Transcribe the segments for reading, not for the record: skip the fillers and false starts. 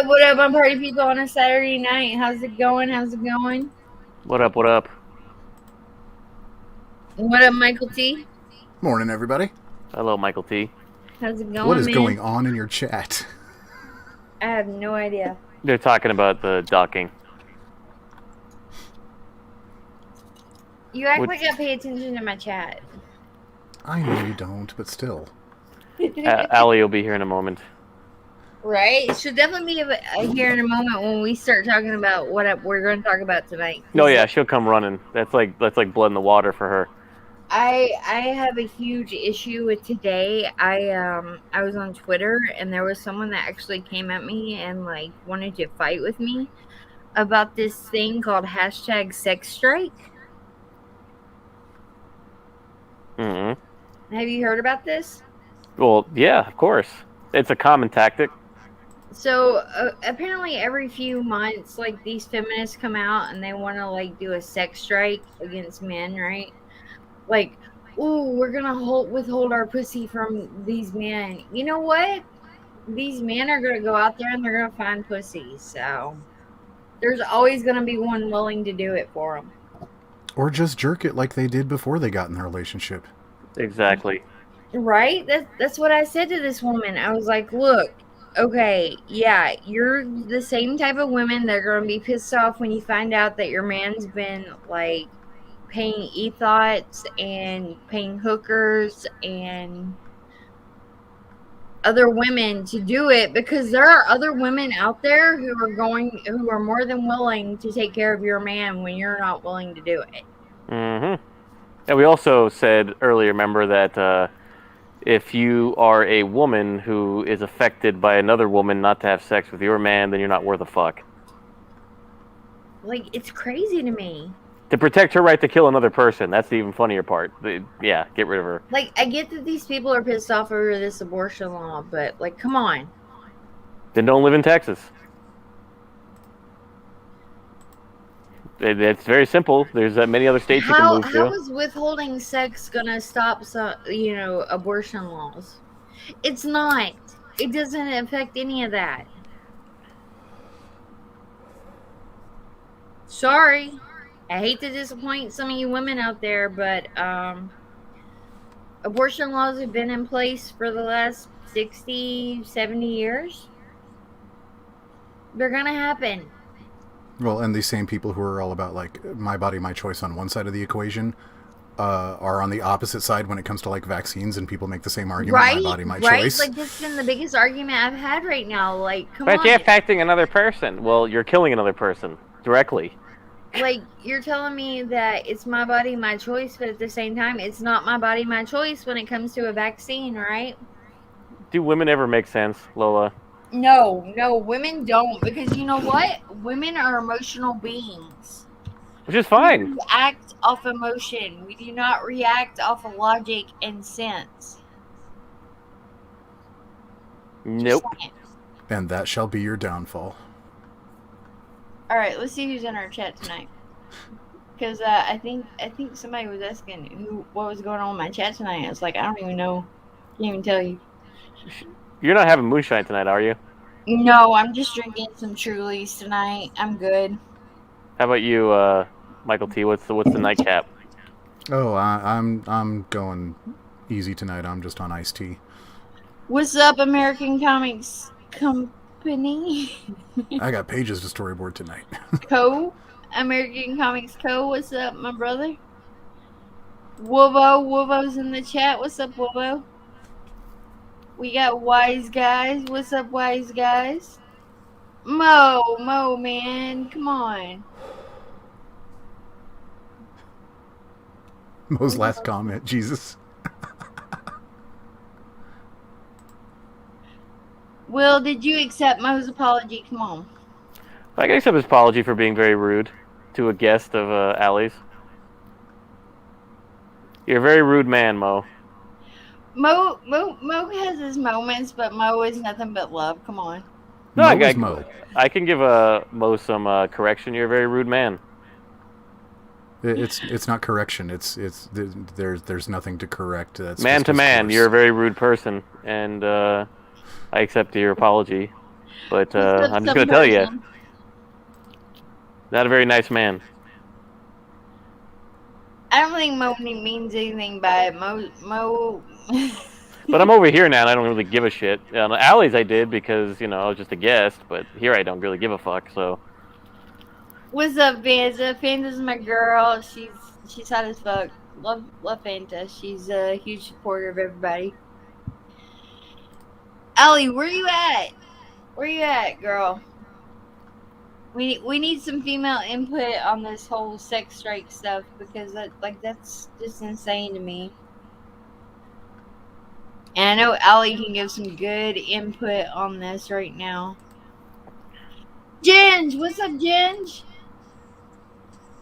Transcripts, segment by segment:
What up, my party people on a Saturday night? How's it going? How's it going? What up, what up? What up, Michael T? Morning, everybody. Hello, Michael T. How's it What going, is man? going on in your chat? I have no idea. They're talking about the docking. You act like I pay attention to my chat. I know you don't, but still. Allie will be here in a moment. Right? She'll definitely be here in a moment when we start talking about what we're going to talk about tonight. No, yeah, she'll come running. That's like blood in the water for her. I have a huge issue with today. I was on Twitter and there was someone that actually came at me and like wanted to fight with me about this thing called hashtag sex strike. Mm-hmm. Have you heard about this? Well, yeah, of course. It's a common tactic. So apparently every few months, like these feminists come out and they want to like do a sex strike against men, right? Like, ooh, we're gonna withhold our pussy from these men. You know what? These men are gonna go out there and they're gonna find pussy. So there's always gonna be one willing to do it for them. Or just jerk it like they did before they got in their relationship. Exactly. Right? That's what I said to this woman. I was like, look, okay, yeah, you're the same type of women that are going to be pissed off when you find out that your man's been like paying e-thoughts and paying hookers and other women to do it, because there are other women out there who are more than willing to take care of your man when you're not willing to do it. Mm-hmm. And we also said earlier, remember, that if you are a woman who is affected by another woman not to have sex with your man, then you're not worth a fuck. Like, it's crazy to me. To protect her right to kill another person, that's the even funnier part. Yeah, get rid of her. Like, I get that these people are pissed off over this abortion law, but, like, come on. Then don't live in Texas. It's very simple. There's many other states you can move to. How is withholding sex gonna stop abortion laws? It's not. It doesn't affect any of that. Sorry. I hate to disappoint some of you women out there, but abortion laws have been in place for the last 60, 70 years. They're gonna happen. Well, and these same people who are all about, like, my body, my choice on one side of the equation are on the opposite side when it comes to, like, vaccines, and people make the same argument, Right, my body, my right? choice. Like, this has been the biggest argument I've had right now. Like, come on. But you're affecting another person. Well, you're killing another person directly. Like, you're telling me that it's my body, my choice, but at the same time, it's not my body, my choice when it comes to a vaccine, right? Do women ever make sense, Lola? No, women don't, because you know what? Women are emotional beings. Which is fine. We act off emotion. We do not react off of logic and sense. Nope. And that shall be your downfall. All right, let's see who's in our chat tonight. Because I think somebody was asking what was going on in my chat tonight. I was like, I don't even know. Can't even tell you. You're not having moonshine tonight, are you? No, I'm just drinking some Trulies tonight. I'm good. How about you, Michael T? What's the nightcap? Oh, I'm going easy tonight. I'm just on iced tea. What's up, American Comics Company? I got pages to storyboard tonight. American Comics Co. What's up, my brother? Wovo's in the chat. What's up, Wovo? We got Wise Guys. What's up, Wise Guys? Mo, man, come on. Mo's last comment, Jesus. Will, did you accept Mo's apology? Come on. I can accept his apology for being very rude to a guest of Allie's. You're a very rude man, Mo. Mo has his moments, but Mo is nothing but love. Come on. No, Mo. I can give Mo some correction. You're a very rude man. It's not correction. There's nothing to correct. That's man to man, you're a very rude person, and I accept your apology. But What's up, I'm just some gonna tell you, person? not a very nice man. I don't think Mo means anything by it. Mo. But I'm over here now, and I don't really give a shit. On the alleys, I did because I was just a guest. But here, I don't really give a fuck. So What's up, Fanta? Fanta's my girl. She's hot as fuck. Love Fanta. She's a huge supporter of everybody. Allie, where you at? Where you at, girl? We need some female input on this whole sex strike stuff because that's just insane to me. And I know Allie can give some good input on this right now. Ginge, what's up, Ginge?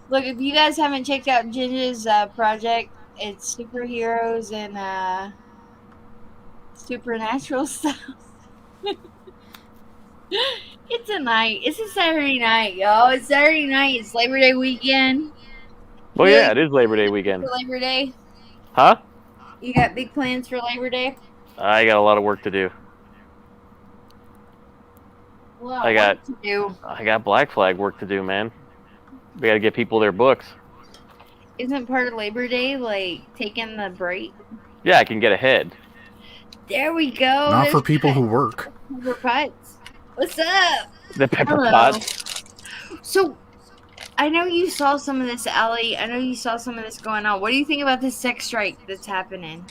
Look, if you guys haven't checked out Ginge's project, it's superheroes and supernatural stuff. It's a night. It's a Saturday night, y'all. It's Saturday night. It's Labor Day weekend. well, You yeah, it is Labor Day weekend, for Labor Day? huh? You got big plans for Labor Day? I got a lot of work to do. Well, I got what to do? I got Black Flag work to do, man. We got to get people their books. Isn't part of Labor Day like taking the break? Yeah, I can get ahead. There we go. Not for people who work. Pepper Potts. What's up? The pepper Hello. pots. So, I know you saw some of this, Allie. I know you saw some of this going on. What do you think about this sex strike that's happening?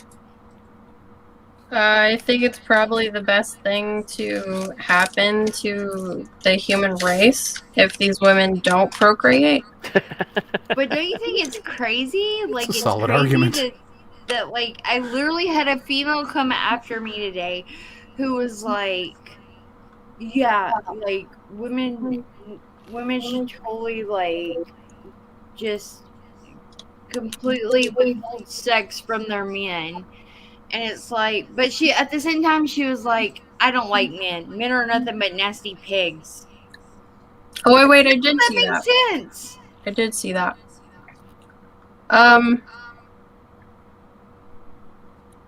I think it's probably the best thing to happen to the human race if these women don't procreate. But don't you think it's crazy? Like, a solid crazy argument. that like I literally had a female come after me today, who was like, "Yeah, like women should totally like just completely withhold sex from their men." And it's like, but she at the same time she was like, "I don't like men. Men are nothing but nasty pigs." Oh, wait, I did That see makes that. sense. I did see that.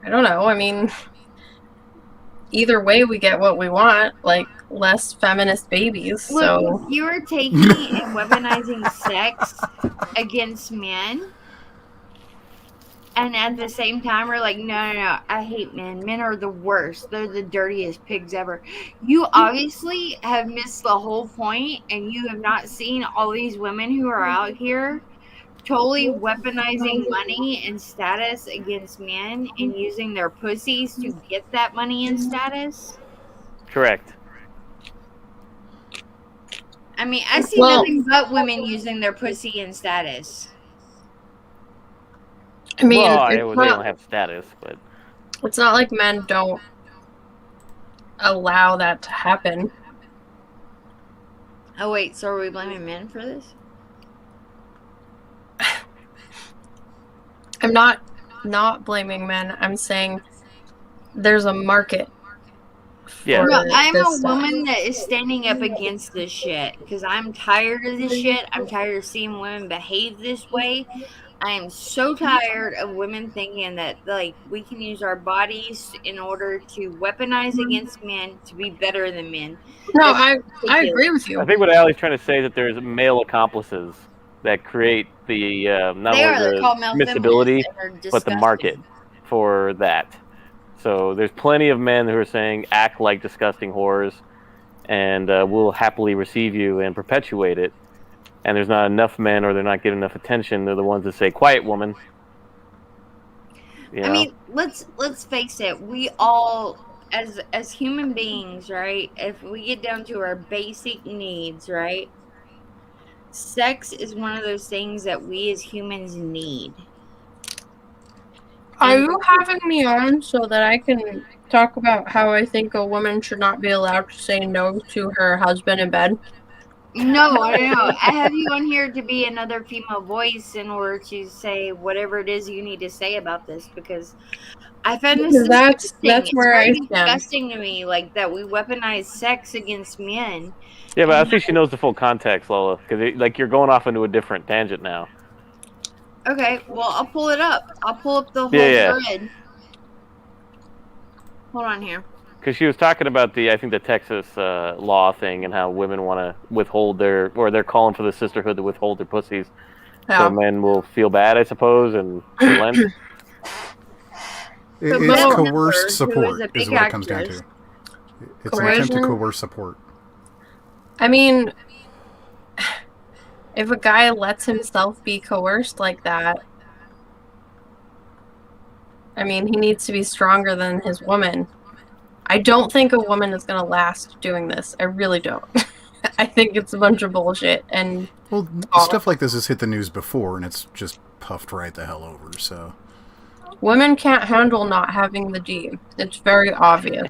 I don't know. I mean, either way, we get what we want, like less feminist babies. Look, So you are taking and weaponizing sex against men, and at the same time, we're like, no, I hate men. Men are the worst. They're the dirtiest pigs ever. You obviously have missed the whole point, and you have not seen all these women who are out here totally weaponizing money and status against men and using their pussies to get that money and status. Correct. I mean, I see Well- nothing but women using their pussy and status. I mean, well, it's they not, don't have status, but it's not like men don't allow that to happen. Oh wait, so are we blaming men for this? I'm not blaming men. I'm saying there's a market. Yeah. No, I'm this a stuff. woman that is standing up against this shit because I'm tired of this shit. I'm tired of seeing women behave this way. I am so tired of women thinking that like we can use our bodies in order to weaponize against men to be better than men. No, That's I agree with I you. think what Allie's trying to say is that there's male accomplices that create the not They are. only They're the called male admissibility, feminists and they're but the disgusting. market for that. So there's plenty of men who are saying act like disgusting whores, and we'll happily receive you and perpetuate it. And there's not enough men, or they're not getting enough attention. They're the ones that say, "Quiet, woman." You know? I mean, let's face it. We all, as human beings, right? If we get down to our basic needs, right? Sex is one of those things that we as humans need. Are you having me on so that I can talk about how I think a woman should not be allowed to say no to her husband in bed? No, I don't know. I have you on here to be another female voice in order to say whatever it is you need to say about this because I find this Because that's disgusting. where it's I very stand. disgusting to me, like that we weaponize sex against men. Yeah, but I think she knows the full context, Lola, because like you're going off into a different tangent now. Okay, well I'll pull it up. I'll pull up the whole Yeah. thread. Hold on here. Because she was talking about I think the Texas law thing and how women want to withhold or they're calling for the sisterhood to withhold their pussies, so Yeah. men will feel bad, I suppose, and relent. So It's Bette coerced Midler, who is support, a is big what it comes down actress. to. It's an attempt to Coercion? coerce support. I mean, if a guy lets himself be coerced like that, I mean, he needs to be stronger than his woman. I don't think a woman is going to last doing this. I really don't. I think it's a bunch of bullshit. And Well, stuff like this has hit the news before, and it's just puffed right the hell over. So women can't handle not having the D. It's very obvious.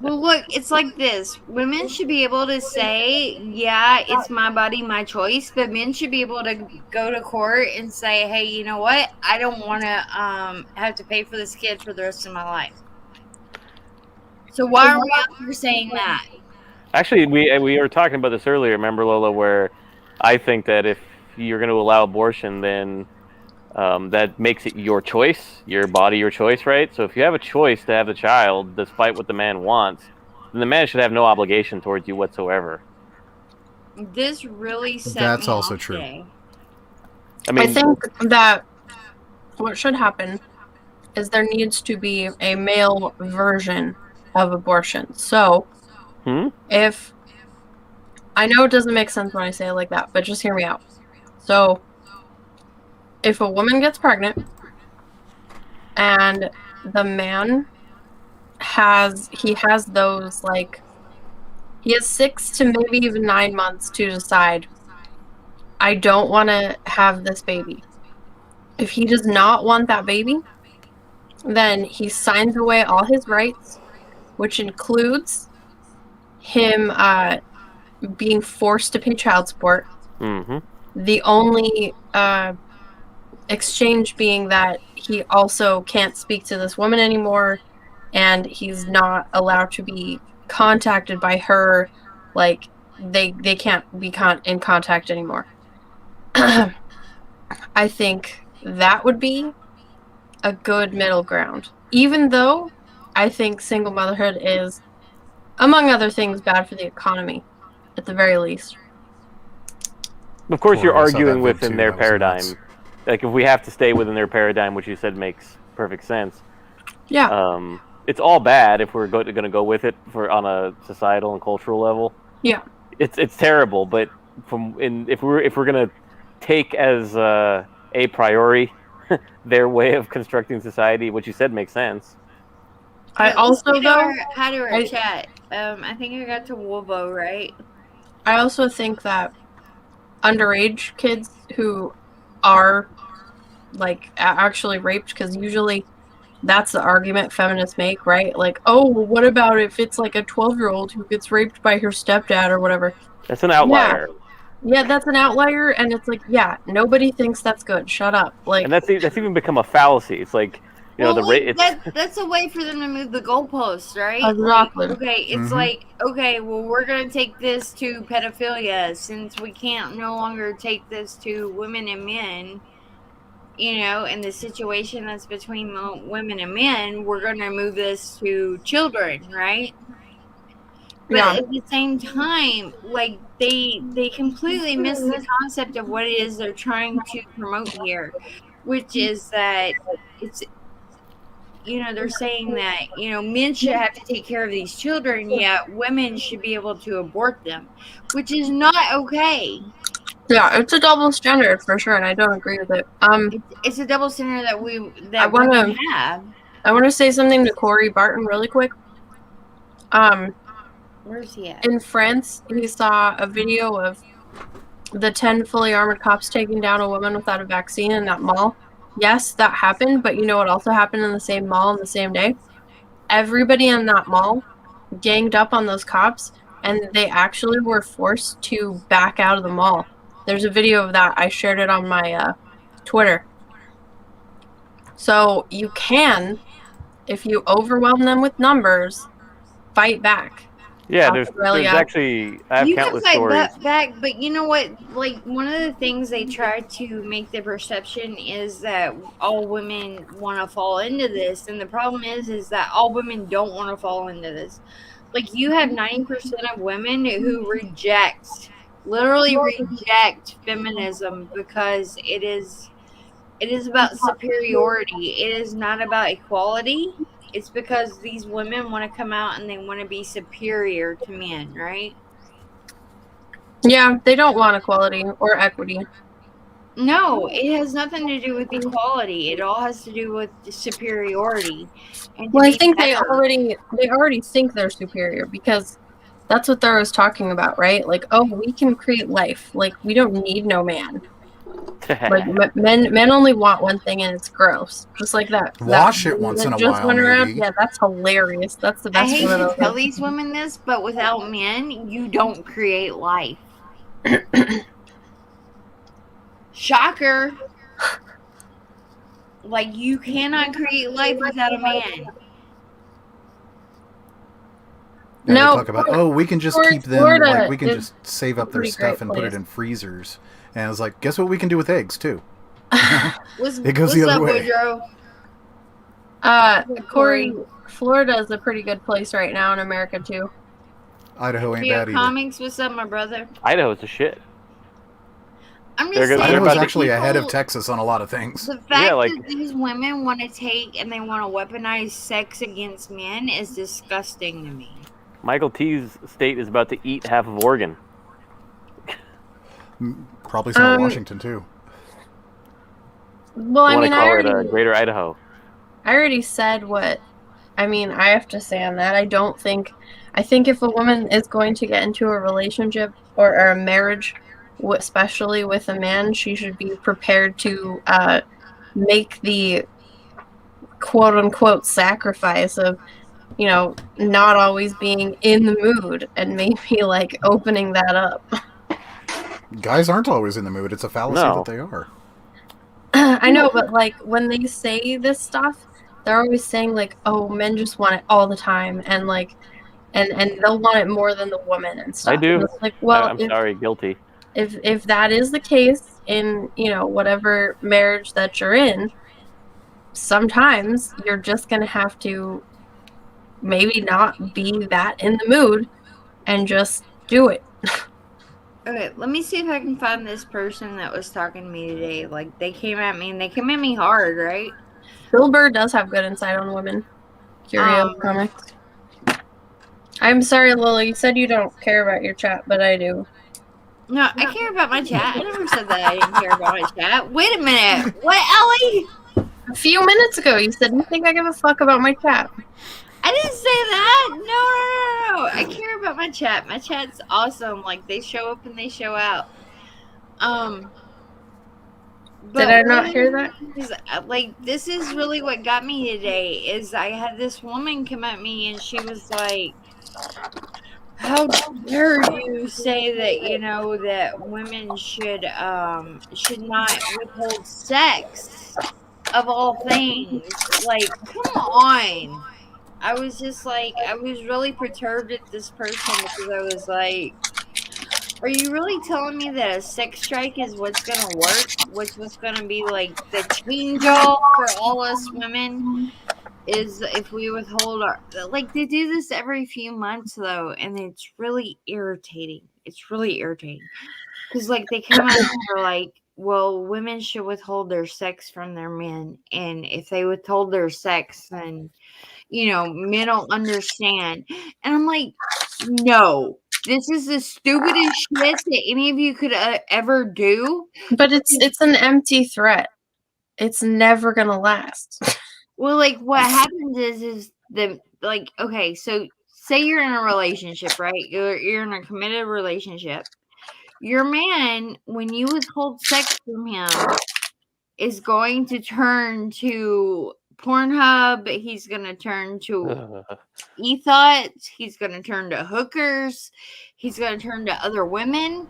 Well, look, it's like this. Women should be able to say, yeah, it's my body, my choice, but men should be able to go to court and say, hey, you know what? I don't want to have to pay for this kid for the rest of my life. So why are we out here saying that? Actually, we were talking about this earlier. Remember, Lola, where I think that if you're going to allow abortion, then that makes it your choice, your body, your choice, right? So if you have a choice to have the child, despite what the man wants, then the man should have no obligation towards you whatsoever. This really set that's me also off true. today. I mean, I think that what should happen is there needs to be a male version of abortion. So, if I know it doesn't make sense when I say it like that, but just hear me out. So, if a woman gets pregnant and the man has those like he has 6 to maybe even 9 months to decide, I don't want to have this baby. If he does not want that baby, then he signs away all his rights, which includes him being forced to pay child support. The only exchange being that he also can't speak to this woman anymore, and he's not allowed to be contacted by her. Like they can't be in contact anymore. I think that would be a good middle ground. Even though I think single motherhood is, among other things, bad for the economy, at the very least. of course, you're Corey, I saw that arguing vid within too. their That was paradigm. nuts. Like, if we have to stay within their paradigm, which you said makes perfect sense. Yeah. It's all bad if we're going to go with it on a societal and cultural level. Yeah. It's terrible, but if we're gonna take as a priori their way of constructing society, what you said makes sense. I also though How do I chat? I think I got to Wolvo, right? I also think that underage kids who are like actually raped, because usually that's the argument feminists make, right? Like, oh, well, what about if it's like a 12-year-old who gets raped by her stepdad or whatever? That's an outlier. Yeah, that's an outlier, and it's like, yeah, nobody thinks that's good. Shut up. Like, And that's even become a fallacy. It's like, that's a way for them to move the goalposts, right? Exactly. Like, okay, it's like, okay, well, we're gonna take this to pedophilia since we can't no longer take this to women and men. You know, in the situation that's between women and men, we're gonna move this to children, right? But at the same time, like they completely miss the concept of what it is they're trying to promote here, which is that it's, you know, they're saying that, you know, men should have to take care of these children, yet women should be able to abort them, which is not okay. Yeah, it's a double standard for sure, and I don't agree with it. It's a double standard that women have. I want to say something to Corey Barton really quick. Where's he at? In France, he saw a video of the 10 fully armored cops taking down a woman without a vaccine in that mall. Yes, that happened, but you know what also happened in the same mall on the same day? Everybody in that mall ganged up on those cops, and they actually were forced to back out of the mall. There's a video of that. I shared it on my Twitter. So you can, if you overwhelm them with numbers, fight back. Yeah, there's Australia. actually I have You can countless fight stories. back, but you know what? Like, one of the things they try to make the perception is that all women want to fall into this, and the problem is that all women don't want to fall into this. Like, you have 90% of women who literally reject feminism because it is about superiority. It is not about equality. It's because these women want to come out and they want to be superior to men, right? Yeah, they don't want equality or equity. No, it has nothing to do with equality. It all has to do with superiority and to Well, I be think better. they already think they're superior because that's what they was talking about, right? Like, oh, we can create life. Like, we don't need no man. Like, men only want one thing, and it's gross. Just like that Wash it once in that a just while, went around. maybe. Yeah, that's hilarious. That's the I best hate one to of tell those. these women this, but without men, you don't create life. Shocker. Like, you cannot create life without a man. Now they No, talk about, oh, we can just keep them, like, Florida we can is just save a up their pretty stuff great and put it place. in freezers. And I was like, guess what we can do with eggs, too? What's It goes the other up, way. Woodrow? Corey, Florida is a pretty good place right now in America too. Idaho ain't Geo bad either. Comics, what's up, my brother? Idaho's a shit. I'm They're just they're saying, Idaho's about like, to actually ahead of people, Texas on a lot of things. the yeah, fact like that these women want to take and they want to weaponize sex against men is disgusting to me. Michael T's state is about to eat half of Oregon. Probably some of Washington, too. Well, They I want mean, to call it Greater Idaho. I already said what I mean. I have to say on that. I think if a woman is going to get into a relationship or a marriage, especially with a man, she should be prepared to make the quote unquote sacrifice of, you know, not always being in the mood and maybe like opening that up. Guys aren't always in the mood. It's a fallacy No. that they are. I know, but like when they say this stuff, they're always saying like, "Oh, men just want it all the time," and like, and they'll want it more than the woman and stuff. I do. And it's like, well, I'm sorry, guilty. if that is the case in whatever marriage that you're in, sometimes you're just gonna have to maybe not be that in the mood and just do it. Okay, let me see if I can find this person that was talking to me today. Like, they came at me and they came at me hard, right? Bill Burr does have good insight on women. Curio comics. I'm sorry, Lily. You said you don't care about your chat, but I do. No, I care about my chat. I never said that I didn't care about my chat. Wait a minute. What, Ellie? A few minutes ago, you said you think I give a fuck about my chat. I didn't say that. No. I care about my chat. My chat's awesome. Like, they show up and they show out. But Did I not hear that? Like, this is really what got me today. Is I had this woman come at me and she was like, "How dare you say that that women should not withhold sex of all things?" Like, come on. I was just like, I was really perturbed at this person because I was like, are you really telling me that a sex strike is what's gonna work? What's gonna be like the change all for all us women? Is if we withhold our, like, they do this every few months though, and it's really irritating. It's really irritating because like they come out and they're like, well, women should withhold their sex from their men, and if they withhold their sex, then men don't understand. And I'm like, no, this is the stupidest shit that any of you could ever do. But it's an empty threat. It's never gonna last. Well, like, what happens is okay, so say you're in a relationship, right? You're in a committed relationship. Your man, when you withhold sex from him, is going to turn to Pornhub. He's going to turn to e-thoughts. He's going to turn to hookers. He's going to turn to other women.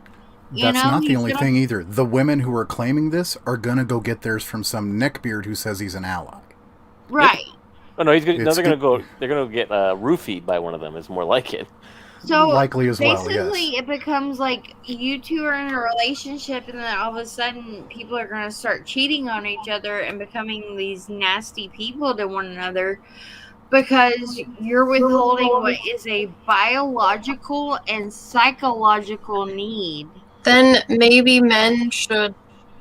That's not the only thing either. The women who are claiming this are gonna go get theirs from some neckbeard who says he's an ally. Right. Oh no, they're gonna go. They're gonna get roofied by one of them. It's more like it. So likely as well. basically, Yes. it becomes like you two are in a relationship, and then all of a sudden, people are going to start cheating on each other and becoming these nasty people to one another because you're withholding what is a biological and psychological need. Then maybe men should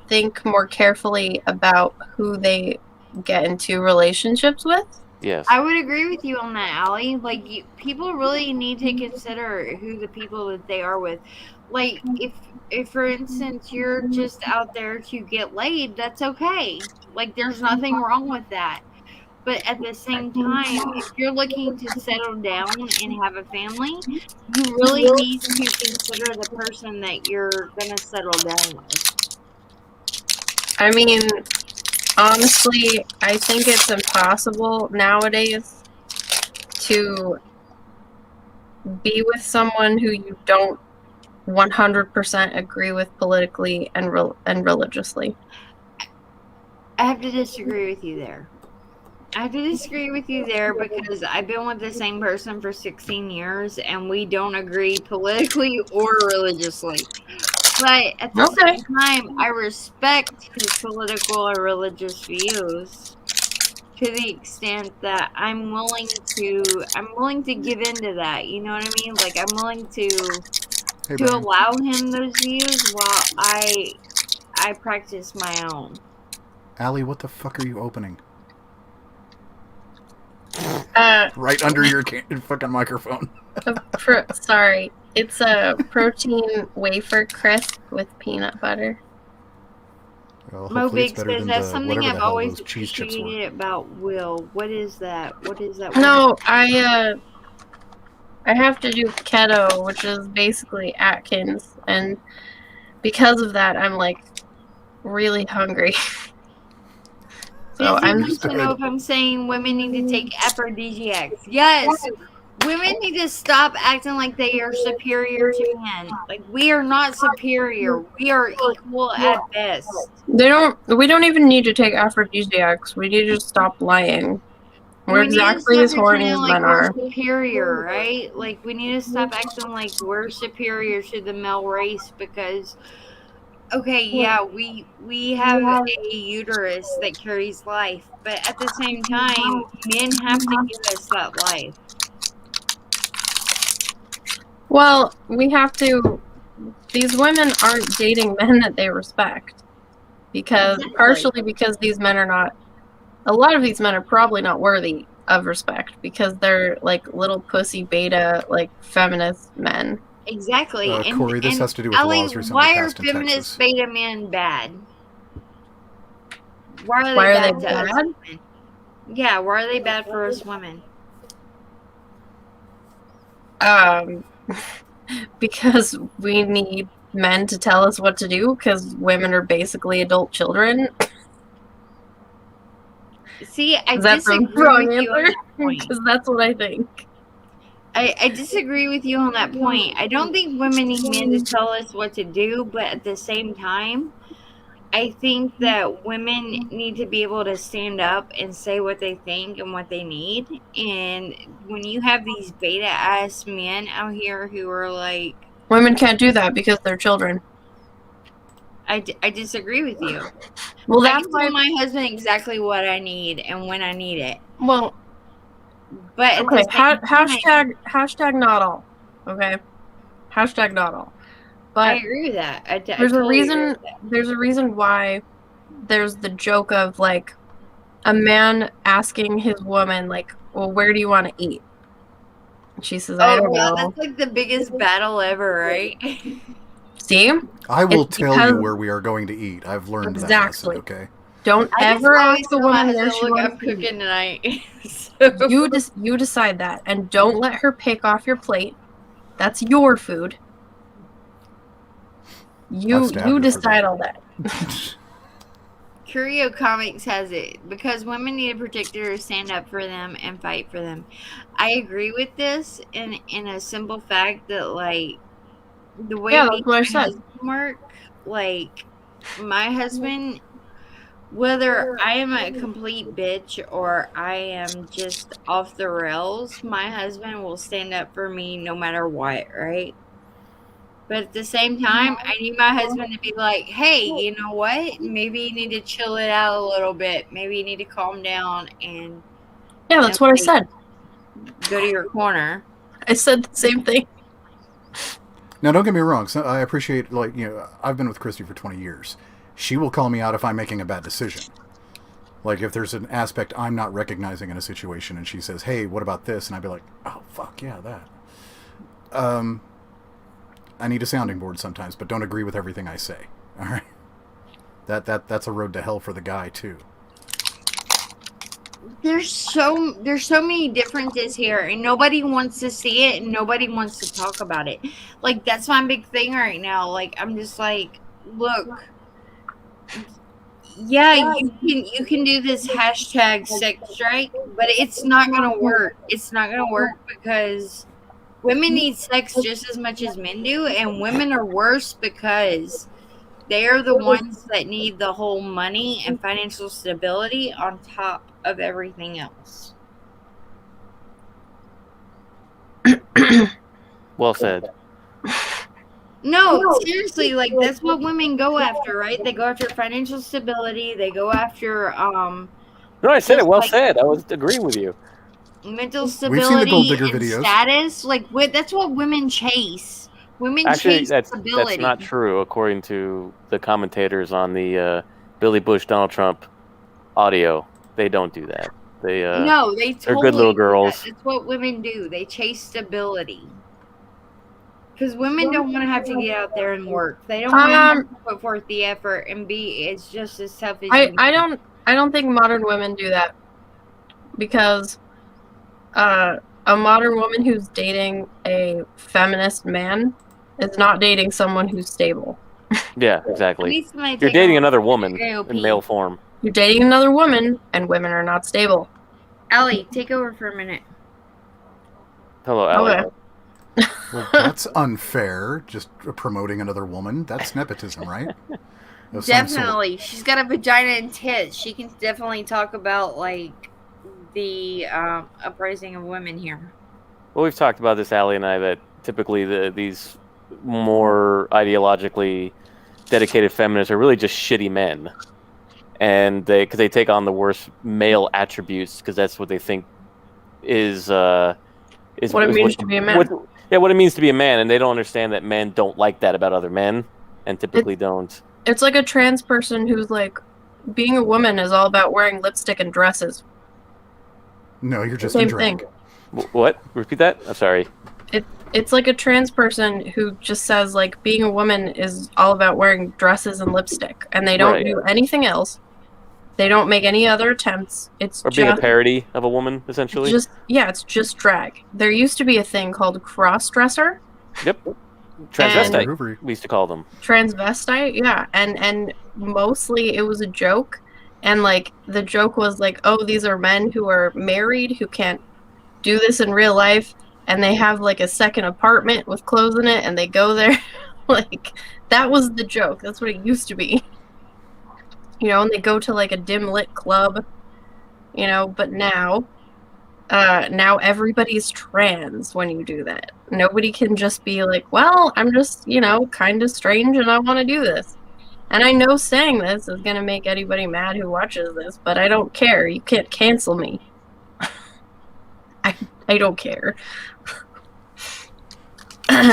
think more carefully about who they get into relationships with. Yes. I would agree with you on that, Allie. Like, people really need to consider who the people that they are with. Like, if for instance you're just out there to get laid, that's okay. Like, there's nothing wrong with that. But at the same time, if you're looking to settle down and have a family, you really need to consider the person that you're gonna settle down with. I mean, honestly, I think it's impossible nowadays to be with someone who you don't 100% agree with politically and religiously. I have to disagree with you there. I have to disagree with you there because I've been with the same person for 16 years and we don't agree politically or religiously. But at the Okay. same time, I respect his political or religious views to the extent that I'm willing to give into that. You know what I mean? Like, I'm willing to Hey, Brian. allow him those views while I practice my own. Allie, what the fuck are you opening? Uh, Right under your fucking microphone. sorry. It's a protein wafer crisp with peanut butter. Well, Mo hopefully it's Big better says than that's the something whatever I've the hell always those cheese chips were. appreciated about Will. What is that? What is that? No, I have to do keto, which is basically Atkins, and because of that, I'm like really hungry. So Busy I'm wants to know if I'm saying women need to take aphrodisiacs. Yes. Women need to stop acting like they are superior to men. Like, we are not superior. We are equal at best. we don't even need to take aphrodisiacs. We need to just stop lying. We're We need to exactly stop as horny pretending as like men we're are. superior, right? Like, we need to stop acting like we're superior to the male race because, okay, yeah, we have a uterus that carries life, but at the same time, men have to give us that life. Well, we have to. These women aren't dating men that they respect because Exactly. partially because these men are not. A lot of these men are probably not worthy of respect because they're like little pussy beta like feminist men. Exactly. Corey, this has to do with Allie, laws recently why are passed in feminist Texas. beta men bad? Why are Why they are they bad to us bad? women? Yeah, why are they bad for us women? Because we need men to tell us what to do because women are basically adult children. See, I Is that the disagree wrong with you on answer? that point. Because that's what I think. I disagree with you on that point. I don't think women need men to tell us what to do, but at the same time, I think that women need to be able to stand up and say what they think and what they need. And when you have these beta ass men out here who are like, Women can't do that because they're children. I disagree with you. Well, I that's can why. tell my husband exactly what I need and when I need it. Well, But at okay. the same time, Hashtag not all. Okay. Hashtag not all. I But agree with that. I there's a totally agree reason. with that. There's a reason why there's the joke of like a man asking his woman like, "Well, where do you want to eat?" And she says, "I Oh don't god, know." that's like the biggest battle ever, right? See? I will It's tell you because- where we are going to eat. I've learned that Exactly. lesson, okay? Don't I just ever always ask a tell my woman where husband, she look, wants I'm to eat. cooking tonight. So, You decide that, and don't let her pick off your plate. That's your food. You stabbed her for decide that. all that. Curio Comics has it because women need a protector to stand up for them and fight for them. I agree with this in a simple fact that, like, the way Yeah, me that's what I and my said. husband work, like, my husband whether I am a complete bitch or I am just off the rails, my husband will stand up for me no matter what, right? But at the same time, I need my husband to be like, hey, you know what? Maybe you need to chill it out a little bit. Maybe you need to calm down and, Yeah, that's what I said. go to your corner. I said the same thing. Now, don't get me wrong. So I appreciate, like, I've been with Christy for 20 years. She will call me out if I'm making a bad decision. Like, if there's an aspect I'm not recognizing in a situation, and she says, "Hey, what about this?" and I'd be like, "Oh, fuck yeah, that." I need a sounding board sometimes, but don't agree with everything I say. All right, that's a road to hell for the guy too. There's so many differences here, and nobody wants to see it, and nobody wants to talk about it. Like, that's my big thing right now. Like, I'm just like, look, yeah, you can do this hashtag sex strike, but it's not gonna work. It's not gonna work because women need sex just as much as men do, and women are worse because they are the ones that need the whole money and financial stability on top of everything else. Well said. No, seriously, like, that's what women go after, right? They go after financial stability. They go after No, I said it. Well said. I was agreeing with you. mental We've seen the gold stability digger and videos. status. Like, that's what women chase. Women Actually, chase that's stability. not true, according to the commentators on the Billy Bush Donald Trump audio. They don't do that. They No, they they're totally good little do girls. that. That's what women do. They chase stability. Because women don't want to have to get out there and work. They don't want to have to put forth the effort and be. It's just as tough as you. I don't think modern women do that, because a modern woman who's dating a feminist man is not dating someone who's stable. Yeah, I exactly. need somebody to You're take dating over another the woman AOP. in male form. You're dating another woman, and women are not stable. Allie, take over for a minute. Hello, Allie. Okay. Well, that's unfair. Just promoting another woman. That's nepotism, right? Of some sort. Definitely. She's got a vagina and tits. She can definitely talk about, like, the uprising of women here. Well, we've talked about this, Allie and I, that typically these more ideologically dedicated feminists are really just shitty men, and because they take on the worst male attributes because that's what they think is what it means to be a man. What it means to be a man, and they don't understand that men don't like that about other men, and typically don't. It's like a trans person who's like, being a woman is all about wearing lipstick and dresses. No, you're just Same in drag. thing. What? Repeat that? I'm sorry. It's like a trans person who just says, like, being a woman is all about wearing dresses and lipstick, and they don't do anything else. They don't make any other attempts. It's or being a parody of a woman, essentially. It's just drag. There used to be a thing called cross-dresser. Yep. Transvestite, we used to call them. Transvestite, yeah. And mostly it was a joke. And, like, the joke was like, oh, these are men who are married, who can't do this in real life, and they have, like, a second apartment with clothes in it, and they go there. Like, that was the joke. That's what it used to be. You know, and they go to, like, a dim lit club, you know, but now everybody's trans when you do that. Nobody can just be like, well, I'm just, you know, kind of strange and I want to do this. And I know saying this is going to make anybody mad who watches this, but I don't care. You can't cancel me. I don't care.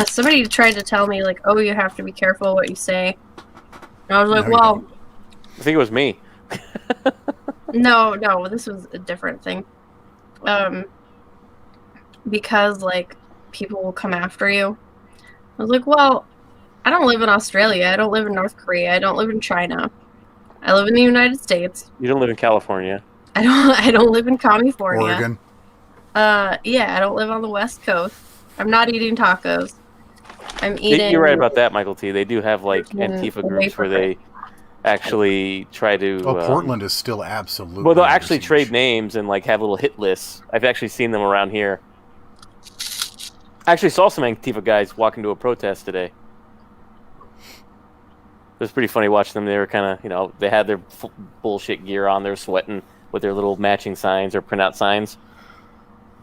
Somebody tried to tell me, like, oh, you have to be careful what you say. And I was like, well... I think it was me. No, this was a different thing. Because, like, people will come after you. I was like, well, I don't live in Australia. I don't live in North Korea. I don't live in China. I live in the United States. You don't live in California. I don't live in California. Oregon. Yeah, I don't live on the West Coast. I'm not eating tacos. I'm eating... You're right about that, Michael T. They do have, like, Antifa groups where they actually try to... Portland is still absolutely... Well, they'll actually trade names and, like, have little hit lists. I've actually seen them around here. I actually saw some Antifa guys walk into a protest today. It was pretty funny watching them. They were kind of, they had their bullshit gear on. They were sweating with their little matching signs or printout signs.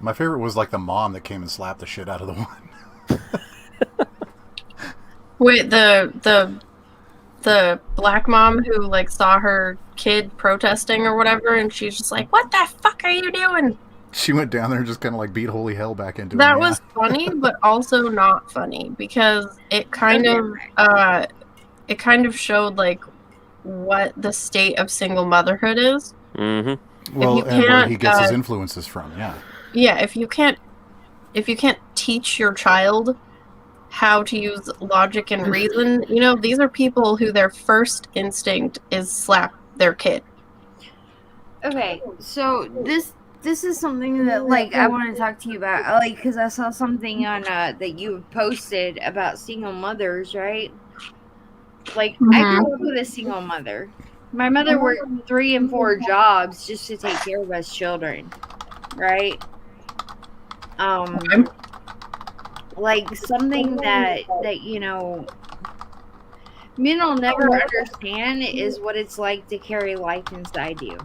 My favorite was like the mom that came and slapped the shit out of the one. Wait, the black mom who like saw her kid protesting or whatever, and she's just like, "What the fuck are you doing?" She went down there and just kind of like beat holy hell back into him. That was funny, but also not funny because it kind of showed like what the state of single motherhood is. Mm-hmm. Well, and where he gets his influences from. Yeah, if you can't teach your child how to use logic and reason, these are people who their first instinct is slap their kid. Okay, so this is something that like I want to talk to you about, like, because I saw something on that you posted about single mothers, right? Like, I grew up with a single mother. My mother worked 3 and 4 jobs just to take care of us children, right? Like something that men will never understand is what it's like to carry life inside you.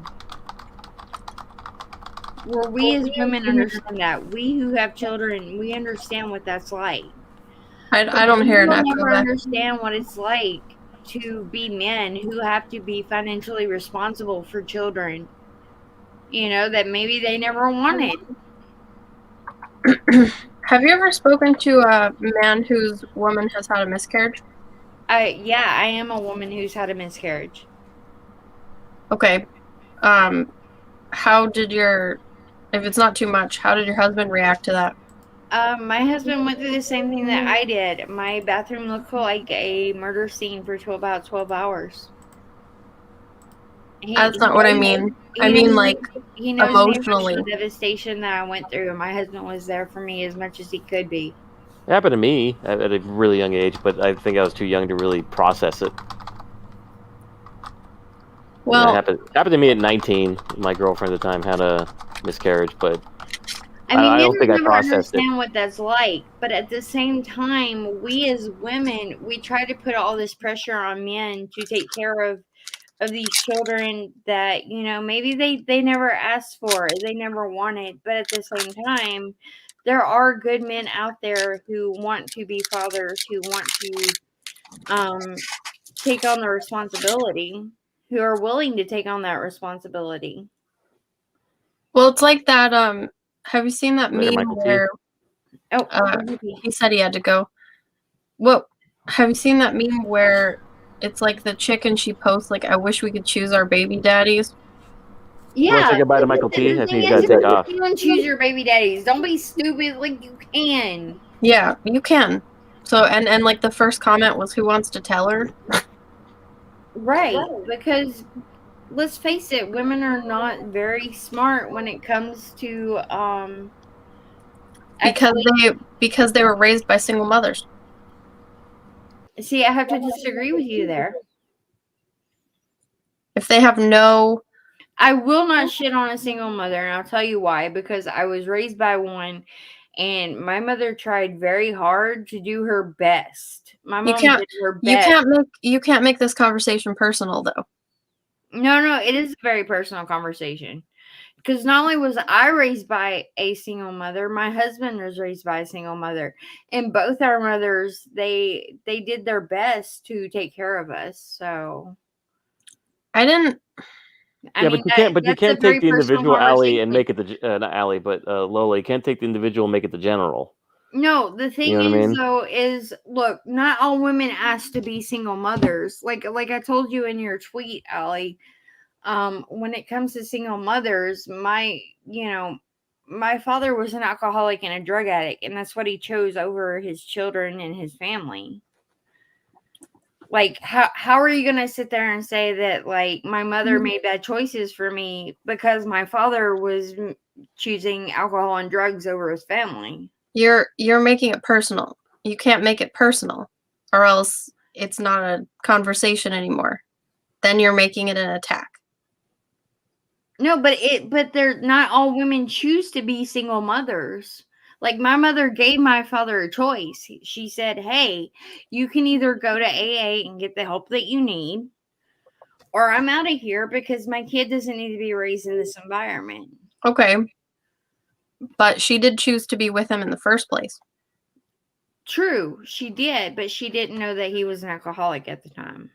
Where we as women understand that. We who have children, we understand what that's like. I don't hear an echo. Never understand what it's like to be men who have to be financially responsible for children, that maybe they never wanted. Have you ever spoken to a man whose woman has had a miscarriage? Yeah, I am a woman who's had a miscarriage. Okay. How did if it's not too much, how did your husband react to that? My husband went through the same thing that I did. My bathroom looked like a murder scene for about 12 hours. That's not what I mean. I mean, like, he knows emotionally. The devastation that I went through, and my husband was there for me as much as he could be. It happened to me at a really young age, but I think I was too young to really process it. Well, it happened to me at 19. My girlfriend at the time had a miscarriage, but I don't think I processed it. I understand what that's like, but at the same time, we as women, we try to put all this pressure on men to take care of these children that maybe they never asked for, they never wanted, but at the same time, there are good men out there who want to be fathers, who want to take on the responsibility, who are willing to take on that responsibility. Well, it's like that. Have you seen that meme where? He said he had to go. Well, have you seen that meme where it's like the chick and she posts like, "I wish we could choose our baby daddies." Yeah. You want to say goodbye to Michael T? I think he's got to take off. You can choose your baby daddies. Don't be stupid. Like, you can. Yeah, you can. So and like the first comment was, "Who wants to tell her?" Right, because let's face it, women are not very smart when it comes to because they were raised by single mothers. See, I have to disagree with you there. If they have I will not shit on a single mother, and I'll tell you why. Because I was raised by one, and my mother tried very hard to do her best. My mom did her best. You can't make this conversation personal, though. No, it is a very personal conversation. Because not only was I raised by a single mother, my husband was raised by a single mother. And both our mothers, they did their best to take care of us. So I didn't. Yeah, but you can't take the individual Allie and make it not Allie, but Lola. You can't take the individual and make it the general. No, the thing is, though, is look, not all women ask to be single mothers. Like I told you in your tweet, Allie. When it comes to single mothers, my father was an alcoholic and a drug addict, and that's what he chose over his children and his family. Like, how are you going to sit there and say that, like, my mother made bad choices for me because my father was choosing alcohol and drugs over his family? You're making it personal. You can't make it personal, or else it's not a conversation anymore. Then you're making it an attack. No, but they're not all women choose to be single mothers. Like, my mother gave my father a choice. She said, hey, you can either go to AA and get the help that you need, or I'm out of here because my kid doesn't need to be raised in this environment. Okay. But she did choose to be with him in the first place. True, she did, but she didn't know that he was an alcoholic at the time.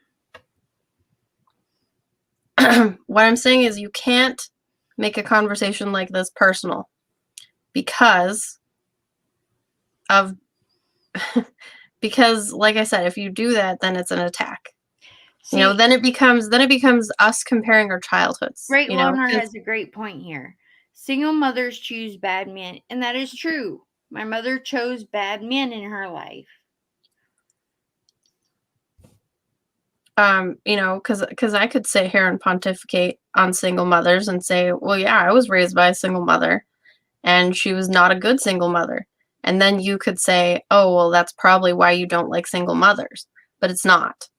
What I'm saying is you can't make a conversation like this personal because of because, like I said, if you do that, then it's an attack. See, Then it becomes us comparing our childhoods. Great Loner has a great point here. Single mothers choose bad men, and that is true. My mother chose bad men in her life. Because I could sit here and pontificate on single mothers and say, well, yeah, I was raised by a single mother, and she was not a good single mother. And then you could say, oh, well, that's probably why you don't like single mothers. But it's not.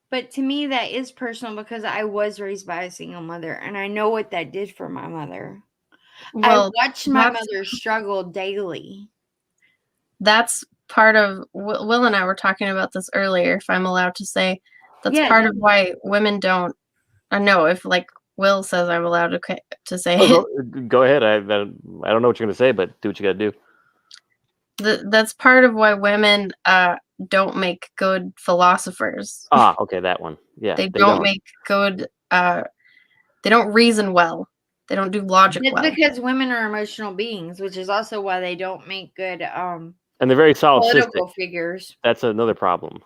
But to me, that is personal because I was raised by a single mother, and I know what that did for my mother. Well, I watched my mother struggle daily. That's part of, Will and I were talking about this earlier, if I'm allowed to say. That's part of why women don't, I know if like Will says I'm allowed to say it. Go ahead. I don't know what you're going to say, but do what you got to do. That's part of why women don't make good philosophers. Okay, that one. Yeah. They don't make good, they don't reason well. They don't do logic well. It's because women are emotional beings, which is also why they don't make good and they're very political figures. That's another problem.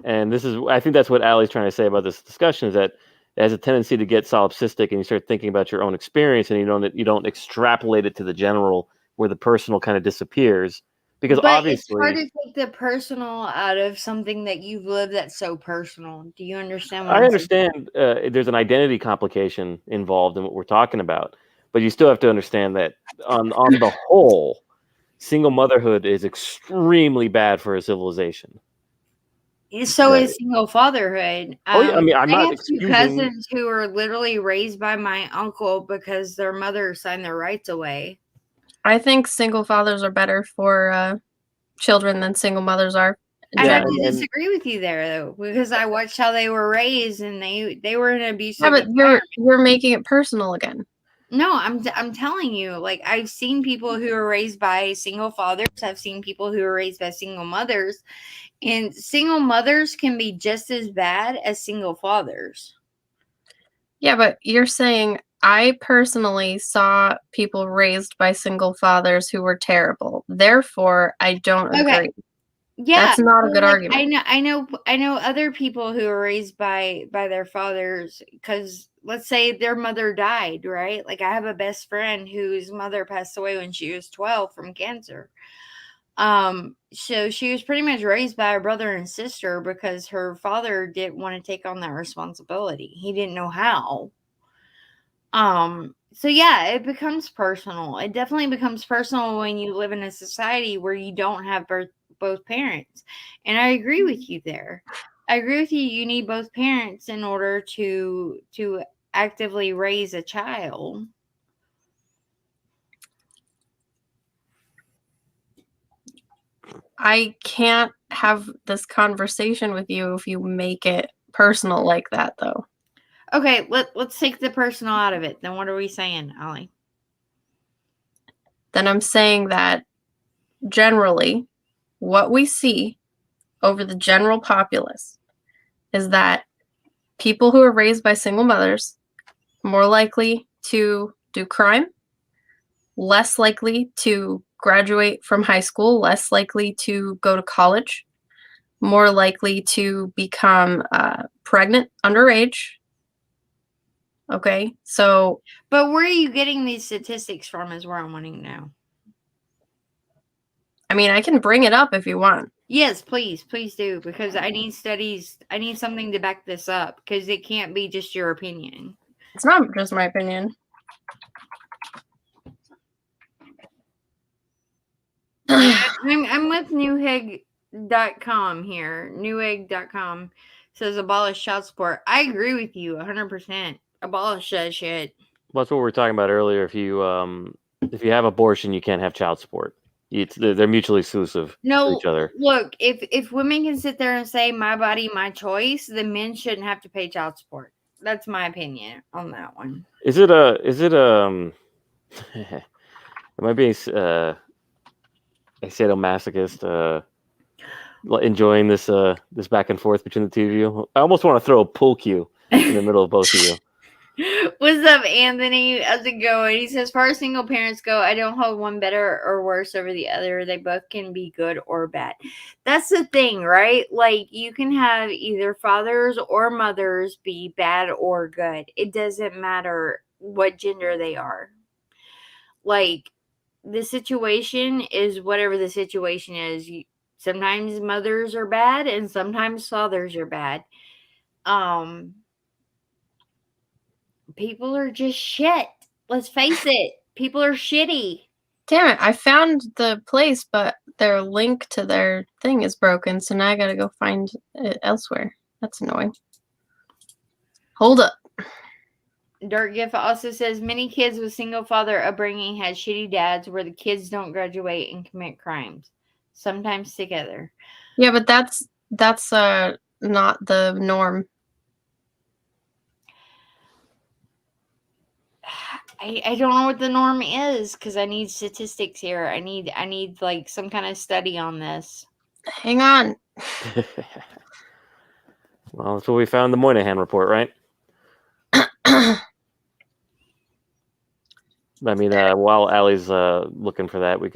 And I think that's what Allie's trying to say about this discussion, is that it has a tendency to get solipsistic, and you start thinking about your own experience, and you don't extrapolate it to the general, where the personal kind of disappears. Because obviously, it's hard to take the personal out of something that you've lived that's so personal. Do you understand? I understand there's an identity complication involved in what we're talking about, but you still have to understand that on the whole, single motherhood is extremely bad for a civilization. So is single fatherhood. I mean, I'm not excusing. Cousins who are literally raised by my uncle because their mother signed their rights away. I think single fathers are better for children than single mothers are. I have to disagree with you there, though, because I watched how they were raised, and they were in an abusive. Yeah, but you're making it personal again. No, I'm telling you, like, I've seen people who are raised by single fathers. I've seen people who are raised by single mothers, and single mothers can be just as bad as single fathers. Yeah, but you're saying I personally saw people raised by single fathers who were terrible. Therefore, I don't agree. Yeah, that's not a good argument. I know other people who are raised by their fathers, because let's say their mother died, right? Like, I have a best friend whose mother passed away when she was 12 from cancer. So she was pretty much raised by her brother and sister because her father didn't want to take on that responsibility. He didn't know how. So yeah, it becomes personal. It definitely becomes personal when you live in a society where you don't have both parents. And I agree with you there. I agree with you. You need both parents in order to actively raise a child. I can't have this conversation with you if you make it personal like that, though. Okay, let's take the personal out of it. Then what are we saying, Allie? Then I'm saying that generally, what we see over the general populace is that people who are raised by single mothers are more likely to do crime, less likely to graduate from high school, less likely to go to college, more likely to become pregnant underage. Okay, so... But where are you getting these statistics from is where I'm wanting to know. I mean, I can bring it up if you want. Yes, please do, because I need studies. I need something to back this up, because it can't be just your opinion. It's not just my opinion. I'm with newegg.com here. Newegg.com says abolish child support. I agree with you 100%. Abolish that shit. Well, that's what we were talking about earlier. If you have abortion, you can't have child support. They're mutually exclusive to No, each other. look, if women can sit there and say my body, my choice, then men shouldn't have to pay child support. That's my opinion on that one. Is it am I being a sadomasochist enjoying this back and forth between the two of you? I almost want to throw a pool cue in the middle of both of you. What's up, Anthony? How's it going? He says, as far as single parents go, I don't hold one better or worse over the other. They both can be good or bad. That's the thing, right? Like, you can have either fathers or mothers be bad or good. It doesn't matter what gender they are. Like, the situation is whatever the situation is. Sometimes mothers are bad and sometimes fathers are bad. People are just shit. Let's face it. People are shitty. Damn it, I found the place, but their link to their thing is broken, so now I gotta go find it elsewhere. That's annoying. Hold up. Dark Gift also says many kids with single father upbringing had shitty dads where the kids don't graduate and commit crimes, sometimes together. Yeah, but that's not the norm. I don't know what the norm is because I need statistics here. I need like some kind of study on this. Hang on. Well, that's what we found in the Moynihan report, right? I mean, while Allie's looking for that, we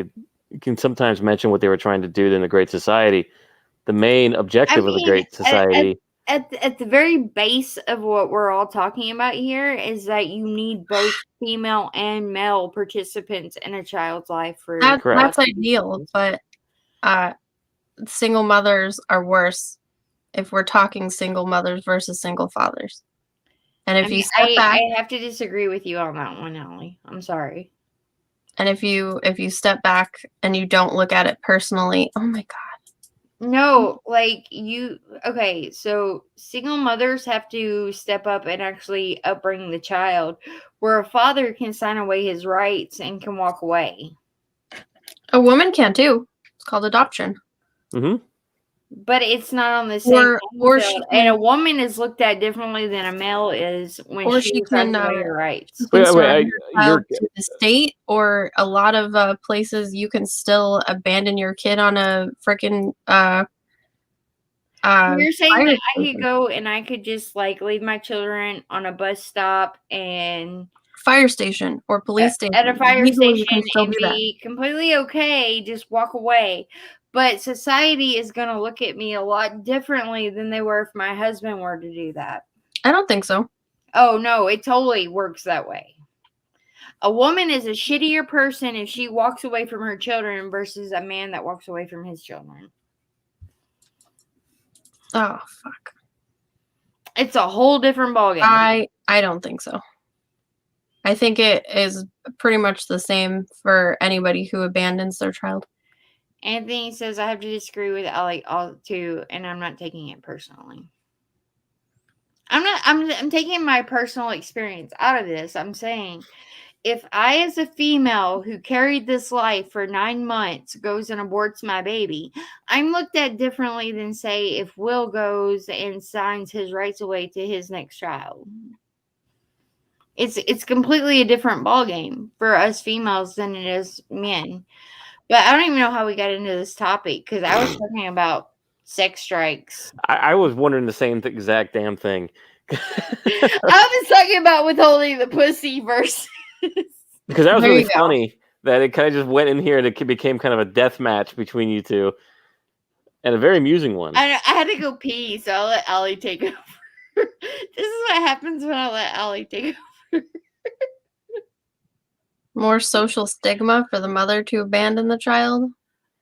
can sometimes mention what they were trying to do in the Great Society. The main objective of the Great Society. At the very base of what we're all talking about here is that you need both female and male participants in a child's life for that's ideal, but single mothers are worse if we're talking single mothers versus single fathers. And if you step back, I have to disagree with you on that one, Allie. I'm sorry. And if you step back and you don't look at it personally, oh my god. No, like okay, so single mothers have to step up and actually upbring the child, where a father can sign away his rights and can walk away. A woman can too. It's called adoption. Mm-hmm. But it's not on the same or and a woman is looked at differently than a male is when she signs away her rights. You're to the state, or a lot of places you can still abandon your kid on a freaking you're saying that I could go and I could just like leave my children on a bus stop and fire station or police station at a fire station and be completely okay, just walk away. But society is going to look at me a lot differently than they were if my husband were to do that. I don't think so. Oh, no, it totally works that way. A woman is a shittier person if she walks away from her children versus a man that walks away from his children. Oh, fuck. It's a whole different ballgame. I don't think so. I think it is pretty much the same for anybody who abandons their child. Anthony says, I have to disagree with Allie too, and I'm not taking it personally. I'm taking my personal experience out of this. I'm saying, if I, as a female who carried this life for 9 months, goes and aborts my baby, I'm looked at differently than, say, if Will goes and signs his rights away to his next child. It's completely a different ballgame for us females than it is men. But I don't even know how we got into this topic because I was talking about sex strikes. I was wondering the same exact damn thing. I was talking about withholding the pussy versus. Because that was really funny that it kind of just went in here and it became kind of a death match between you two, and a very amusing one. I had to go pee, so I'll let Allie take over. This is what happens when I let Allie take over. More social stigma for the mother to abandon the child?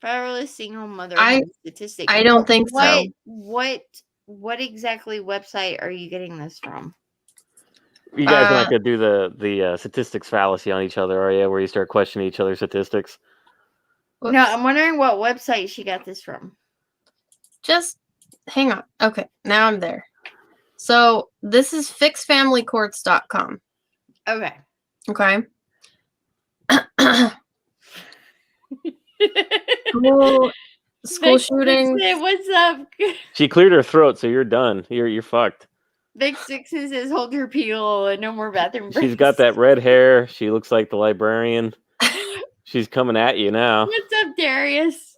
If I were a single mother, statistic. I don't think so. What exactly website are you getting this from? You guys are not going to do the statistics fallacy on each other, are you? Where you start questioning each other's statistics? No, I'm wondering what website she got this from. Just hang on. Okay, now I'm there. So this is fixfamilycourts.com. Okay. Okay. school school Vic shootings. Dixon, what's up? She cleared her throat, so you're done. You're fucked. Vic Dixon says, "Hold your pee, Lola. No more bathroom breaks." She's got that red hair. She looks like the librarian. She's coming at you now. What's up, Darius?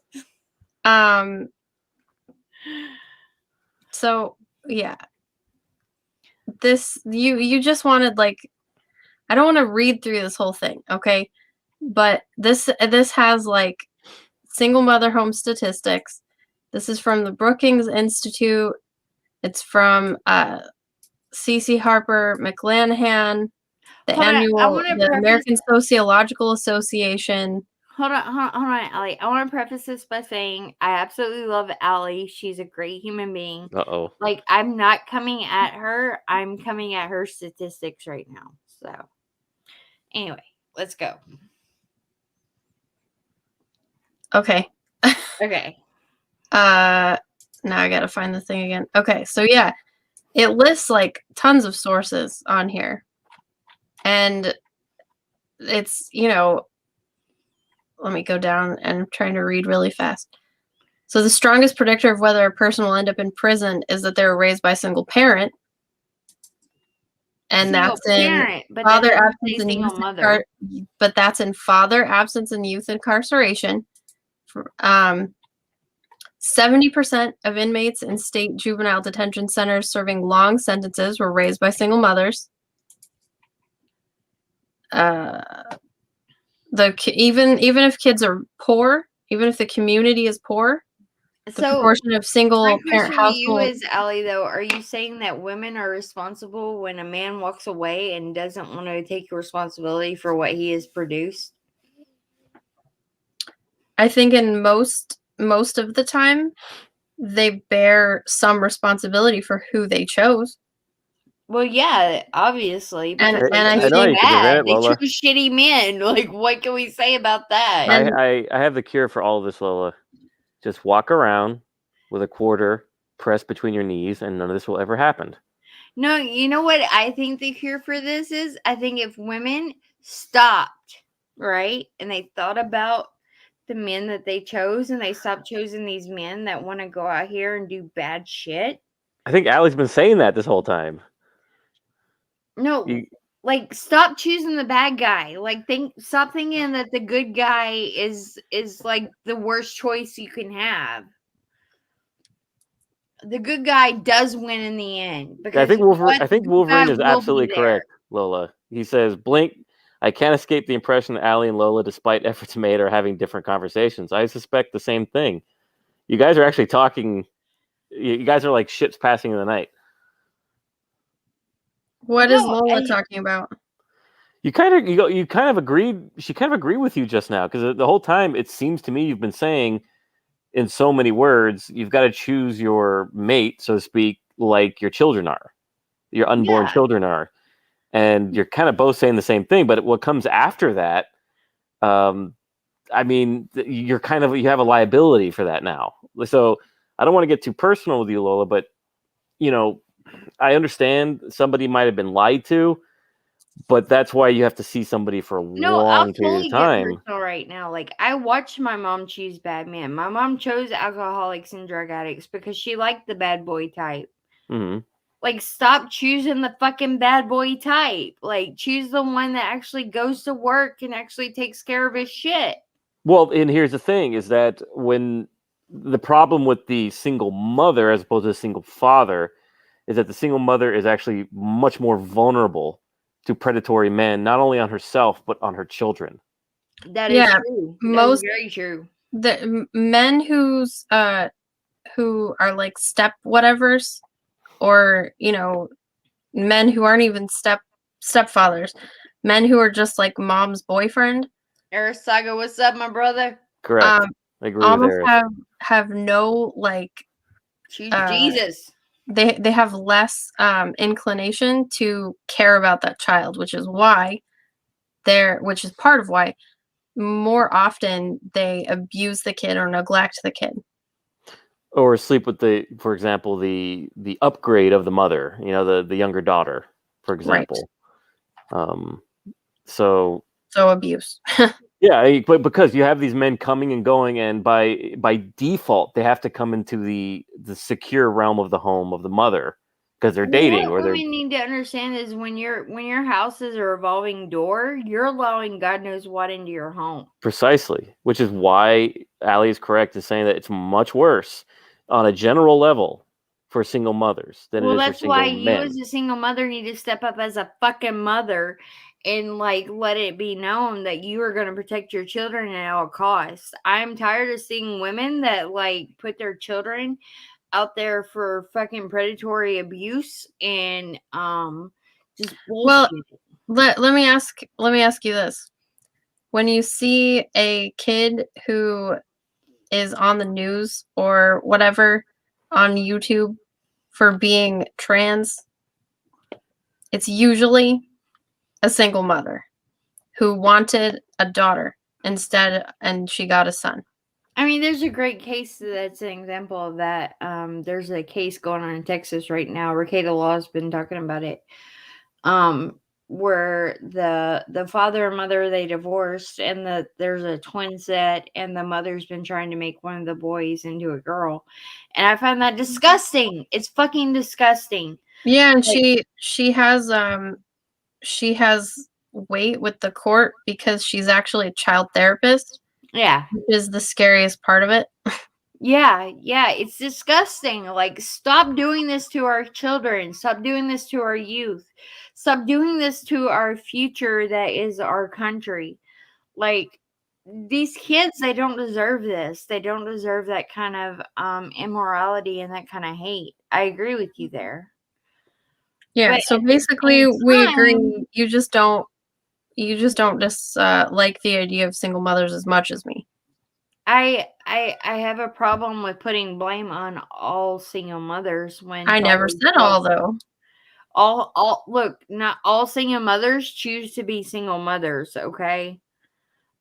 So yeah. This you just wanted like I don't want to read through this whole thing, okay? But this has like single mother home statistics. This is from the Brookings Institute. It's from C.C. Harper McLanahan, the American Sociological Association. Hold on, Allie. I want to preface this by saying I absolutely love Allie. She's a great human being. Uh-oh. Like, I'm not coming at her. I'm coming at her statistics right now. So, anyway, let's go. Okay. Okay. Now I gotta find the thing again. Okay, so yeah, it lists like tons of sources on here. And it's, let me go down and I'm trying to read really fast. So the strongest predictor of whether a person will end up in prison is that they were raised by a single parent. And that's in father absence and youth mother. But that's in father absence and youth incarceration. 70% of inmates in state juvenile detention centers serving long sentences were raised by single mothers. Even if kids are poor, even if the community is poor, the proportion of single parent households. You is Allie, though, are you saying that women are responsible when a man walks away and doesn't want to take responsibility for what he has produced? I think in most of the time, they bear some responsibility for who they chose. Well, yeah, obviously. And I know you can prevent it, Lola. They choose shitty men. Like, what can we say about that? I have the cure for all of this, Lola. Just walk around with a quarter pressed between your knees, and none of this will ever happen. No, you know what I think the cure for this is? I think if women stopped, right, and they thought about the men that they chose, and they stopped choosing these men that want to go out here and do bad shit. I think Allie's been saying that this whole time. No, like, stop choosing the bad guy. Like, stop thinking that the good guy is like the worst choice you can have. The good guy does win in the end. Because I think Wolverine is absolutely correct, Lola. He says, "Blink. I can't escape the impression that Allie and Lola, despite efforts made, are having different conversations. I suspect the same thing. You guys are actually talking. You guys are like ships passing in the night." What is Lola talking about? You kind of agreed. She kind of agreed with you just now, because the whole time it seems to me you've been saying, in so many words, you've got to choose your mate, so to speak, like your children are, your unborn children are, and you're kind of both saying the same thing. But what comes after that, I mean, you have a liability for that now. So I don't want to get too personal with you, Lola, but I understand somebody might have been lied to, but that's why you have to see somebody for a long period of time. Get personal right now. Like, I watched my mom choose bad men. My mom chose alcoholics and drug addicts because she liked the bad boy type. Mm-hmm. Like, stop choosing the fucking bad boy type. Like, choose the one that actually goes to work and actually takes care of his shit. Well, and here's the thing, is that when the problem with the single mother as opposed to the single father is that the single mother is actually much more vulnerable to predatory men, not only on herself, but on her children. That is true. That is very true. The men who are like step whatevers, or, men who aren't even stepfathers, men who are just like mom's boyfriend. Arisaga, what's up, my brother? Correct. I agree with Eric. Have no, like, Jesus. They have less inclination to care about that child, which is part of why more often they abuse the kid or neglect the kid. Or sleep with for example, the upgrade of the mother, the younger daughter, for example. Right. So abuse. yeah, but because you have these men coming and going, and by default they have to come into the secure realm of the home of the mother because they're Well, dating what or they're women need to understand is when your house is a revolving door, you're allowing God knows what into your home. precisely, which is why Ali is correct in saying that it's much worse on a general level for single mothers than it Well, is for that's why single you men. as a single mother need to step up as a fucking mother and like let it be known that you are going to protect your children at all costs. I'm tired of seeing women that like put their children out there for fucking predatory abuse and just Well, bullshit. let me ask you this. When you see a kid who is on the news or whatever on YouTube for being trans, it's usually a single mother who wanted a daughter instead and she got a son. I mean, there's a great case that's an example of that. There's a case going on in Texas right now. Ricada Law's been talking about it. Where the father and mother they divorced, and there's a twin set, and the mother's been trying to make one of the boys into a girl, and I find that disgusting. It's fucking disgusting. Yeah, and Like, she has weight with the court because she's actually a child therapist, yeah. which is the scariest part of it. Yeah, it's disgusting. Like, stop doing this to our children. Stop doing this to our youth. Stop doing this to our future that is our country. Like, these kids, they don't deserve this. They don't deserve that kind of immorality and that kind of hate. I agree with you there. Yeah, But so at the basically same we time, agree you just don't like the idea of single mothers as much as me. I have a problem with putting blame on all single mothers when I it's never always said like all though. all look, not all single mothers choose to be single mothers, okay?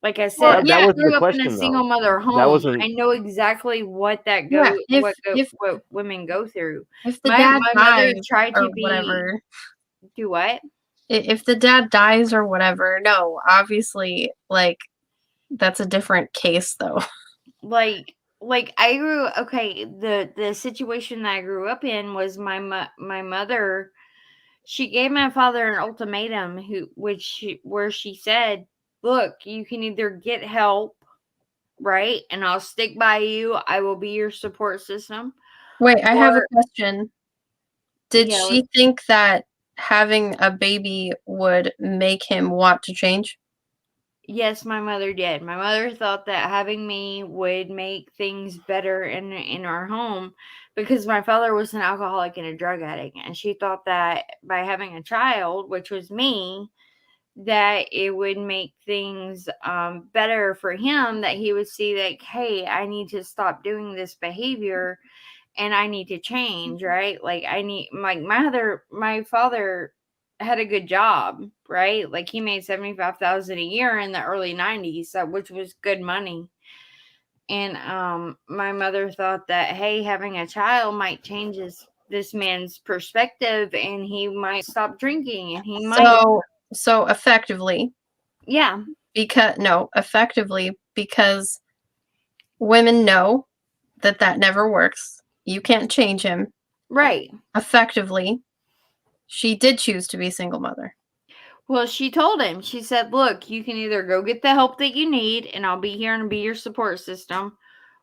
Like I Well, said, I That yeah, wasn't the grew up in a question single though. mother That home. wasn't I know exactly what yeah. what women go through. If the My dad mother dies tried or to be whatever, do what? if the dad dies or whatever, no, obviously, like that's a different case though. Like I grew okay, the situation that I grew up in was my mother, she gave my father an ultimatum where she said, "Look, you can either get help, right? And I'll stick by you. I will be your support system." Wait, I have a Or question. Did yeah, she think that having a baby would make him want to change? yes, my mother did. My mother thought that having me would make things better in our home because my father was an alcoholic and a drug addict, and she thought that by having a child, which was me, that it would make things better for him, that he would see like, hey, I need to stop doing this behavior and I need to change, right? Like I need like my father had a good job, right? Like he made 75,000 a year in the early 90s, which was good money. And my mother thought that hey, having a child might change this man's perspective and he might stop drinking and he might So effectively, yeah, because women know that that never works. You can't change him. right. Effectively, she did choose to be a single mother. Well, she told him, she said, look, you can either go get the help that you need and I'll be here and be your support system,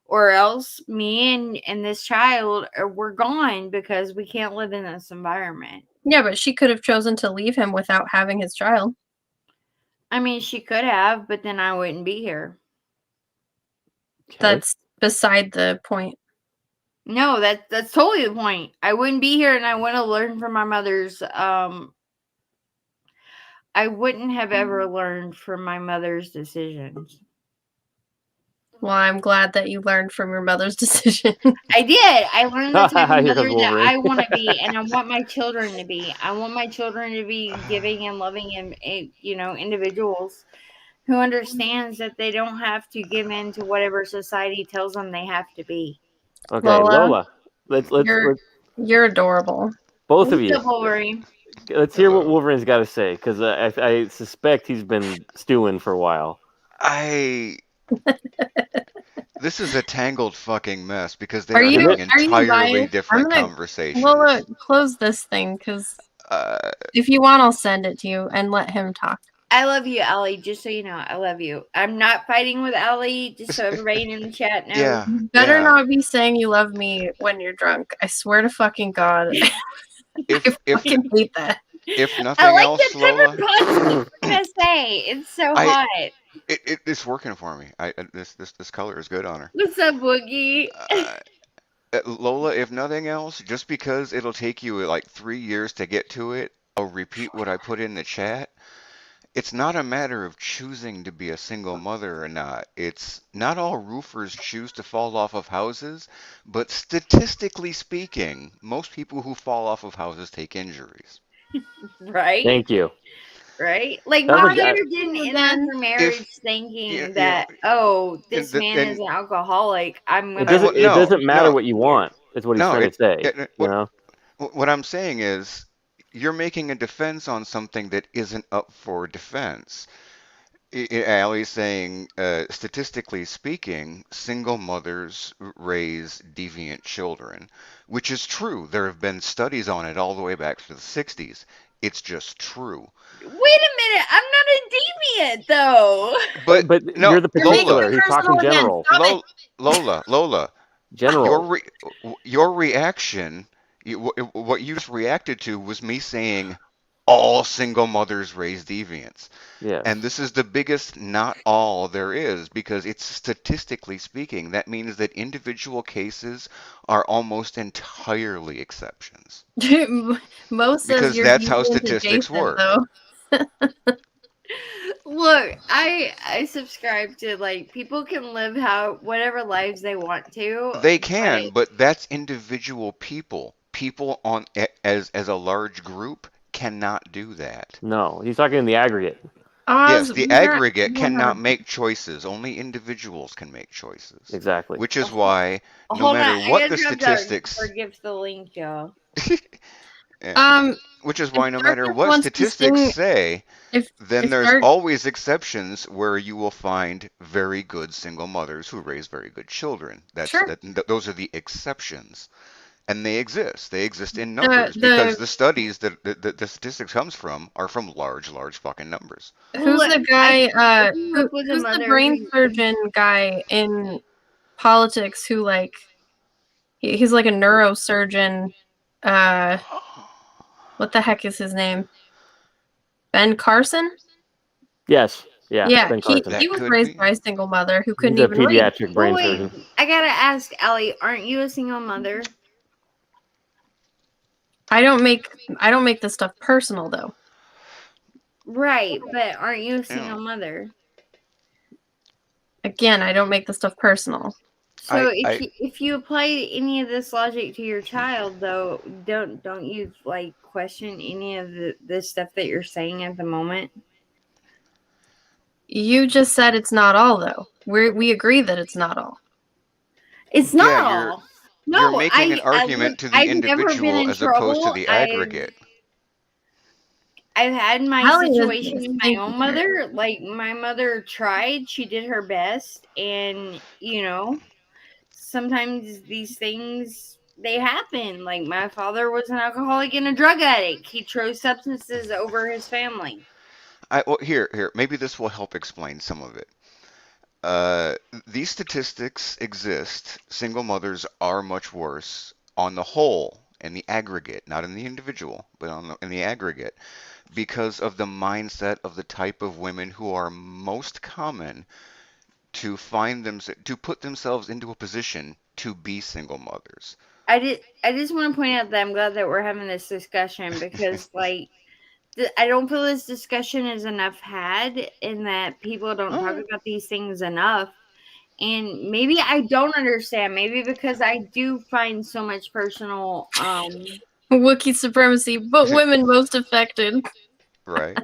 or else me and this child we're gone because we can't live in this environment. Yeah, but she could have chosen to leave him without having his child. I mean, she could have, but then I wouldn't be here. okay. That's beside the point. No, that's totally the point. I wouldn't be here and I want to learn from my mother's I wouldn't have ever learned from my mother's decisions. Well, I'm glad that you learned from your mother's decision. I did. I learned the type of Here comes mother that Wolverine. I want to be, and I want my children to be. I want my children to be giving and loving and individuals who understands that they don't have to give in to whatever society tells them they have to be. Okay, Lola, Lola. Let's you're adorable. both of What's you. up, Wolverine? Let's hear what Hello. Wolverine's got to say, because I suspect he's been stewing for a while. I This is a tangled fucking mess because they Are are Is you having it? are you entirely biased? I'm different gonna Lola conversations. close this thing because Uh, if you want, I'll send it to you and let him talk. I love you, Allie. Just so you know, I love you. I'm not fighting with Allie. Just so everybody in the chat knows. yeah, You better yeah. not be saying you love me when you're drunk. I swear to fucking God, I If fucking hate that. if I nothing like else, the pepper Lola, pot's gonna say. It's so I hot. it's working for me. This color is good on her. What's up, Boogie? Uh, Lola, if nothing else, just because it'll take you like 3 years to get to it, I'll repeat what I put in the chat. It's not a matter of choosing to be a single mother or not. It's not all roofers choose to fall off of houses, but statistically speaking, most people who fall off of houses take injuries. Right? Thank you. Right? Like Sounds my like mother Thank didn't you enter again. her If marriage you thinking you know, that, oh, and this man is and an alcoholic. I'm It gonna doesn't. well, It no, doesn't matter no, what you yes. want. Is what he's no. trying to say. You What know. what I'm saying is, you're making a defense on something that isn't up for defense. Allie's saying, statistically speaking, single mothers raise deviant children, which is true. There have been studies on it all the way back to the 60s. It's just true. Wait a minute, I'm not a deviant though. But But no, you're the You're making Lola, particular. it He's personal talking again. general. Stop it. Lola, your General. re your reaction, what you just reacted to was me saying all single mothers raise deviants. Yes. And this is the biggest not all there is because it's statistically speaking, that means that individual cases are almost entirely exceptions. Mo says Because you're that's how deviant statistics adjacent, work. though. Look, I subscribe to like people can live how whatever lives they want to, They but can, but that's individual people. People as a large group cannot do that. No. He's talking in the aggregate. Yes, Oz, the we aggregate don't have cannot a. make choices. Only individuals can make choices. Exactly. Which is hold, why no hold on, matter I what gotta the drop Darkness statistics, forgives the link, y'all. yeah, Um, which is if why no matter Darkness what wants to statistics sing, say, then if there's Dark, always exceptions where you will find very good single mothers who raise very good children. sure, Those are the exceptions. And they exist. They exist in the numbers because the the studies that the statistics comes from are from large, large fucking numbers. who's Look, the I guy? grew up with a Who's the mother brain who surgeon guy in politics who like he's like a neurosurgeon. Uh, what the heck is his name? Ben Carson? Yes. Yeah. Yeah, Ben Carson. he That was could raised be. by a single mother who He's couldn't a even read. pediatric Well, brain wait, surgeon. I gotta ask Allie, aren't you a single mother? I don't make this stuff personal though. Right, but aren't you a Yeah. single mother? Again, I don't make this stuff personal. So I if you apply any of this logic to your child, though, don't you like question any of the stuff that you're saying at the moment? You just said it's not all though. We agree that it's not all. It's not Yeah, all. you're No, making an I look. argument to the I've never been individual in as opposed to trouble. the aggregate. I've had my Hallie is situation with my thank you, own sir. mother. Like my mother tried, she did her best, and sometimes these things they happen. Like my father was an alcoholic and a drug addict. He chose substances over his family. Well, here, maybe this will help explain some of it. Uh, these statistics exist. Single mothers are much worse on the whole, in the aggregate, not in the individual, but in the aggregate, because of the mindset of the type of women who are most common to put themselves into a position to be single mothers. I just want to point out that I'm glad that we're having this discussion because like I don't feel this discussion is enough had and that people don't All talk right. about these things enough. And maybe I don't understand. Maybe because I do find so much personal Wookiee supremacy, but women most affected. Right.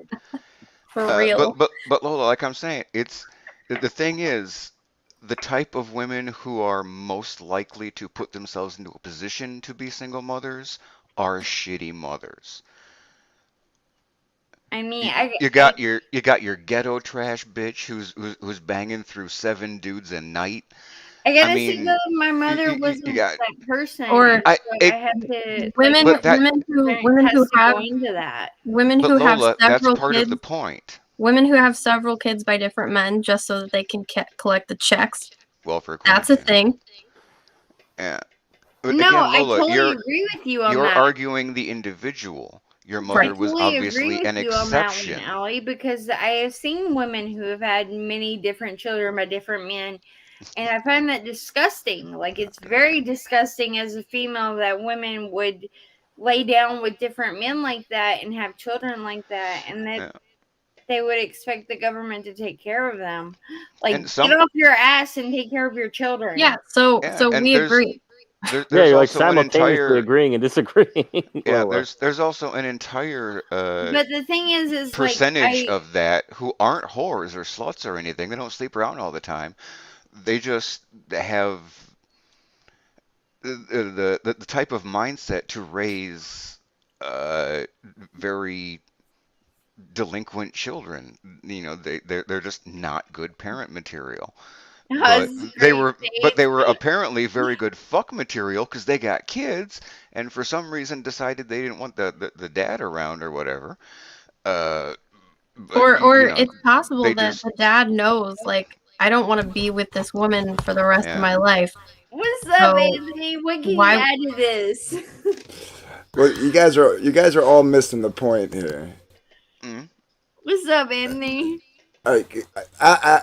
For real. But Lola, like I'm saying, the thing is, the type of women who are most likely to put themselves into a position to be single mothers are shitty mothers. I mean, You, I, you I, got your ghetto trash bitch who's banging through 7 dudes a night. I I gotta say mean, though, my mother you wasn't got that person, Or and I so I it, had to like women but my that parent women who has to have go into that. women but who have Lola, that's several part of the kids point. women who have several kids by different men just so that they can collect the checks. Welfare That's queens, a yeah. thing. Yeah. But No, again, I Lola, totally agree with you on you're that. arguing the individual. Your I Right. mother was totally agree obviously with an you on that one, exception. Allie, because I have seen women who have had many different children by different men, and I find that disgusting. Like, it's very disgusting as a female that women would lay down with different men like that and have children like that, and that Yeah. they would expect the government to take care of them. Like, And get some off your ass and take care of your children. Yeah, so yeah, so and we agree. Yeah, there's you're like also an simultaneously entire agreeing and disagreeing, yeah, Lola. there's also an entire But the thing is like percentage I of that who aren't whores or sluts or anything. They don't sleep around all the time. They just have the type of mindset to raise uh, very delinquent children. You know, they're just not good parent material. But was they great were but Dave. they were apparently very good fuck material because they got kids and for some reason decided they didn't want the dad around or whatever. Uh, but Or it's possible they that just the dad knows, like, I don't want to be with this woman for the rest of yeah. my life. What's up, So Anthony? What can you why add to this? Well, you guys are all missing the point here. Mm, What's up, Anthony? Like,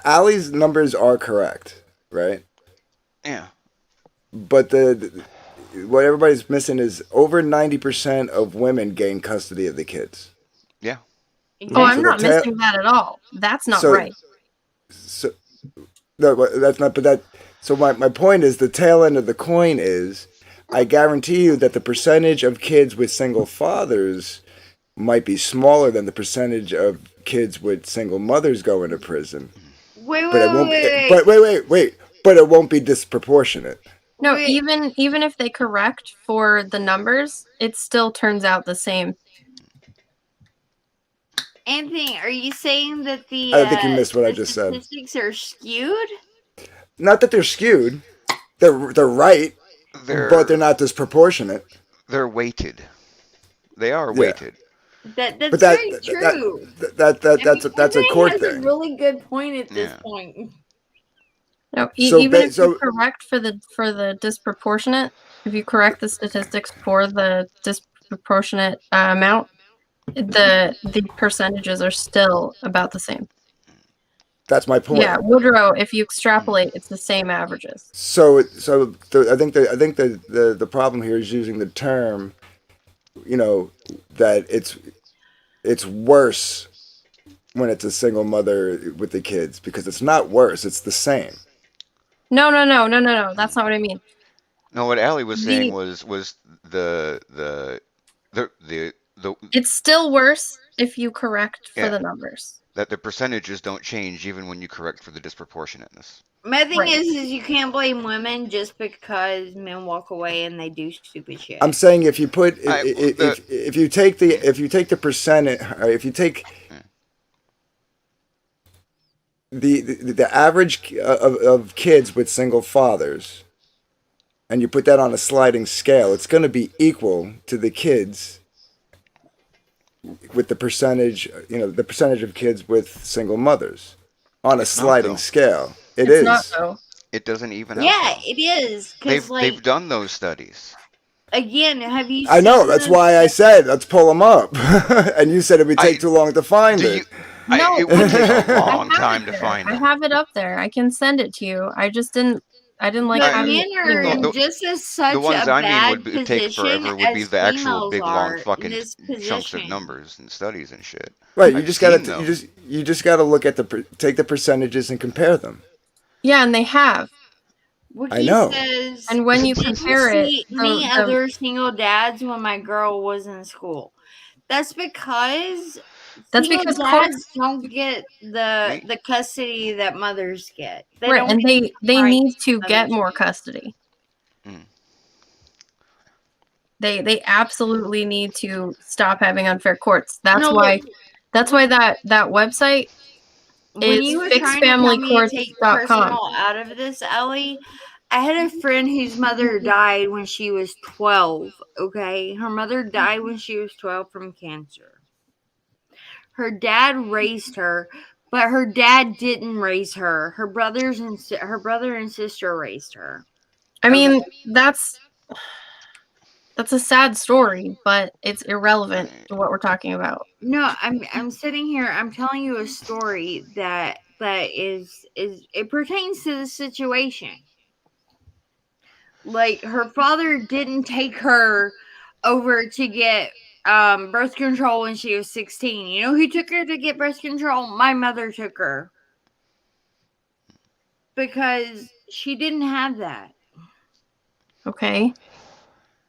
Ali's numbers are correct, right? yeah. But what everybody's missing is over 90% of women gain custody of the kids. Yeah. Oh, Exactly. I'm So the not tail, missing that at all. That's not so right. so no, but that's not. But that. So my point is the tail end of the coin is, I guarantee you that the percentage of kids with single fathers might be smaller than the percentage of kids with single mothers going to prison. Wait, But it wait, won't be. wait, But wait. But it won't be disproportionate. No, wait. even if they correct for the numbers, it still turns out the same. Anthony, are you saying that I think you missed what I the just said. statistics are skewed? Not that they're skewed. They're right, but they're They're not disproportionate. they're weighted. They are Yeah. weighted. But That's that very that true. I that's mean, that's a Anthony court has a thing. really good point at this Yeah. point. No, So even if you so correct for the disproportionate, if you correct the statistics for the disproportionate amount, the percentages are still about the same. that's my Yeah, point. Woodrow, if you Mm. extrapolate, it's the same averages. I think the problem here is using the term, that it's worse when it's a single mother with the kids, because it's not worse, it's the same. No. That's Mm. not what I mean. No, what Allie was saying The was the It's still worse if you correct for yeah, the numbers. that the percentages don't change even when you correct for the disproportionateness. My thing Right. is you can't blame women just because men walk away and they do stupid I'm shit. saying if you put I the if you take the yeah, if you take the percentage, or if you take yeah. the average of kids with single fathers, and you put that on a sliding scale, it's going to be equal to the kids with the percentage of kids with single mothers on a It's not sliding though. scale. It It's not is. though. It doesn't even out Yeah, though. it is. Cause like They've done those studies. again, have you I seen know. That's those? why I said let's pull them up, and you said it would take I too long to find do you it. No, it would take a I long have it time to there. find I them. have it up there. I can send it to you. I didn't like But I having men it are sitting no there. in the just as the such ones a I mean bad would take position forever would be as the actual females big long are in fucking this chunks of position. numbers and studies and shit. Right. You I've just gotta seen them. you just gotta look at take the percentages and compare them. Yeah, and they have. I Wiki know. says, And when you didn't compare it, see any the other single dads when my girl was in school. That's because that's single because dads courts don't get the Me the custody that mothers get. They right, don't and get the they rights need to get mothers more get. custody. mm, They absolutely need to stop having unfair courts. That's No, why That's why that website When is you were trying to tell me to take fixfamilycourts.com. personal out of this, Ellie, I had a friend whose mother died when she was 12, okay? Her mother died when she was 12 from cancer. Her dad raised her, but her dad didn't raise her. Her brother and sister raised her. I mean, that's a sad story, but it's irrelevant to what we're talking about. No, I'm sitting here. I'm telling you a story that is it pertains to the situation. Like her father didn't take her over to get birth control when she was 16. You know who took her to get birth control? My mother took her. Because she didn't have that. Okay.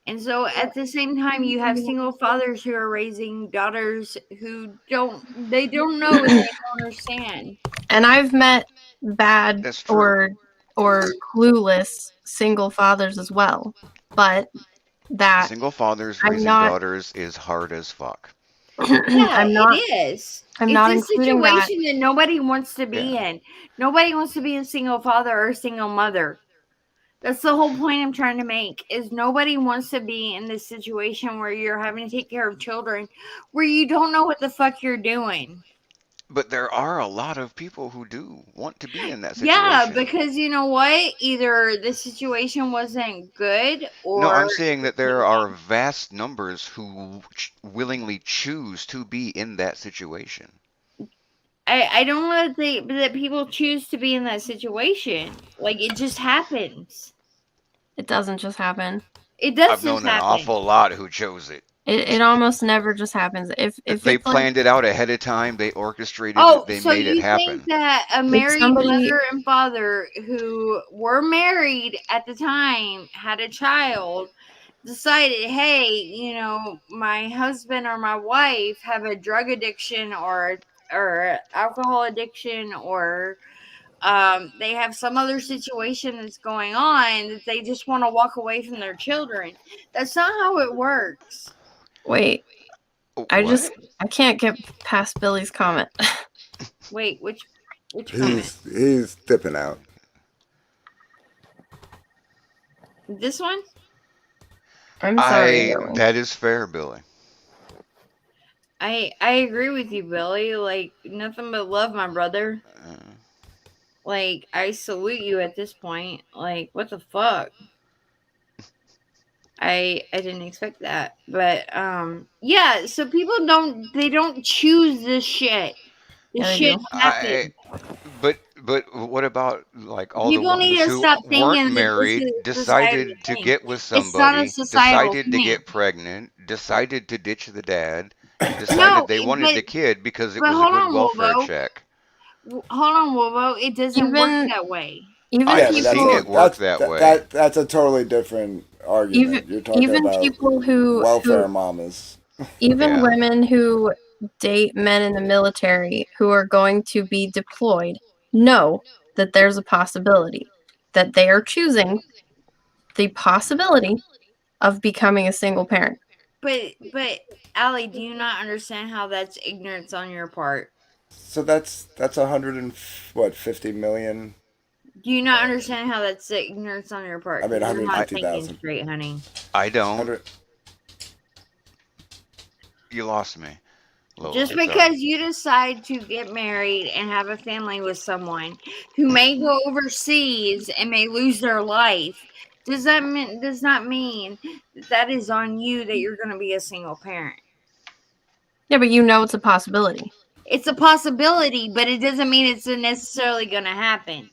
And so at the same time you have single fathers who are raising daughters who don't know and they don't understand. And I've met bad That's true. or clueless single fathers as well. But that Single fathers I'm raising not daughters is hard as fuck. Yeah, I'm not it is. I'm It's not a including that. situation that nobody wants to be in. Nobody wants to be a single father or a single mother. That's the whole point I'm trying to make is nobody wants to be in this situation where you're having to take care of children where you don't know what the fuck you're doing. But there are a lot of people who do want to be in that Yeah, situation. because you know what? Either the situation wasn't good No, or I'm saying that there are vast numbers who willingly choose to be in that situation. I don't know that people choose to be in that situation. Like it just happens. It doesn't just happen. It does I've just known an happen. awful lot who chose it. It almost never just happens. If They it's like planned it out ahead of time, they orchestrated it, Oh, they so made it you think happen. that a if married somebody mother and father who were married at the time had a child decided, hey, you know, my husband or my wife have a drug addiction or alcohol addiction or they have some other situation that's going on that they just want to walk away from their children. That's not how it works. wait, What? I can't get past Billy's comment. Wait, which comment? He's dipping out. This one? I'm sorry, Billy. That is fair, Billy. I agree with you, Billy. Like nothing but love, my brother. Uh, Like I salute you at this point. Like what the fuck? I didn't expect that. But yeah, so people don't choose this shit. This Yeah, they shit do. I happens. but what about like all the People need ones to who stop weren't thinking that this married, is a societal decided to thing. get with It's not a somebody, societal decided to thing. get pregnant, decided to ditch the dad, and No, decided they wanted the kid because it but was a hold good on, welfare Wolvo. check? Hold on, Wolvo. It doesn't work Even that way. even I've Yeah, but seen people it work that way. that's a totally different argument. You're talking even about people who welfare mamas. even Yeah. women who date men in the military who are going to be deployed know that there's a possibility that they are choosing the possibility of becoming a single parent. But Allie, do you not understand how that's ignorance on your part? So that's 150 million. Do you not understand how that's ignorance on your I part? mean, Because you're not thinking 150,000. straight, honey. I don't. 100. You lost me, Lola. Just I'm sorry. because you decide to get married and have a family with someone who may go overseas and may lose their life, does not mean that is on you that you're going to be a single parent. Yeah, but you know it's a possibility. It's a possibility, but it doesn't mean it's necessarily going to happen.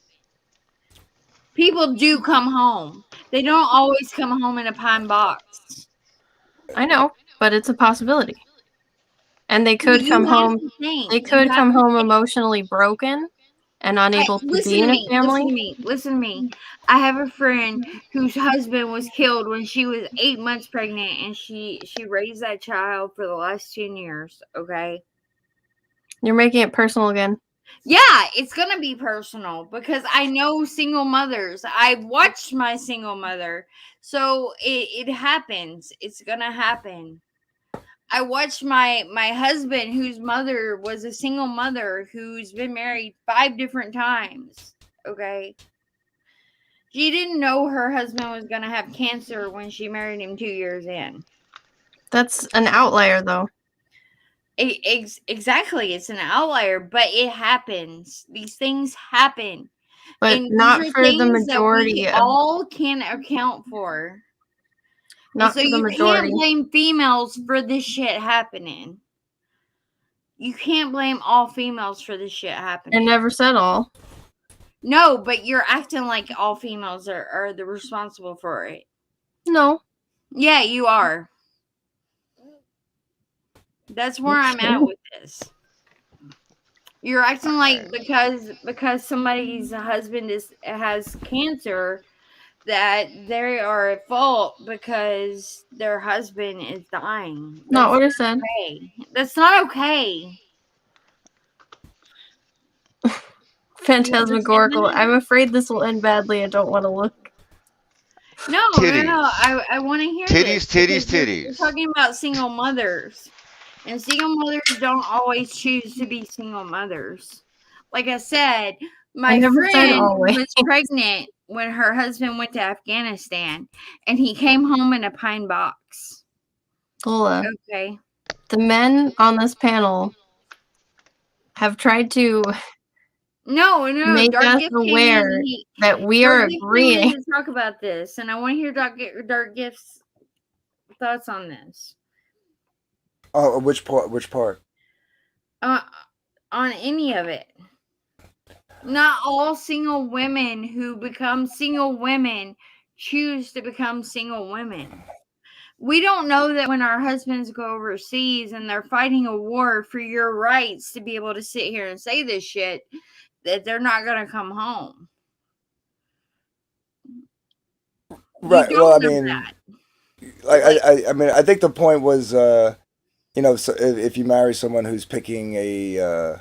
People do come home. They don't always come home in a pine box. I know, but it's a possibility. And they could You come have home to think. they could come home emotionally broken and unable to Listen be to in a me. Listen to family. me. Listen to me. I have a friend whose husband was killed when she was 8 months pregnant, and she raised that child for the last 10 years. Okay. You're making it personal again. Yeah, it's gonna be personal because I know single mothers. I've watched my single mother, so it happens. It's gonna happen. I watched my husband, whose mother was a single mother, who's been married 5 different times. Okay, she didn't know her husband was gonna have cancer when she married him 2 years in. That's an outlier, though. Exactly, it's an outlier, but it happens. These things happen, But and these not are for the things that we majority of. all can account for. And Not so for the you majority. can't blame females for this shit happening. You can't blame all females for this shit I happening. never said all. No, but you're acting like all females are the responsible for it. No. Yeah, you are. That's where I'm at with this. You're acting like because somebody's husband has cancer that they are at fault because their husband is dying. Not That's what I said. okay. That's not okay. Phantasmagorical. I'm afraid this will end badly. I don't want to look. No. Titties. I want to hear Titties, this titties, because you're titties. talking about single mothers, and single mothers don't always choose to be single mothers. Like I said, I my never said friend always. was pregnant when her husband went to Afghanistan, and he came home in a pine box. Lola, Okay. the men on this panel have tried to No. make Dark us Gift aware came in. that we are Dark Gift came in agreeing. to talk about this, and I want to hear Dark Gift's thoughts on this. Oh, which part? Which part? On any of it. Not all single women who become single women choose to become single women. We don't know that when our husbands go overseas and they're fighting a war for your rights to be able to sit here and say this shit, that they're not going to come home. Right. You Well, I don't know mean, that. I mean, I think the point was, you know, so if you marry someone who's picking I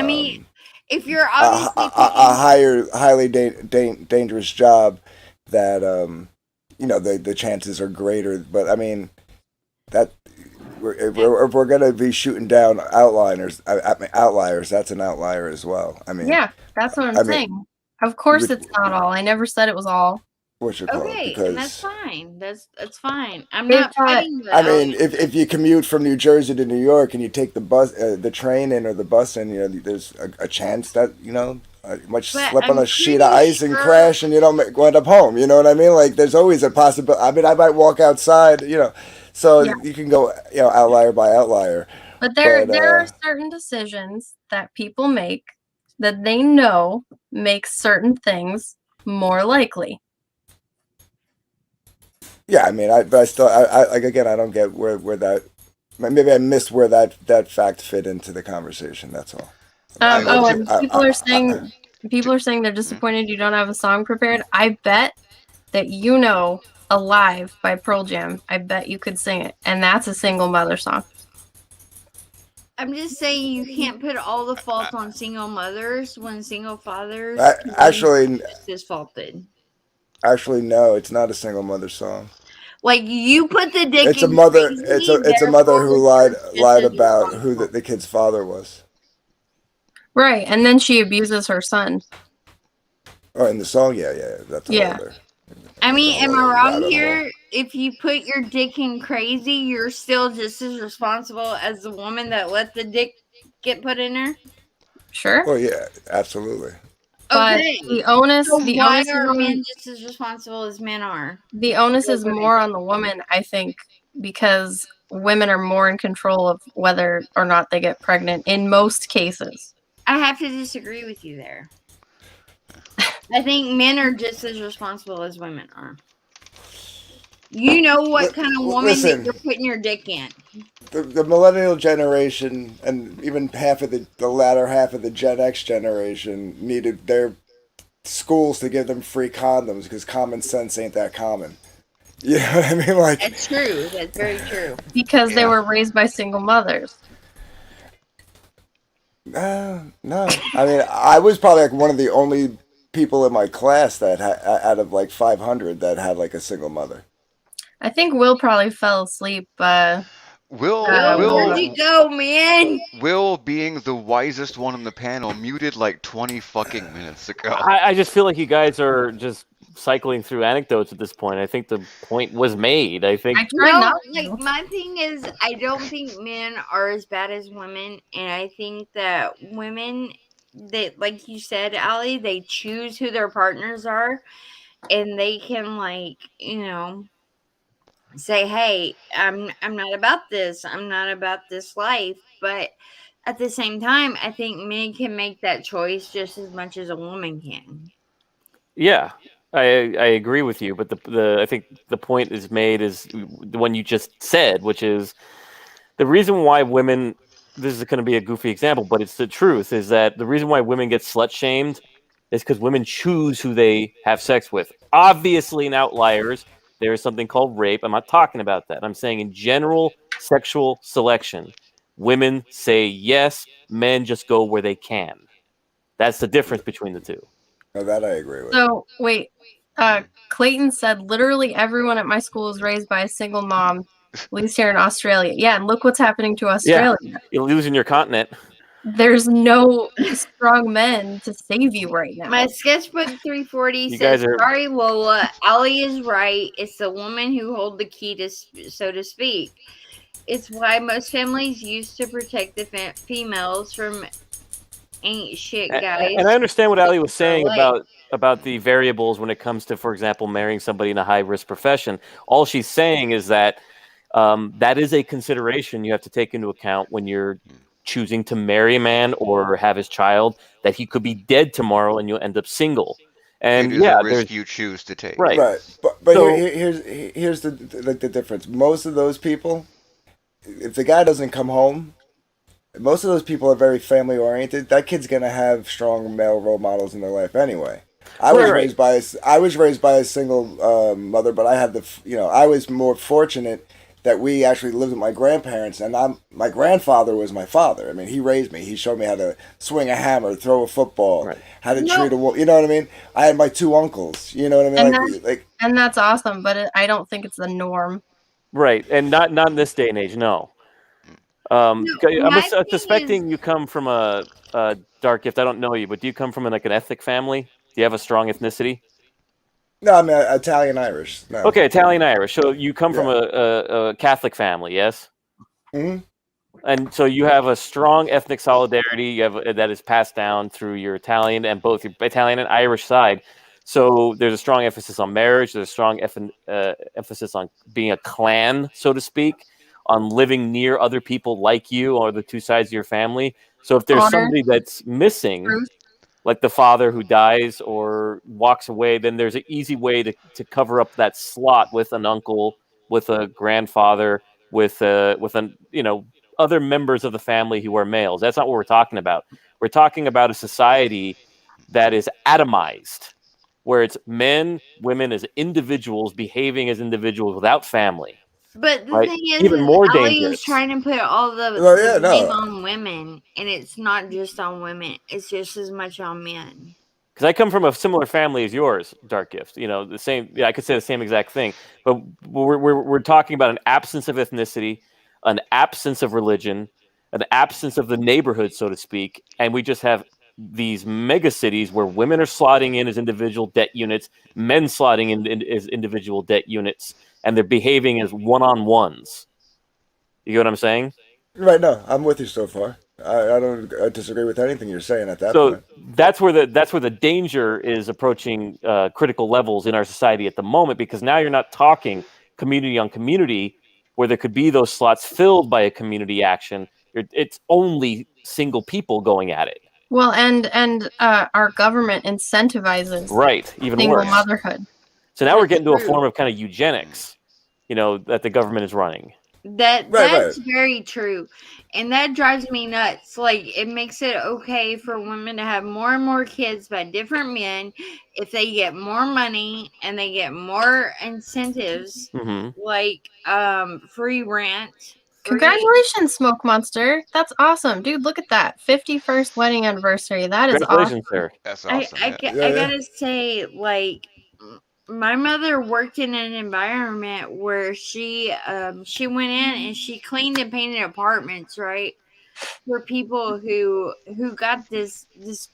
mean, if you're a obviously highly dangerous job, that you know, the chances are greater. But I mean, that if we're gonna be shooting down I mean, outliers, that's an outlier as well. I mean, Yeah, that's what I'm I mean, saying. Of course, which, it's not all. I never said it was all. what you call it, okay, and that's because fine. That's fine. I'm If, not fighting the I mean, outliers. if you commute from New Jersey to New York and you take the train in or the bus in, you know, there's a chance that, you know, you might But slip on I'm a sheet of pretty ice and sure crash and you don't go end up home. You know what I mean? Like, there's always a possibility. I mean, I might walk outside, you know, so Yeah. you can go, you know, outlier by outlier. But there But are certain decisions that people make that they know make certain things more likely. yeah, I mean, but I still, I like, again, I don't get where that. Maybe I missed where that fact fit into the conversation. That's all. I Oh, to, and people are saying they're disappointed you don't have a song prepared. I bet that you know "Alive" by Pearl Jam. I bet you could sing it, and that's a single mother song. I'm just saying you can't put all the fault on single mothers when single fathers Actually, just as faulted. actually, no, it's not a single mother song. Like you put the dick It's a in mother. crazy, It's a mother therefore who you're just lied as about who responsible. the kid's father was. Right, and then she abuses her son. Oh, in the song, yeah, that's a whole Yeah. other. I mean, That's a am whole I other wrong rabbit hole. here? If you put your dick in crazy, you're still just as responsible as the woman that let the dick get put in her. Sure. Well, yeah, absolutely. But Okay. the onus So why is are on, men just as responsible as men are? the onus Or is women? more on the woman, I think, because women are more in control of whether or not they get pregnant in most cases. I have to disagree with you there. I think men are just as responsible as women are. You know what kind of woman that Listen, you're putting your dick in. the millennial generation and even half of the latter half of the Gen X generation needed their schools to give them free condoms because common sense ain't that common. You know what I mean? Like, That's true. That's very true. Because they were raised by single mothers. no. I mean, I was probably like one of the only people in my class that out of like 500 that had like a single mother. I think Will probably fell asleep. Will Will, where'd Will you go, man? Will being the wisest one on the panel muted like 20 fucking minutes ago. I just feel like you guys are just cycling through anecdotes at this point. I think the point was made. I think I try not Like to. my thing is, I don't think men are as bad as women, and I think that women, that like you said, Allie, they choose who their partners are, and they can say, "Hey, I'm not about this. I'm not about this life." But at the same time, I think men can make that choice just as much as a woman can. yeah, I agree with you. But the I think the point is made is the one you just said, which is the reason why women. This is going to be a goofy example, but it's the truth. Is that the reason why women get slut shamed is because women choose who they have sex with. Obviously, in outliers, there is something called rape. I'm not talking about that. I'm saying in general sexual selection, women say yes, men just go where they can. That's the difference between the two. No, that I agree with. So wait, Clayton said literally everyone at my school is raised by a single mom, at least here in Australia. Yeah, and look what's happening to Australia. You're losing your continent. There's no strong men to save you right now. My sketchbook 340 You says, guys are "Sorry, Lola. Allie is right. It's the woman who hold the key to, so to speak. It's why most families used to protect the females from ain't shit guys." and I understand what Ali was saying Like, about the variables when it comes to, for example, marrying somebody in a high risk profession. All she's saying is that that is a consideration you have to take into account when you're choosing to marry a man or have his child. That he could be dead tomorrow and you'll end up single. It And is yeah, a there's risk you choose to take. right. Right, but So here's the difference. Most of those people, if the guy doesn't come home, most of those people are very family oriented. That kid's gonna have strong male role models in their life anyway. right. I was raised by a single mother, but I had I was more fortunate that we actually lived with my grandparents, and my grandfather was my father. I mean, he raised me. He showed me how to swing a hammer, throw a football, Right. how to no, treat a woman. You know what I mean? I had my two uncles. You know what I mean? And Like that's awesome, but I don't think it's the norm. Right. And not in this day and age, no. no. I'm My thing is, suspecting you come from a dark gift. I don't know you, but do you come from like an ethnic family? Do you have a strong ethnicity? no, I mean Italian Irish. No, Okay, Italian Irish. So you come from yeah. a Catholic family, yes? Hmm. And so you have a strong ethnic solidarity. You have that is passed down through your Italian and both your Italian and Irish side. So there's a strong emphasis on marriage. There's a strong emphasis on being a clan, so to speak, on living near other people like you or the two sides of your family. So if there's Honor, somebody that's missing, truth. like the father who dies or walks away, then there's an easy way to cover up that slot with an uncle, with a grandfather, with an other members of the family who are males. That's not what we're talking about. We're talking about a society that is atomized, where it's men, women as individuals behaving as individuals without family. but the Right? thing is, Even more Allie is dangerous. trying to put all Well, the yeah, blame no, on women, and it's not just on women. It's just as much on men. Because I come from a similar family as yours, Dark Gift. You know, the same. Yeah, I could say the same exact thing. But we're talking about an absence of ethnicity, an absence of religion, an absence of the neighborhood, so to speak, and we just have these mega cities where women are slotting in as individual debt units, men slotting in as individual debt units, and they're behaving as one-on-ones. You get what I'm saying? right. No, I'm with you so far. I don't disagree with anything you're saying at that So point. that's where the danger is approaching critical levels in our society at the moment, because now you're not talking community on community where there could be those slots filled by a community action. It's only single people going at it. Well, and our government incentivizes Right, even single worse. motherhood. So now we're That's getting to a true. form of kind of eugenics, that the government is running. Right, That's right. very true. And that drives me nuts. Like, it makes it okay for women to have more and more kids by different men if they get more money and they get more incentives, Hmm. like free rent, free. Congratulations, Smoke Monster. That's awesome. Dude, look at that. 51st wedding anniversary. That is awesome. Congratulations, sir. That's awesome. Yeah. Yeah, I yeah. gotta say, like, my mother worked in an environment where she went in and she cleaned and painted apartments, right? For people who got this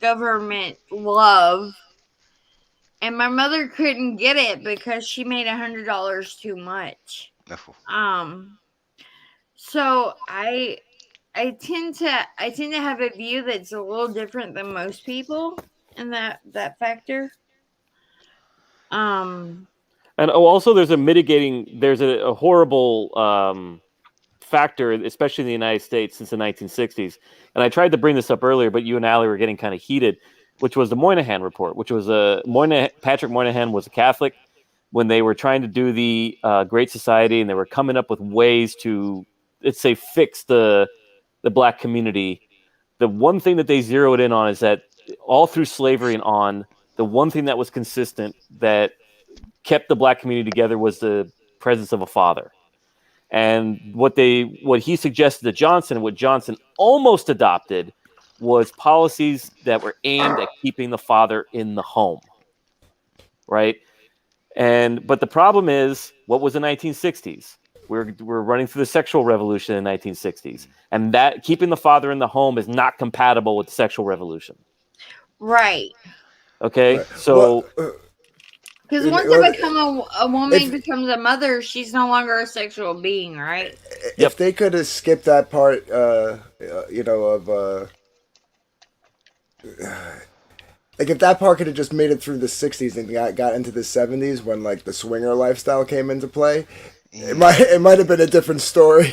government love, and my mother couldn't get it because she made $100 too much. No. Um, so I tend to have a view that's a little different than most people in that factor. Um, And also, there's a horrible factor, especially in the United States since the 1960s. And I tried to bring this up earlier, but you and Allie were getting kind of heated, which was the Moynihan Report, which was Patrick Moynihan was a Catholic when they were trying to do the Great Society, and they were coming up with ways to, let's say, fix the black community. The one thing that they zeroed in on is that all through slavery and on, the one thing that was consistent that kept the black community together was the presence of a father. And what he suggested to Johnson, what Johnson almost adopted, was policies that were aimed at keeping the father in the home, right? But the problem is, what was the 1960s? We're running through the sexual revolution in the 1960s, and that keeping the father in the home is not compatible with the sexual revolution. right. Okay, Right. so Because once it become a woman becomes a mother, she's no longer a sexual being, right? If they could have skipped that part, of like if that part could have just made it through the '60s and got into the '70s when like the swinger lifestyle came into play, it might have been a different story.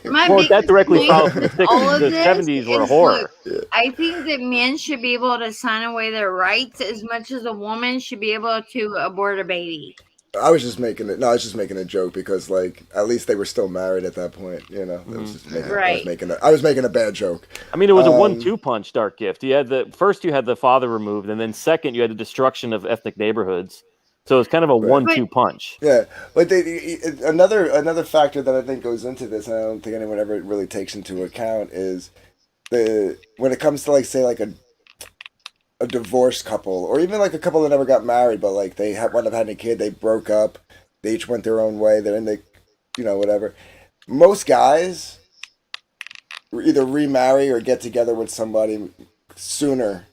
Well, that directly follows from the all '60s. of The this '70s were a is, horror. look, I think that men should be able to sign away their rights as much as a woman should be able to abort a baby. I was just making it. No, I was just making a joke because, like, at least they were still married at that point. You know, it was just making. Right. I was making a bad joke. I mean, it was a 1-2 punch, Dark Gift. You had you had the father removed, and then second, you had the destruction of ethnic neighborhoods. So it's kind of a 1-2 punch. Yeah, but another factor that I think goes into this, and I don't think anyone ever really takes into account, is when it comes to like say like a divorced couple, or even like a couple that never got married, but like they wouldn't have had any kid, they broke up, they each went their own way, they're in the, whatever. Most guys either remarry or get together with somebody sooner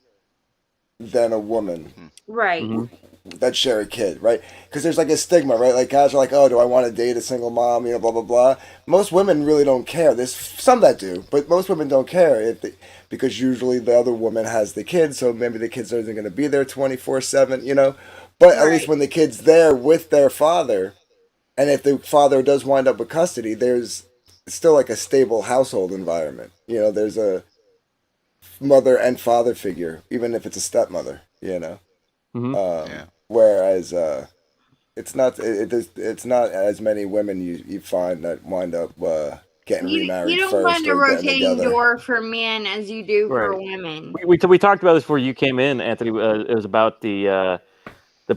than a woman. Right. Mm-hmm. That share a kid, right? Because there's like a stigma, right? Like guys are like, oh, do I want to date a single mom? Blah blah blah. Most women really don't care. There's some that do, but most women don't care because usually the other woman has the kids, so maybe the kids aren't going to be there 24/7, But at least when the kid's there with their father, and if the father does wind up with custody, there's still like a stable household environment. There's a mother and father figure, even if it's a stepmother. Mm-hmm. Whereas it's not it's not as many women you find that wind up getting remarried you don't first find a or getting rotating together. door for men as you do for women. We talked about this before you came in, Anthony. It was about the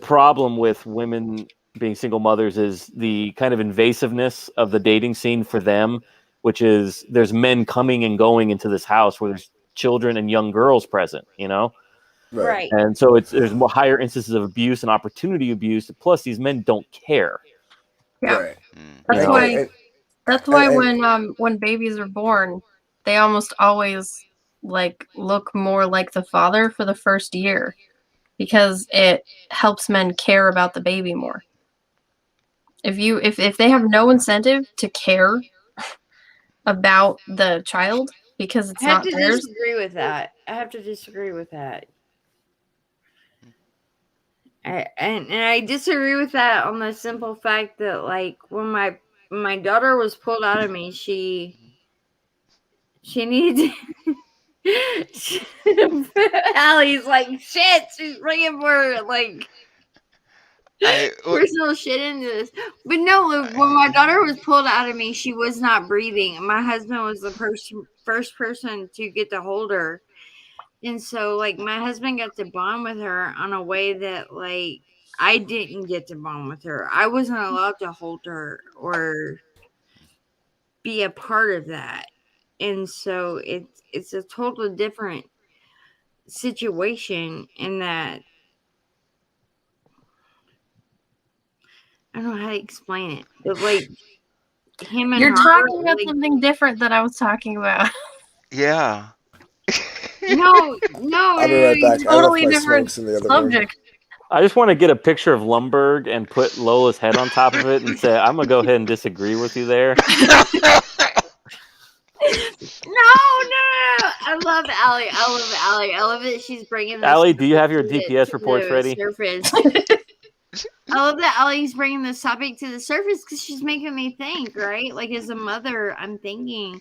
problem with women being single mothers is the kind of invasiveness of the dating scene for them, which is there's men coming and going into this house where there's children and young girls present, Right. And so there's more higher instances of abuse and opportunity abuse. Plus, these men don't care. Yeah, Right. that's why when babies are born, they almost always like look more like the father for the first year, because it helps men care about the baby more. If they have no incentive to care about the child because it's not theirs. I have to disagree with that. I disagree with that on the simple fact that, like, when my daughter was pulled out of me, she needed to, Allie's like, shit, she's bringing more like personal shit into this. But no, when my daughter was pulled out of me, she was not breathing. My husband was the first person to get to hold her. And so, like, my husband got to bond with her on a way that, like, I didn't get to bond with her. I wasn't allowed to hold her or be a part of that. And so it's a totally different situation in that I don't know how to explain it, but like him and You're her, talking about like, something different that I was talking about. Yeah. no, I'll be right back. I left Totally my different smokes in the other room. subject. I just want to get a picture of Lumberg and put Lola's head on top of it and say, I'm going to go ahead and disagree with you there. no. I love Allie. I love that she's bringing this. Allie, do you have your to the- DPS to reports the ready? Surface. I love that Allie's bringing this topic to the surface because she's making me think, right? Like, as a mother, I'm thinking,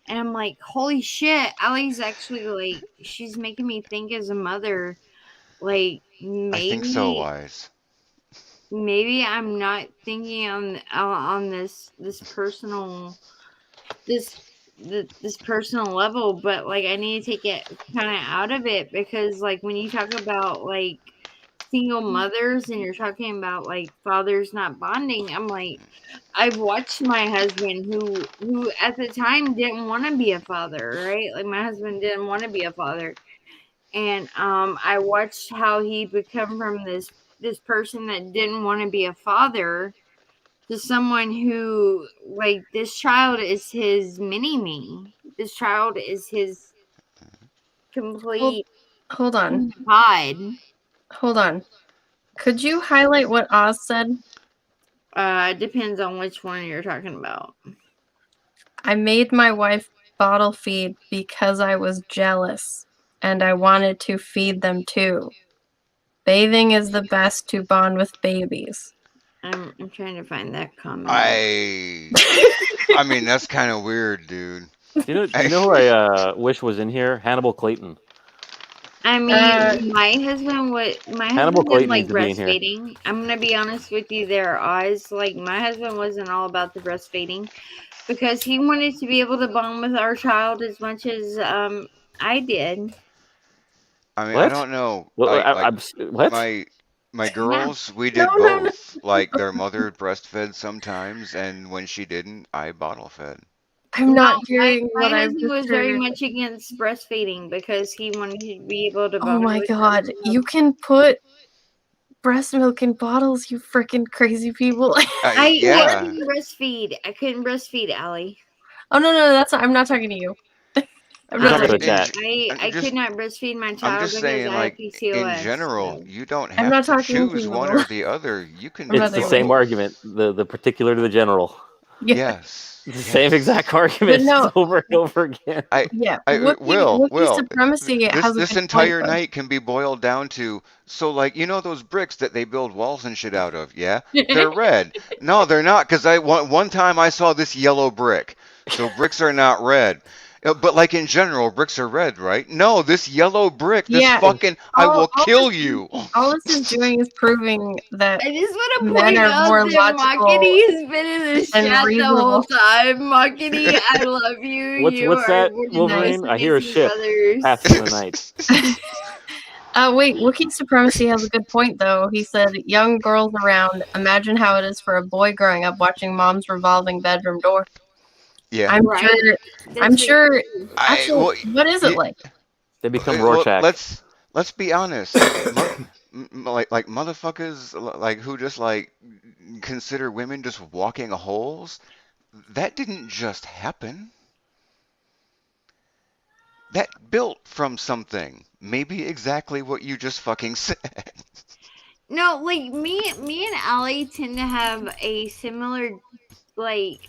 and I'm like, holy shit, Allie's actually, like, she's making me think as a mother, like, I think so, maybe, Wise. maybe I'm not thinking on this personal, this this personal level, but like I need to take it kind of out of it because like when you talk about like single mothers and you're talking about like fathers not bonding, I'm like I've watched my husband who at the time didn't want to be a father, right? Like my husband didn't want to be a father. And I watched how he become from this person that didn't want to be a father to someone who like this child is his mini me. This child is his complete Hold on. pod. Hold on. Could you highlight what Oz said? Depends on which one you're talking about. I made my wife bottle feed because I was jealous and I wanted to feed them too. Bathing is the best to bond with babies. I'm trying to find that comment. I mean, that's kind of weird, dude. Do you know who I wish was in here? Hannibal Clayton. I mean, my husband Hannibal didn't Clayton like needs to be in here. breastfeeding. I'm gonna be honest with you there, Oz. Like my husband wasn't all about the breastfeeding because he wanted to be able to bond with our child as much as I did. I mean, I What? don't know. Well, Like what? my girls, we No, did no. both. Like their mother breastfed sometimes, and when she didn't, I bottle fed. I'm not My hearing what I've husband just was very heard. much against breastfeeding because he wanted to be able to Oh bond my with god. our You child. can put breast milk in bottles, you freaking crazy people. I Yeah. couldn't breastfeed. I couldn't breastfeed, Allie. Oh no, I'm not talking to you. I'm You're not talking talking to to the you. chat. I could Just not breastfeed my I'm child just because saying, I have like in PCOS. general, So. you don't I'm have not to talking to choose you, one Lola. or the other. You can I'm not It's the talking same to you. argument. The particular to the general. Yeah. Yes. It's the same exact But argument no, over and over again. yeah. I Wookiee will. supremacy This has a this good point entire though. night can be boiled down to so like you know those bricks that they build walls and shit out of, yeah? They're red. No, they're not because I one time I saw this yellow brick. So bricks are not red. But like in general, bricks are red, right? No, this yellow brick, this Yeah. fucking I will All kill you. all this is doing is proving that I just want to men point are out more that logical Makini has been in the and chat the whole reasonable. time. Makini, I love you. You What's are that, one of the most Wolverine? I hear a amazing ship brothers. passing in the night. Wait, Wookiee supremacy has a good point though. He said, "Young girls around, imagine how it is for a boy growing up watching mom's revolving bedroom door." Yeah. I'm Right. sure. That's I'm very sure. true. Actually, Well, what is it like? They become well, Rorschach. let's be honest. Like motherfuckers like who just like consider women just walking holes. That didn't just happen. That built from something. Maybe exactly what you just fucking said. No, like me and Allie tend to have a similar like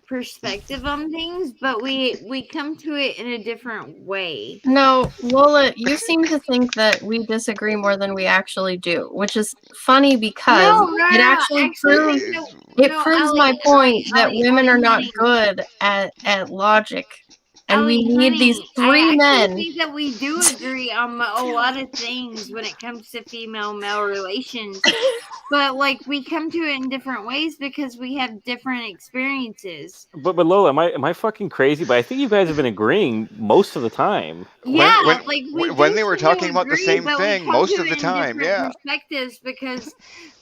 perspective on things, but we come to it in a different way. No, Lola, you seem to think that we disagree more than we actually do, which is funny because No, it I actually actually think proves that it no, proves my Allie, point that women are not honey, good at logic, and we Allie, need these honey, three I actually men. think that we do agree on a lot of things when it comes to female-male relations. But like we come to it in different ways because we have different experiences. But Lola, am I fucking crazy? But I think you guys have been agreeing most of the time. Yeah, When like we when do they were tend to talking about the agree, same but we thing come to most of the it in time, different yeah. perspectives because,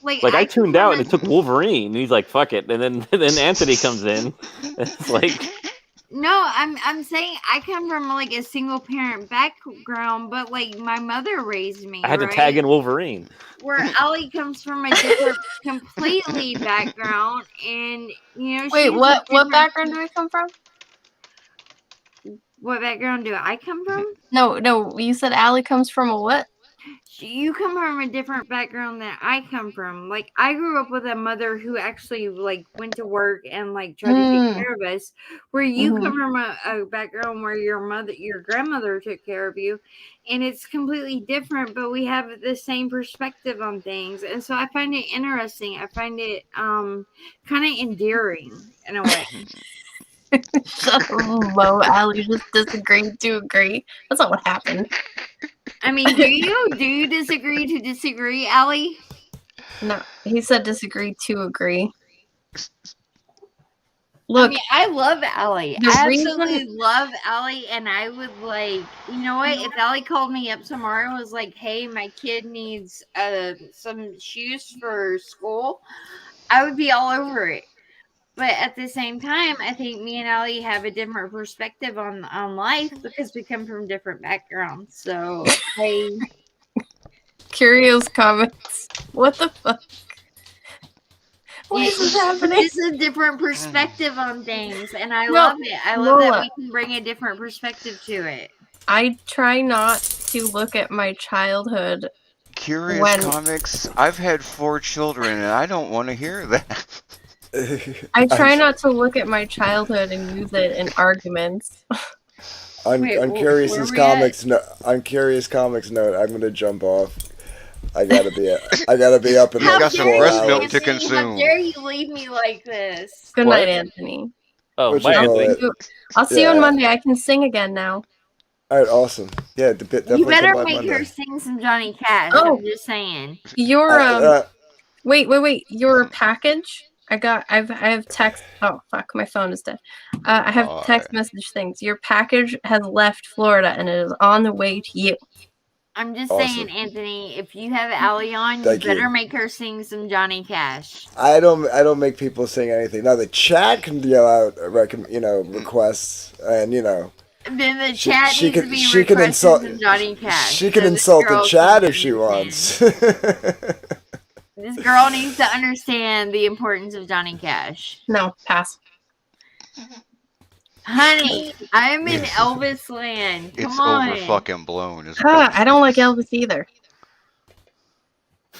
like, Like I I come tuned from out and a it took Wolverine. And he's like, "Fuck it," and then Anthony comes in. It's like No, I'm saying I come from like a single parent background, but like my mother raised me, I had to right? tag in Wolverine. Where Allie comes from a different, completely background, and you know Wait, she's a what different. background do I come from? What background do I come from? No, you said Allie comes from a what? You come from a different background than I come from. Like I grew up with a mother who actually like went to work and like tried to take care of us. Where you come from a background where your grandmother took care of you, and it's completely different. But we have the same perspective on things, and so I find it interesting. I find it kind of endearing in a way. Low, Allie just disagreed to agree. That's not what happened. I mean, do you disagree to disagree, Allie? No, he said disagree to agree. Look, I mean, I love Allie. the I reason- absolutely love Allie, and I would like, you know what? If Allie called me up tomorrow and was like, "Hey, my kid needs some shoes for school," I would be all over it. But at the same time, I think me and Allie have a different perspective on life because we come from different backgrounds. So Curious comments. What the fuck? What is happening? It's a different perspective on things, and I No, love it. I love that Lola. we can bring a different perspective to it. I try not to look at my childhood. Curious Comics, I've had 4 children and I don't want to hear that. I try not to look at my childhood and use it in arguments. On Wait, Curious where we Comics on Curious Comics note, I'm gonna jump off. I gotta be up in He's like got some 4 breast milk hours. to Anthony, consume. how dare you leave me like this? Good What? night, Anthony. Oh, What bye, you call Anthony. it? I'll see you on Yeah. Monday. I can sing again now. All right, awesome. Yeah, definitely You better come by make Monday. her sing some Johnny Cash. Oh. I'm just saying. Your wait. Hmm. Your package. I have text. Oh fuck, my phone is dead. I have text message things. Your package has left Florida and it is on the way to you. I'm just Awesome. saying, Anthony, if you have Allie on, Thank you better you. make her sing some Johnny Cash. I don't make people sing anything. Now the chat can yell out requests, and Then the She- chat she needs can- to be she can requesting insult- some Johnny Cash. she can so this insult the girl chat can if she understand. wants. This girl needs to understand the importance of Johnny Cash. No, pass. Honey, I'm in Elvis land. Come It's on. over fucking blown. I don't like Elvis either.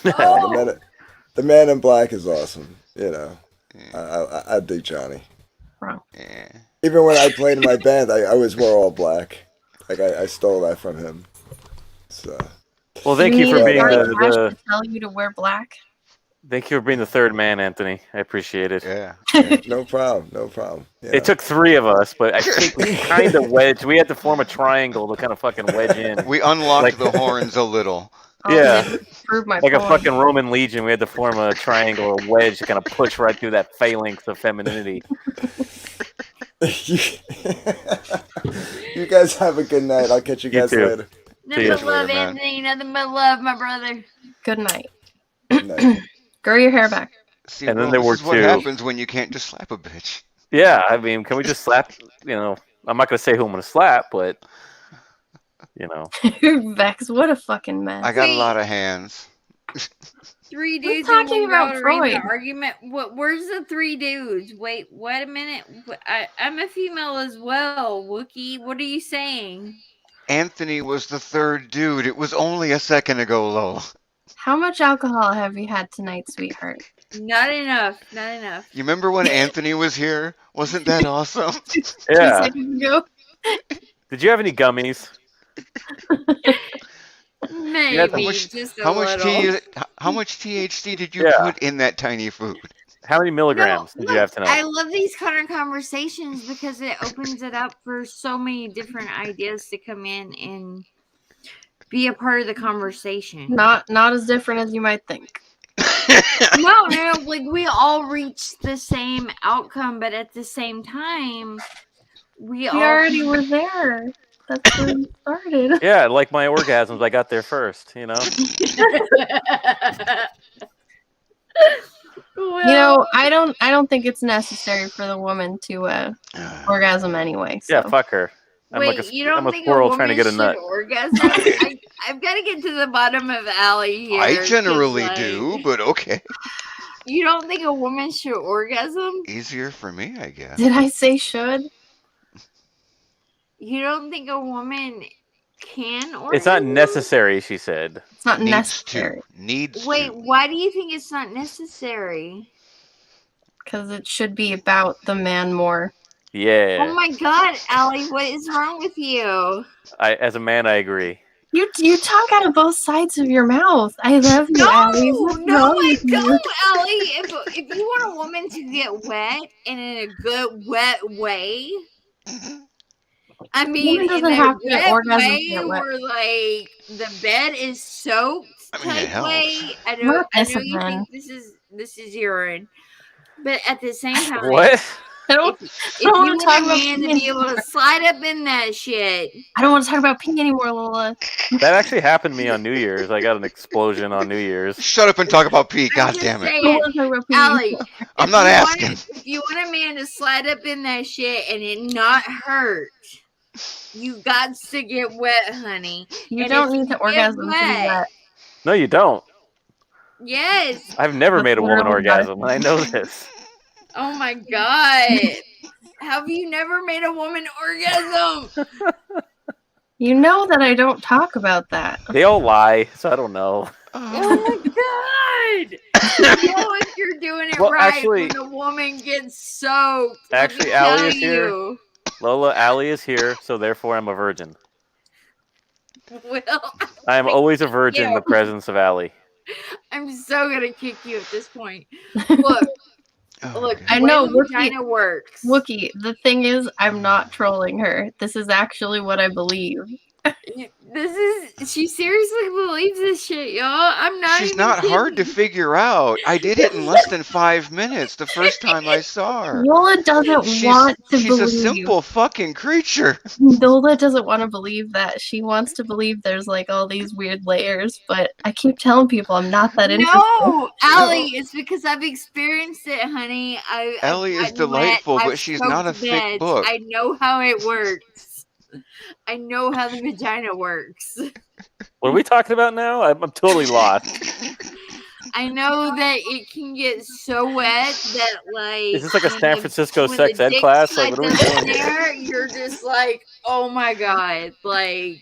The man in black is awesome. I dig Johnny. Wrong. Yeah. Even when I played in my band, I always wore all black. Like I stole that from him. So Well, thank you need for a being Johnny Cash the to tell you to wear black. thank you for being the third man, Anthony. I appreciate it. Yeah. no problem. Yeah. It took 3 of us, but I think we kind of wedged. We had to form a triangle to kind of fucking wedge in. We unlocked Like- the horns a little. Yeah. Prove my Like a point. fucking Roman legion, we had to form a triangle, a wedge to kind of push right through that phalanx of femininity. You guys have a good night. I'll catch you guys too. later. Nothing ya. but love, Later, man. Anthony. Nothing but love, my brother. Good night. Good night. Grow your hair back. See, And then well, there this were is what 2. happens when you can't just slap a bitch. Yeah, I mean, can we just slap? I'm not gonna say who I'm gonna slap, but Vex, what a fucking mess. I got a lot of hands. 3 We're dudes talking in one girl about arena Freud. argument. Where's the 3 dudes? Wait a minute. I'm a female as well. Wookie, what are you saying? Anthony was the 3rd dude. It was only a second ago, Lola. How much alcohol have you had tonight, sweetheart? Not enough. Not enough. You remember when Anthony was here? Wasn't that awesome? 2 yeah. seconds ago. Did you have any gummies? Maybe how just a How much little. how much THC did you Yeah. put in that tiny food? How many milligrams No, did you have look, tonight? I love these kind of conversations because it opens it up for so many different ideas to come in and be a part of the conversation. Not as different as you might think. No, like we all reach the same outcome, but at the same time, we all already were there. That's where we started. Yeah, like my orgasms, I got there first. Well, I don't think it's necessary for the woman to orgasm anyway. So Yeah, fuck her. wait, you I'm don't a think a squirrel trying to woman get a should nut. orgasm? I've got to get to the bottom of Allie here. I 'cause, generally like, do, but okay. You don't think a woman should orgasm? Easier for me, I guess. did I say should? You don't think a woman can orgasm? It's not necessary, she said. It's not Needs necessary to. Needs Wait, to. why do you think it's not necessary? because it should be about the man more. Yeah. Oh my god, Allie, what is wrong with you? As a man, I agree. You talk out of both sides of your mouth. I love you, No, Allie. What's no, wrong I with you? don't, Allie. If you want a woman to get wet and in a good wet way, I mean, Woman in doesn't a have to wet orgasm to way get wet. where like the bed is soaked I mean, it type helps. way. I Not know this you again. think this is urine, but at the same time, What? I don't, if I don't you want to want talk a about man to pee be able to slide up in that shit, I don't want to talk about pee anymore, Lola. That actually happened to me on New Year's. I got an explosion on New Year's. Shut up and talk about pee. I'm God just damn it. I don't saying, want to talk about pee. Allie, I'm if not you asking. if you want a man to slide up in that shit and it not hurt, you got to get wet, honey. You And don't if need you to get orgasm to be wet, wet. No, you don't. yes. I've never That's made a woman literally not a orgasm. I know this. Oh my god. Have you never made a woman orgasm? You know that I don't talk about that. They all lie, so I don't know. Oh my god. You know if you're doing it Well, right actually- when a woman gets soaked. Actually, let me Allie tell is here. you. Lola, Allie is here, so therefore I'm a virgin. Well, I am always a virgin in you. the presence of Allie. I'm so gonna kick you at this point. Look, Oh, look, God. I the way know, the Wookie- vagina works. Wookie, the thing is, I'm not trolling her. This is actually what I believe. She seriously believes this shit, y'all. I'm not She's even not hard to kidding. figure out. I did it in less than 5 minutes the first time I saw her. Lola doesn't want to She's a believe. simple fucking creature. Lola doesn't want to believe that. She wants to believe there's like all these weird layers, but I keep telling people I'm not that interested. No, Allie, it's because I've experienced it, honey. Ellie is I've delightful, I've but she's not a soaked thick beds. book. I know how it works. I know how the vagina works. What are we talking about now? I'm totally lost. I know that it can get so wet that like Is this like a when San the- Francisco when sex the ed dick class? Like, slides what are we up doing in here? there, you're just like, oh my god, like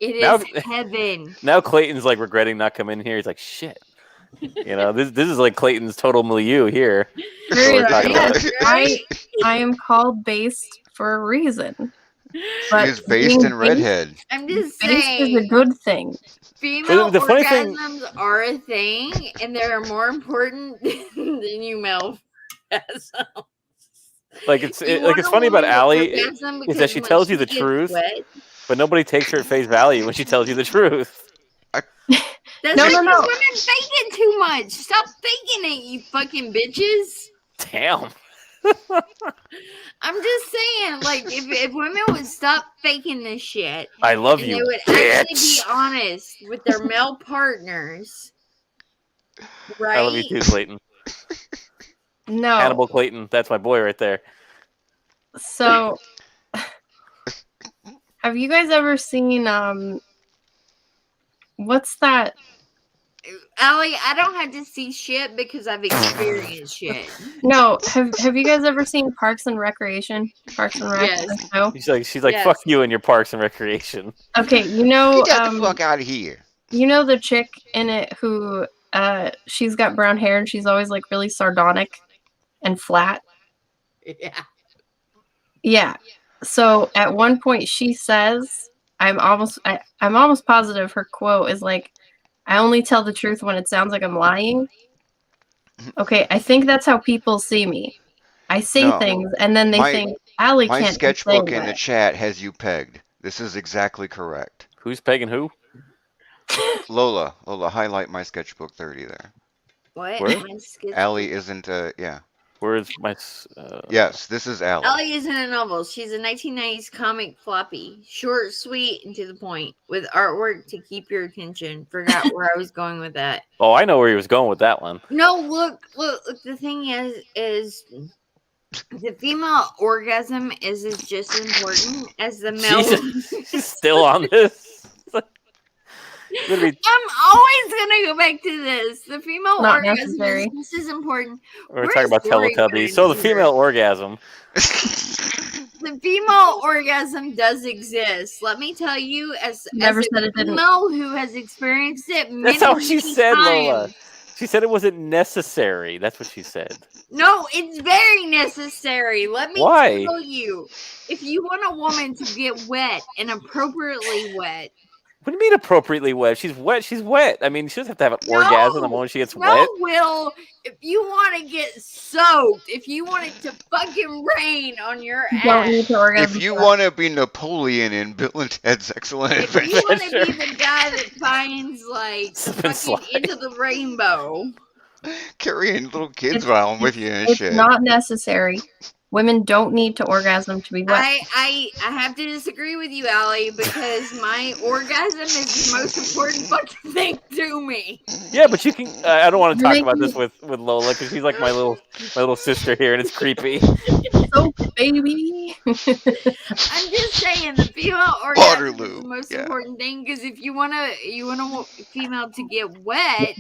it Now- is heaven. Now Clayton's like regretting not coming in here. He's like, shit. You know, this is like Clayton's total milieu here. That's what we're talking about. Right? I am called based for a reason. She But is based being in redhead. I'm just Based is a saying, good thing. female The funny thing- orgasms are a thing, and they're more important than you male orgasms. Like it's You like want it's a funny about woman to Allie orgasm is that she because tells when you the gets truth, wet- but nobody takes her at face value when she tells you the truth. That's No, because no, no. women fake it too much. Stop faking it, you fucking bitches. Damn. I'm just saying, like, if women would stop faking this shit I love and they you, would actually be bitch. honest with their male partners, right? I love you too, Clayton. No. Hannibal Clayton. That's my boy right there. So have you guys ever seen what's that? Allie, I don't have to see shit because I've experienced shit. No, have you guys ever seen Parks and Recreation? Parks and Rec? Yes. the show? She's like, Yes. fuck you and your parks and recreation. Okay, you know Get the fuck out of here. you know the chick in it who she's got brown hair and she's always like really sardonic and flat. Yeah. Yeah. So at one point she says, I'm almost positive her quote is like, I only tell the truth when it sounds like I'm lying. Okay, I think that's how people see me. I say No. things and then they My- think Allie My can't be sketchbook saying in the that. chat has you pegged. This is exactly correct. Who's pegging who? Lola, highlight my sketchbook 30 there. What? Where? My sketch- Allie isn't, yeah. Where's my? Yes, this is Allie. Allie isn't a novel. She's a 1990s comic floppy. Short, sweet, and to the point, with artwork to keep your attention. Forgot where I was going with that. Oh, I know where he was going with that one. No, look. The thing is the female orgasm is just as important as the male. Jesus, she's still on this. I'm always gonna go back to this. The female Not orgasm necessary. is just as important. We're talking about Lori Teletubbies. at So the here? female orgasm. The female orgasm does exist. Let me tell you, as Never a said it didn't. female who has experienced it many, That's not what she many said, times. Lola. She said it wasn't necessary. That's what she said. No, it's very necessary. Let me Why? tell you. If you want a woman to get wet and appropriately wet, What do you mean appropriately wet? She's wet. She's wet. I mean, she doesn't have to have an orgasm the moment she gets wet. Will, if you want to get soaked, if you want it to fucking rain on your You don't ass, need to orgasm. If you for that. want to be Napoleon in Bill and Ted's Excellent if you Adventure, want to be the guy that finds like Slip and fucking slide. into the rainbow, carrying little kids It's- around with you and It's shit. not necessary. Women don't need to orgasm to be wet. I have to disagree with you, Allie, because my orgasm is the most important fucking thing to me. Yeah, but you can. I don't want to You're talk about making- this with Lola because she's like my little sister here, and it's creepy. Soap, baby. I'm just saying the female orgasm is Waterloo, the most yeah. important thing because if you want a female to get wet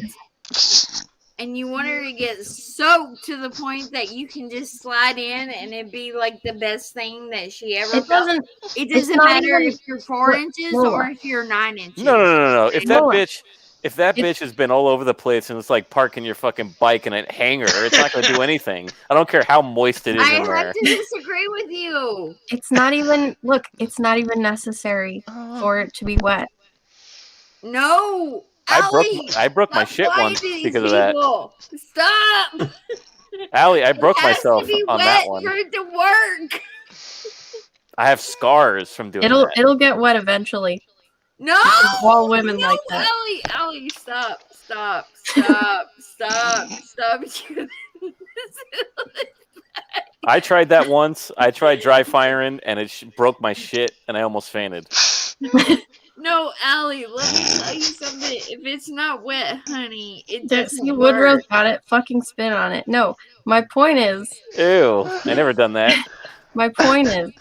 and you want her to get soaked to the point that you can just slide in and it'd be like the best thing that she ever It felt. doesn't. It it's doesn't not matter even- if you're 4 Look, inches Lola. or if you're 9 inches. No. If that Lola. bitch It's- has been all over the place and it's like parking your fucking bike in a hanger, it's not going to do anything. I don't care how moist it is I in have there. to disagree with you. It's not even. Look, it's not even necessary for it to be wet. No, I broke my stop shit lying once to these because of that. people. Stop. Allie, I broke It has myself to be on wet that one. for it to work. I have scars from doing that. It'll get wet eventually. No, All women no, like that. Allie, stop. I tried that once. I tried dry firing, and it broke my shit, and I almost fainted. No, Allie, let me tell you something. If it's not wet, honey, it doesn't See, work. Woodrow's got it. Fucking spin on it. No, my point is. Ew, I never done that. My point is.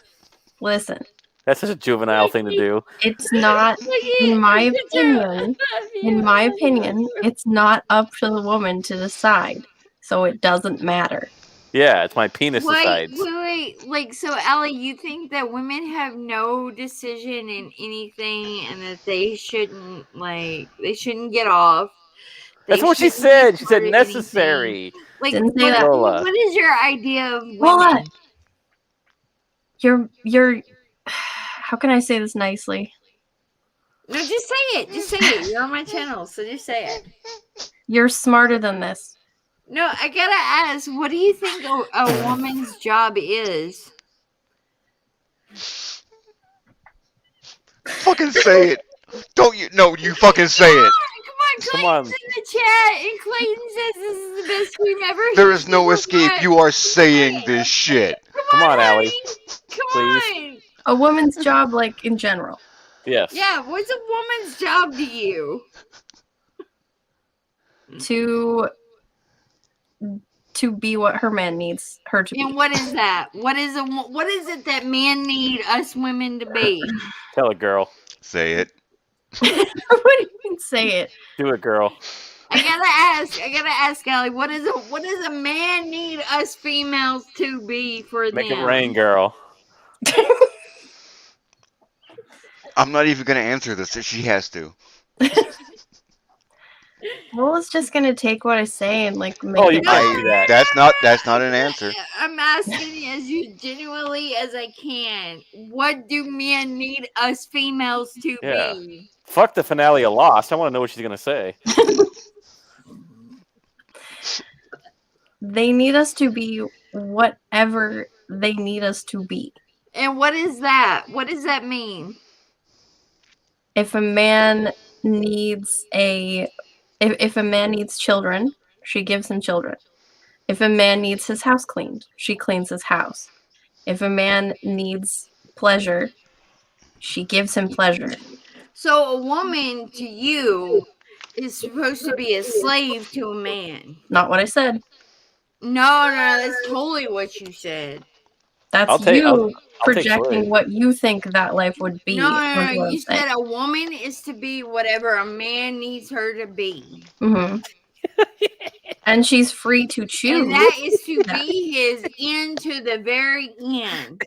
Listen, That's such a juvenile thing to do. it's not. In my opinion, it's not up to the woman to decide. So it doesn't matter. Yeah, it's my penis decides. Wait. Like, so, Allie, you think that women have no decision in anything and that they shouldn't get off? That's They what she shouldn't be said. She part said of necessary. anything? Like, Didn't say that. Lola. what is your idea of women? Lola! You're. How can I say this nicely? No, just say it. Just say it. You're on my channel, so just say it. You're smarter than this. No, I gotta ask, what do you think a woman's job is? Fucking say it. Don't you? No, you fucking say it. Come Come on, on. Clayton's in the chat, and Clayton says this is the best cream ever. There is no Come escape. on. You are saying this shit. Come on, Allie. honey. Come Please. on. A woman's job, like in general. Yes. Yeah, what's a woman's job to you? To be what her man needs her to be. And what is that? What is it that men need us women to be? Tell it, girl. Say it. What do you mean say it? Do it, girl. I gotta ask, Allie, what does a man need us females to be for Make them? it rain, girl. I'm not even gonna answer this. She has to. Lola's just gonna take what I say and like make Oh, you it can't do that. That's not an answer. I'm asking as genuinely as I can. What do men need us females to Yeah. be? Fuck the finale of Lost. I want to know what she's gonna say. They need us to be whatever they need us to be. And what is that? What does that mean? If a man needs if a man needs children, she gives him children. If a man needs his house cleaned, she cleans his house. If a man needs pleasure, she gives him pleasure. So a woman to you is supposed to be a slave to a man. Not what I said. No, that's totally what you said. That's I'll take projecting slave. what you think that life would be. No. You said a woman is to be whatever a man needs her to be. Mm-hmm. And she's free to choose. And that is to be his end to the very end.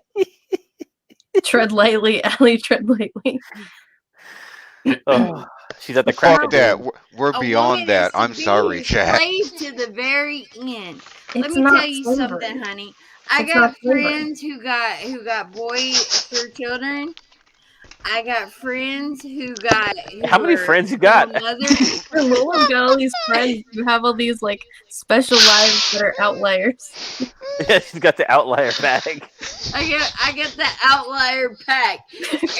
Tread lightly, Allie, tread lightly. Oh, she's at the crack Fuck of that. doom. We're A beyond woman that. is to I'm be sorry, his chat. slave to the very end. Let It's me not tell you slavery. something, honey. I It's got not slavery. friends who got boys for children. I got friends who How many were friends you got? single mothers. Lola's got all these friends who have all these like special lives that are outliers. Yeah, she's got the outlier bag. I get the outlier pack.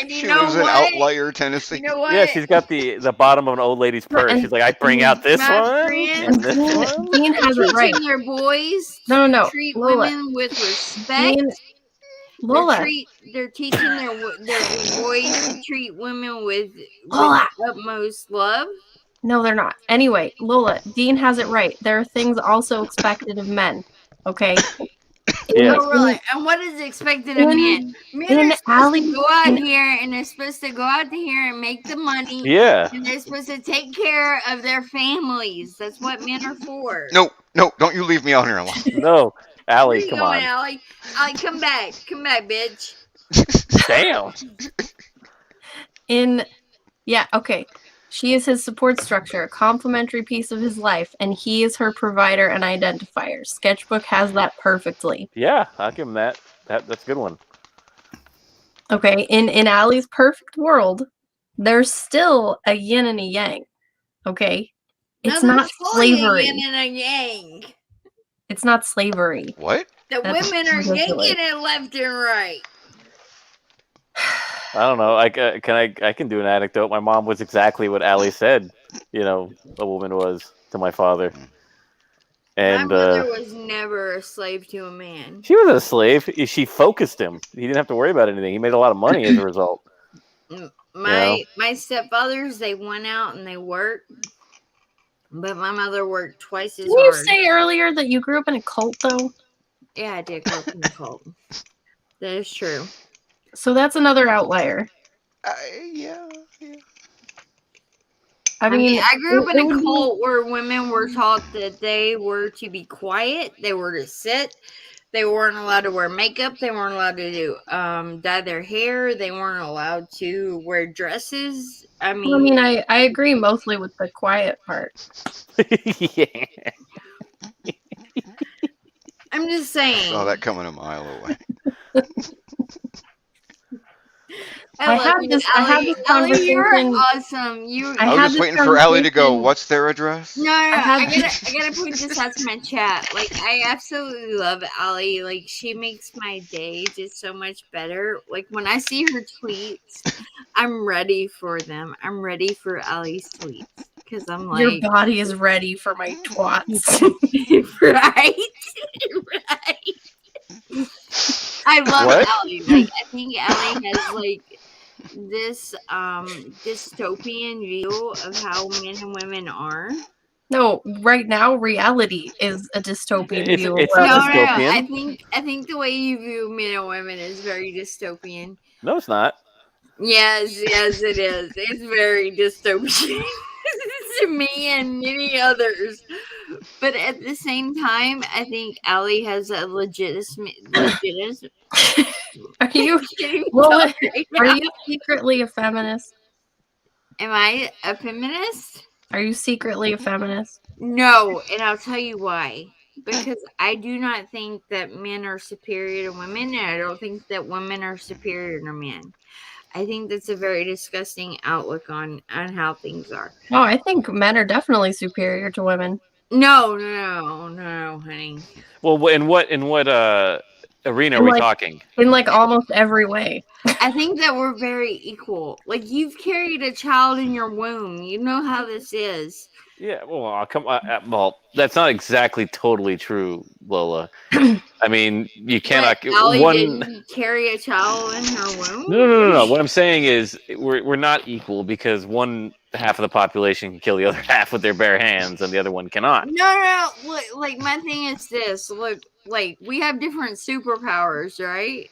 And you She know lives in what? Outlier, Tennessee. You know what? Yeah, she's got the bottom of an old lady's purse. And- She's like, I bring out this My one friends- and this one. Dean has it right. Teaching their boys No, to no, treat Lola. women with respect. Dean, Lola. They're teaching their boys to treat women with Lola. utmost love. No, they're not. Anyway, Lola, Dean has it right. There are things also expected of men. Okay. Yeah. Oh, really? And what is expected of men? Men in are supposed Allie- to go out in- here and they're supposed to go out here and make the money. Yeah. And they're supposed to take care of their families. That's what men are for. No, don't you leave me out here alone. No, Where Allie, you come going, on. Allie? Allie, come back, bitch. Damn. Okay. She is his support structure, a complementary piece of his life, and he is her provider and identifier. Sketchbook has that perfectly. Yeah, I'll give him that. That's a good one. Okay, in Allie's perfect world, there's still a yin and a yang. Okay? It's No, not there's fully slavery. a yin and a yang. It's not slavery. What? The That's women are ridiculous. yanking it left and right. I don't know. I can do an anecdote. My mom was exactly what Allie said. A woman was to my father. And My mother was never a slave to a man. she was a slave. She focused him. He didn't have to worry about anything. He made a lot of money as a result. My stepfathers, they went out and they worked, but my mother worked twice as Didn't you hard. say earlier that you grew up in a cult, though? Yeah, I did grow up in a cult. That is true. So that's another outlier. Yeah. I mean, I grew up in it a would be- cult where women were taught that they were to be quiet, they were to sit, they weren't allowed to wear makeup, they weren't allowed to dye their hair, they weren't allowed to wear dresses. I agree mostly with the quiet part. Yeah. I'm just I saying. saw that coming a mile away. I had this Allie, you're conversation- awesome. I I was had just this waiting for Allie to go, conversation- what's their address? No, had- I gotta point this out to my chat. Like, I absolutely love Allie. Like, she makes my day just so much better. Like, when I see her tweets, I'm ready for them. I'm ready for Allie's tweets. Because I'm like... Your body is ready for my twats. right? Right. I love What? Allie. Like, I think Allie has, like, this dystopian view of how men and women are. No, right now reality is a dystopian It's- view. it's of not reality. dystopian. I think the way you view men and women is very dystopian. No, it's not. Yes, it is. It's very dystopian to me and many others. But at the same time, I think Allie has a legitimate. Are you Lola, are you secretly a feminist? Am I a feminist? Are you secretly a feminist? No, and I'll tell you why. Because I do not think that men are superior to women, and I don't think that women are superior to men. I think that's a very disgusting outlook on how things are. Oh, I think men are definitely superior to women. No, honey. Well, in what arena are And, we like, talking? in like almost every way. I think that we're very equal. Like, you've carried a child in your womb. You know how this is. Yeah, well, come on. Well, that's not exactly totally true, Lola. I mean, you But cannot Allie one. didn't carry a child in her womb? No. What I'm saying is we're not equal because one half of the population can kill the other half with their bare hands, and the other one cannot. No. Look, like, my thing is this. Look, like, we have different superpowers, right?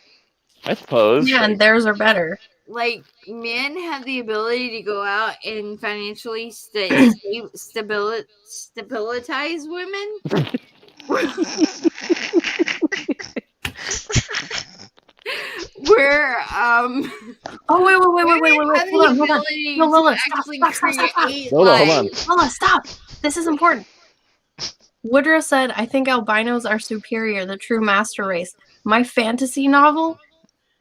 I suppose. Yeah, and theirs are better. Like, men have the ability to go out and financially stabilize women. Where Oh wait! women have Hold the on. ability No, to Lola, actually stop. create Lola, hold on. life. Lola, stop. This is important. Woodrow said, "I think albinos are superior, the true master race." My fantasy novel,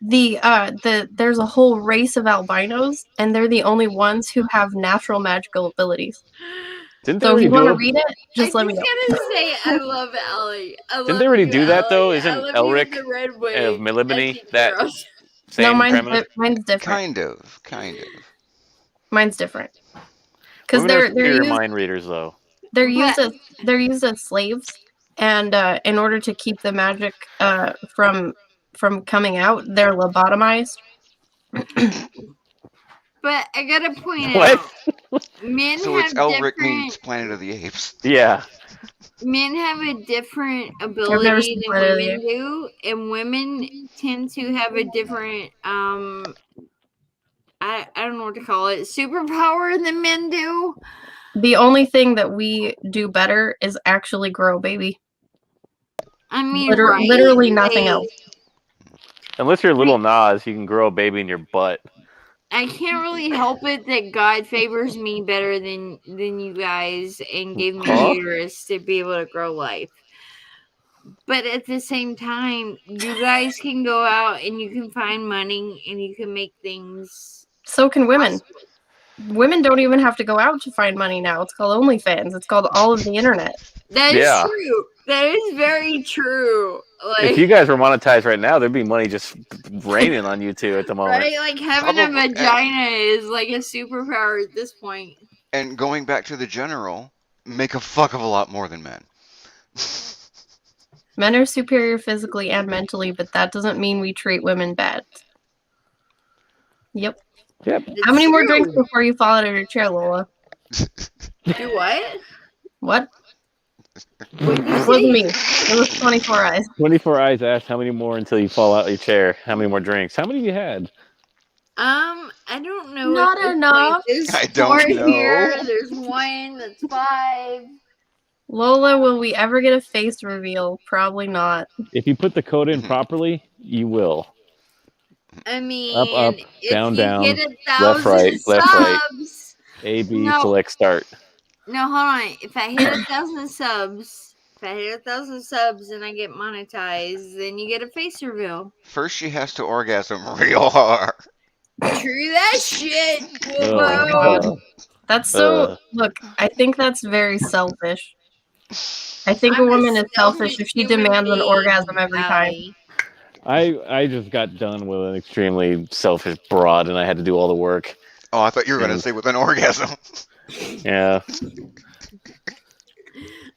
there's a whole race of albinos, and they're the only ones who have natural magical abilities. Didn't they So if already you want to do it? read it, just let me know. I just gotta say, I love Allie. I Didn't love they already you, do that though? Allie. I Isn't love you with Elric the red of wig. Melibene That's that girl. same No, premise? mine's different. Kind of. Mine's different. Because Women are they're superior used mind readers, though. they're But used as slaves, and in order to keep the magic from coming out, they're lobotomized. but I gotta point What? out, men So have it's Elric different meets Planet of the Apes. Yeah. men have a different I've never ability seen than Planet of the women Apes. do, and women tend to have a different I don't know what to call it, superpower than men do. The only thing that we do better is actually grow a baby. I mean, right? Literally nothing Like, else. Unless you're little Nas, you can grow a baby in your butt. I can't really help it that God favors me better than you guys and gave me a uterus to be able to grow life. But at the same time, you guys can go out and you can find money and you can make things. So can women. Women don't even have to go out to find money now. It's called OnlyFans. It's called all of the internet. That is Yeah. true. That is very true. If Like, you guys were monetized right now, there'd be money just raining on you two at the moment. right? Like, having a vagina is like a superpower at this point. And going back to the general, make a fuck of a lot more than men. Men are superior physically and mentally, but that doesn't mean we treat women bad. Yep. Yep. How many more True. drinks before you fall out of your chair, Lola? Do what? What? What did you It wasn't say? me. It was 24 Eyes. 24 Eyes asked how many more until you fall out of your chair. How many more drinks? How many have you had? I don't know. Not at this enough. point. There's I don't 4 know. here. There's 1. That's 5. Lola, will we ever get a face reveal? Probably not. If you put the code in properly, you will. I mean, Up, if down, you down, hit 1,000 left, right, subs, A, B, No. select, start. no, hold on. If I hit 1,000 subs, and I get monetized, then you get a face reveal. First, she has to orgasm real hard. True that shit. Oh, Whoa. That's so. Uh. Look, I think that's very selfish. I think I'm a woman is selfish selfish if she human demands an being, orgasm every time. Allie. I just got done with an extremely selfish broad, and I had to do all the work. Oh, I thought you were going to say with an orgasm. Yeah.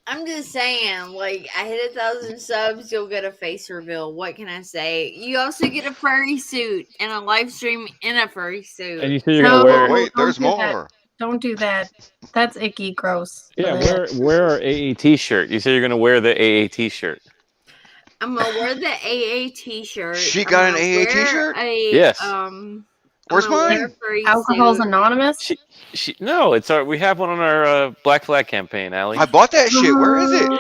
I'm just saying, like, I hit 1,000 subs, you'll get a face reveal. What can I say? You also get a furry suit and a live stream in a furry suit. And you said you're No. gonna wear. Wait, don't there's do that. more. Don't do that. That's icky, gross. Yeah, wear our AAT shirt. You said you're gonna wear the AAT shirt. I'm gonna wear the AA shirt. She got an AA shirt? Yes. Where's mine? Alcohol's Anonymous. No, it's our. We have one on our Black Flag campaign, Allie. I bought that shit. Where is it?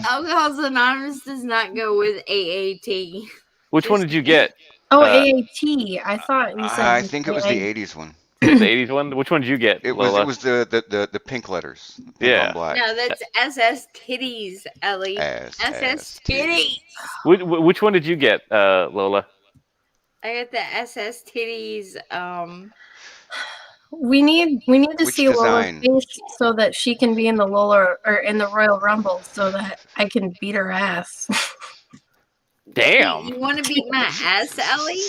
Alcohol's Anonymous does not go with AAT. Which one did you get? Oh, AAT. I thought you said. I think it was the 80s one. The 80s one. Which one did you get? It was Lola? it was the pink letters. Pink Yeah. on black. No, that's SS Titties, Ellie. SS Titties. Which one did you get, Lola? I got the SS Titties. We need to Which see Lola's design? face so that she can be in the Lola or in the Royal Rumble, so that I can beat her ass. Damn. You want to beat my ass, Allie?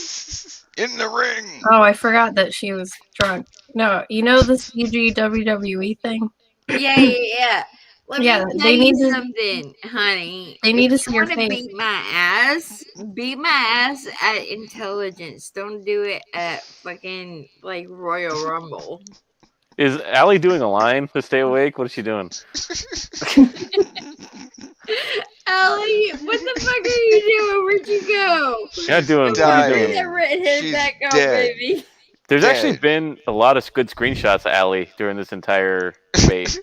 In the ring. Oh, I forgot that she was drunk. No, you know the CG WWE thing? Yeah. Let me Yeah, tell they you need to. something, honey. They If need to you see your want to face. beat my ass at intelligence. Don't do it at fucking like Royal Rumble. Is Allie doing a line to stay awake? What is she doing? Allie, what the fuck are you doing? Where'd you go? You're not doing. She's What are you Bring doing? that dying. redhead She's back on, dead. baby. There's actually Dead. been a lot of good screenshots of Allie during this entire debate.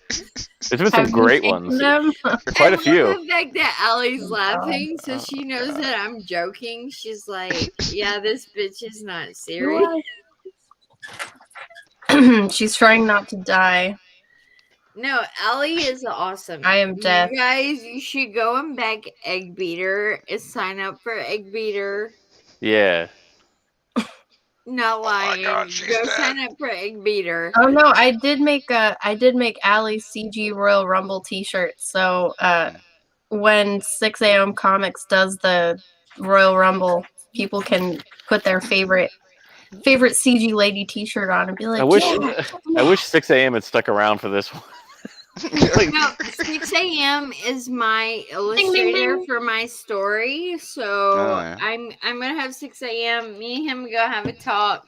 There's been some Have you great taken ones. them? Quite I a love few. the fact that Allie's Oh, God. laughing, so Oh, she knows God. that I'm joking. She's like, "Yeah, this bitch is not serious." She's trying not to die. No, Allie is awesome. I am deaf. You guys, you should go and back Egg Beater and sign up for Egg Beater. Yeah. Not lying. God, she's Go dead. sign up for Egg Beater. Oh no, I did make Allie's CG Royal Rumble T-shirt. So when 6 a.m. Comics does the Royal Rumble, people can put their favorite CG lady T-shirt on and be like, I wish yeah. I wish 6 a.m. had stuck around for this one. Like, No, 6 a.m. is my illustrator ding. for my story. So Oh, yeah. I'm gonna have 6 a.m. Me and him go have a talk.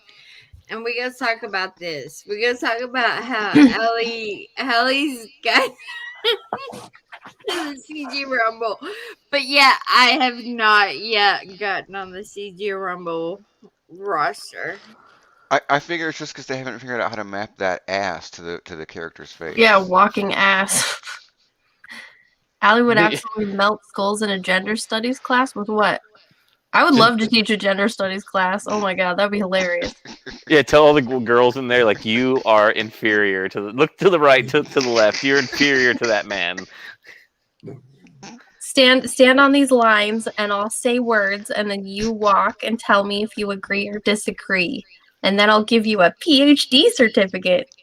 And we gotta talk about this. We gotta talk about how Allie's got the CG Rumble. But yeah, I have not yet gotten on the CG Rumble roster. I figure it's just because they haven't figured out how to map that ass to the character's face. Yeah, walking ass. Allie would The- actually melt skulls in a gender studies class with what? I would love to teach a gender studies class. Oh my god, that'd be hilarious. yeah, tell all the girls in there, like, you are inferior to the look to the right, to the left. You're inferior to that man. Stand on these lines and I'll say words and then you walk and tell me if you agree or disagree. And then I'll give you a PhD certificate.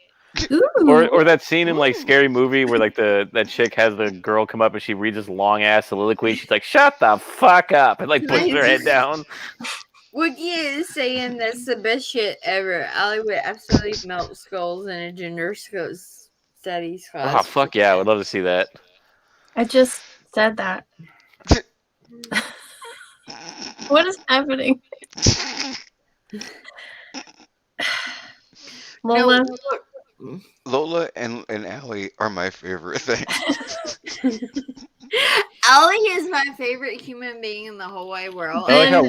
Ooh. Or that scene in like Scary Movie where like that chick has the girl come up and she reads this long ass soliloquy. She's like, "Shut the fuck up," and like pushes her head down. Wookie is saying that's the best shit ever. Allie would absolutely melt skulls in a gender studies class. Oh fuck yeah, I would love to see that. I just said that. What is happening? Lola? No, Lola and Allie are my favorite thing. Allie is my favorite human being in the whole wide world. I like how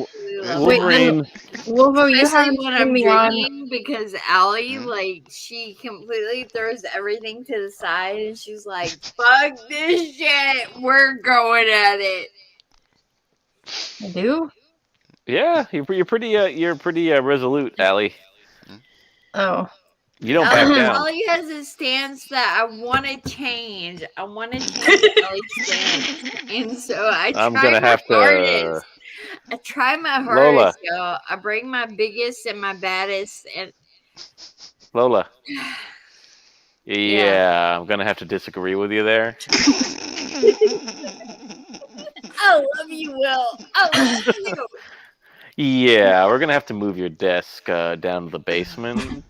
Wait, Wolverine. Wolvo, you Especially haven't when seen I'm me on. drinking, because Allie, Hmm? like, she completely throws everything to the side and she's like, "Fuck this shit, we're going at it." I do? Yeah, you're pretty resolute, Allie. Oh. You don't back down. Allie has a stance that I want to change. I want to change Allie's stance, and so I I'm try gonna my have to. hardest. I try my Lola. hardest, y'all. I bring my biggest and my baddest, and Lola. Yeah, I'm gonna have to disagree with you there. I love you, Will. I love you. Yeah, we're gonna have to move your desk down to the basement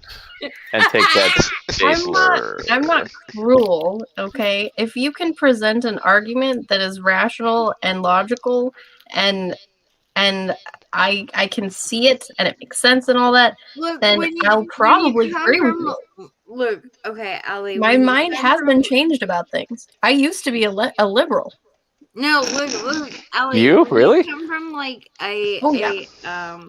and take that stapler. I'm not cruel, okay? If you can present an argument that is rational and logical and I can see it and it makes sense and all that, Look, then when you, I'll when you probably come agree with from, you. look, okay, Allie. My when you mind come has from- been changed about things. I used to be a liberal. No, look, Allie. You? when Really? come from like a Oh, yeah.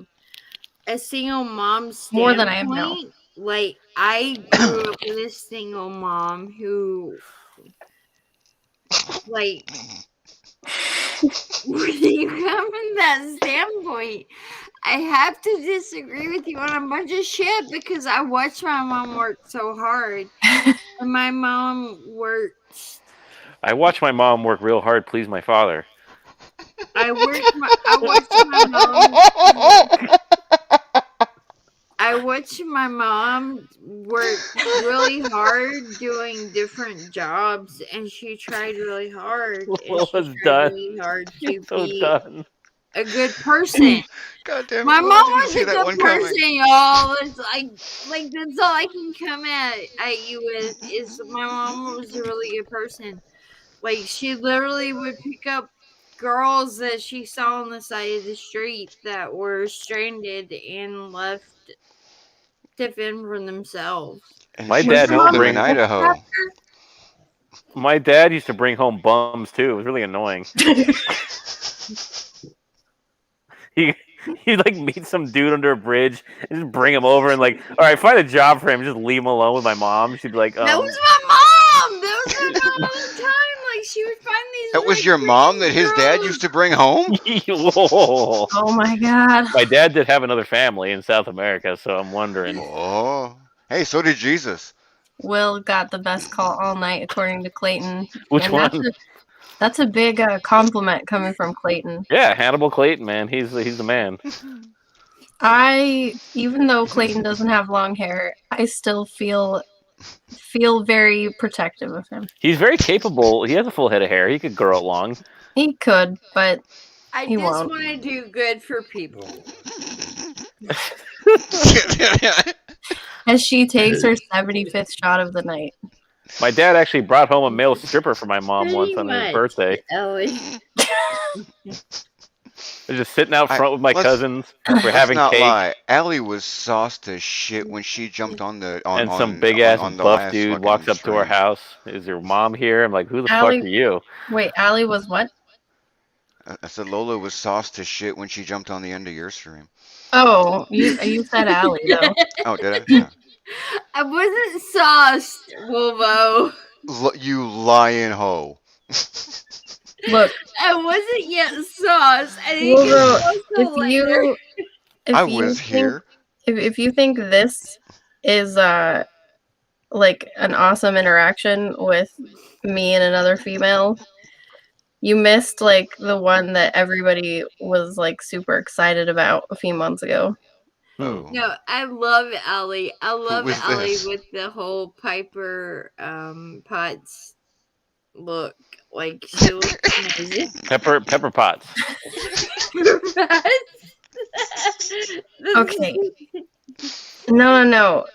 a single mom standpoint. More than I am now. Like, I grew up with a single mom who, like, when you come from that standpoint, I have to disagree with you on a bunch of shit because I watched my mom work so hard, and my mom worked. I watch my mom work real hard, please my father. I watched my mom. I watched my mom work really hard doing different jobs, and she tried really hard. And she Lola's tried done. really hard to You're so be done. a good person. God damn it, My Lola, mom didn't was see a that good one person, coming. y'all. It's like that's all I can come at you with is my mom was a really good person. Like she literally would pick up girls that she saw on the side of the street that were stranded and left to fend for themselves. And My she Was dad your used to filmed mom them a in bring Idaho. my dad used to bring home bums too. It was really annoying. He he'd like meet some dude under a bridge and just bring him over and like, all right, find a job for him. Just leave him alone with my mom. She'd be like, That was my mom. That was my mom all the time. Like she would find these That was really your mom that pretty his dad girls. used to bring home? whoa. Oh my god. My dad did have another family in South America, so I'm wondering. Oh. Hey, so did Jesus. Will got the best call all night, according to Clayton. Which And one? that's a big compliment coming from Clayton. Yeah, Hannibal Clayton, man. He's the man. Even though Clayton doesn't have long hair, I still feel very protective of him. He's very capable. He has a full head of hair. He could grow it long. He could, but I He just won't. want to do good for people. as she takes her 75th shot of the night. My dad actually brought home a male stripper for my mom once Pretty on his much, birthday. Ellie. They're just sitting out front with my let's- cousins. We're Let's having not cake, lie. Allie was sauced as shit when she jumped on the and some big ass on the buff last dude fucking walks up to our stream. house. Is your mom here? I'm like, who the Allie- fuck are you? Wait, Allie was what? I said Lola was sauced as shit when she jumped on the end of your stream. Oh, you said Allie though. Oh, did I? Yeah. I wasn't sauced, Wolvo. You lying hoe. Look, I wasn't yet sauced. I didn't Wolvo, get sauced if till later. you if I you was think, here. if you think this is like an awesome interaction with me and another female, you missed like the one that everybody was like super excited about a few months ago. Oh. No, I love Allie. I love was Allie this? with the whole Piper Potts look. Like she looks amazing. Pepper Potts. Okay. No.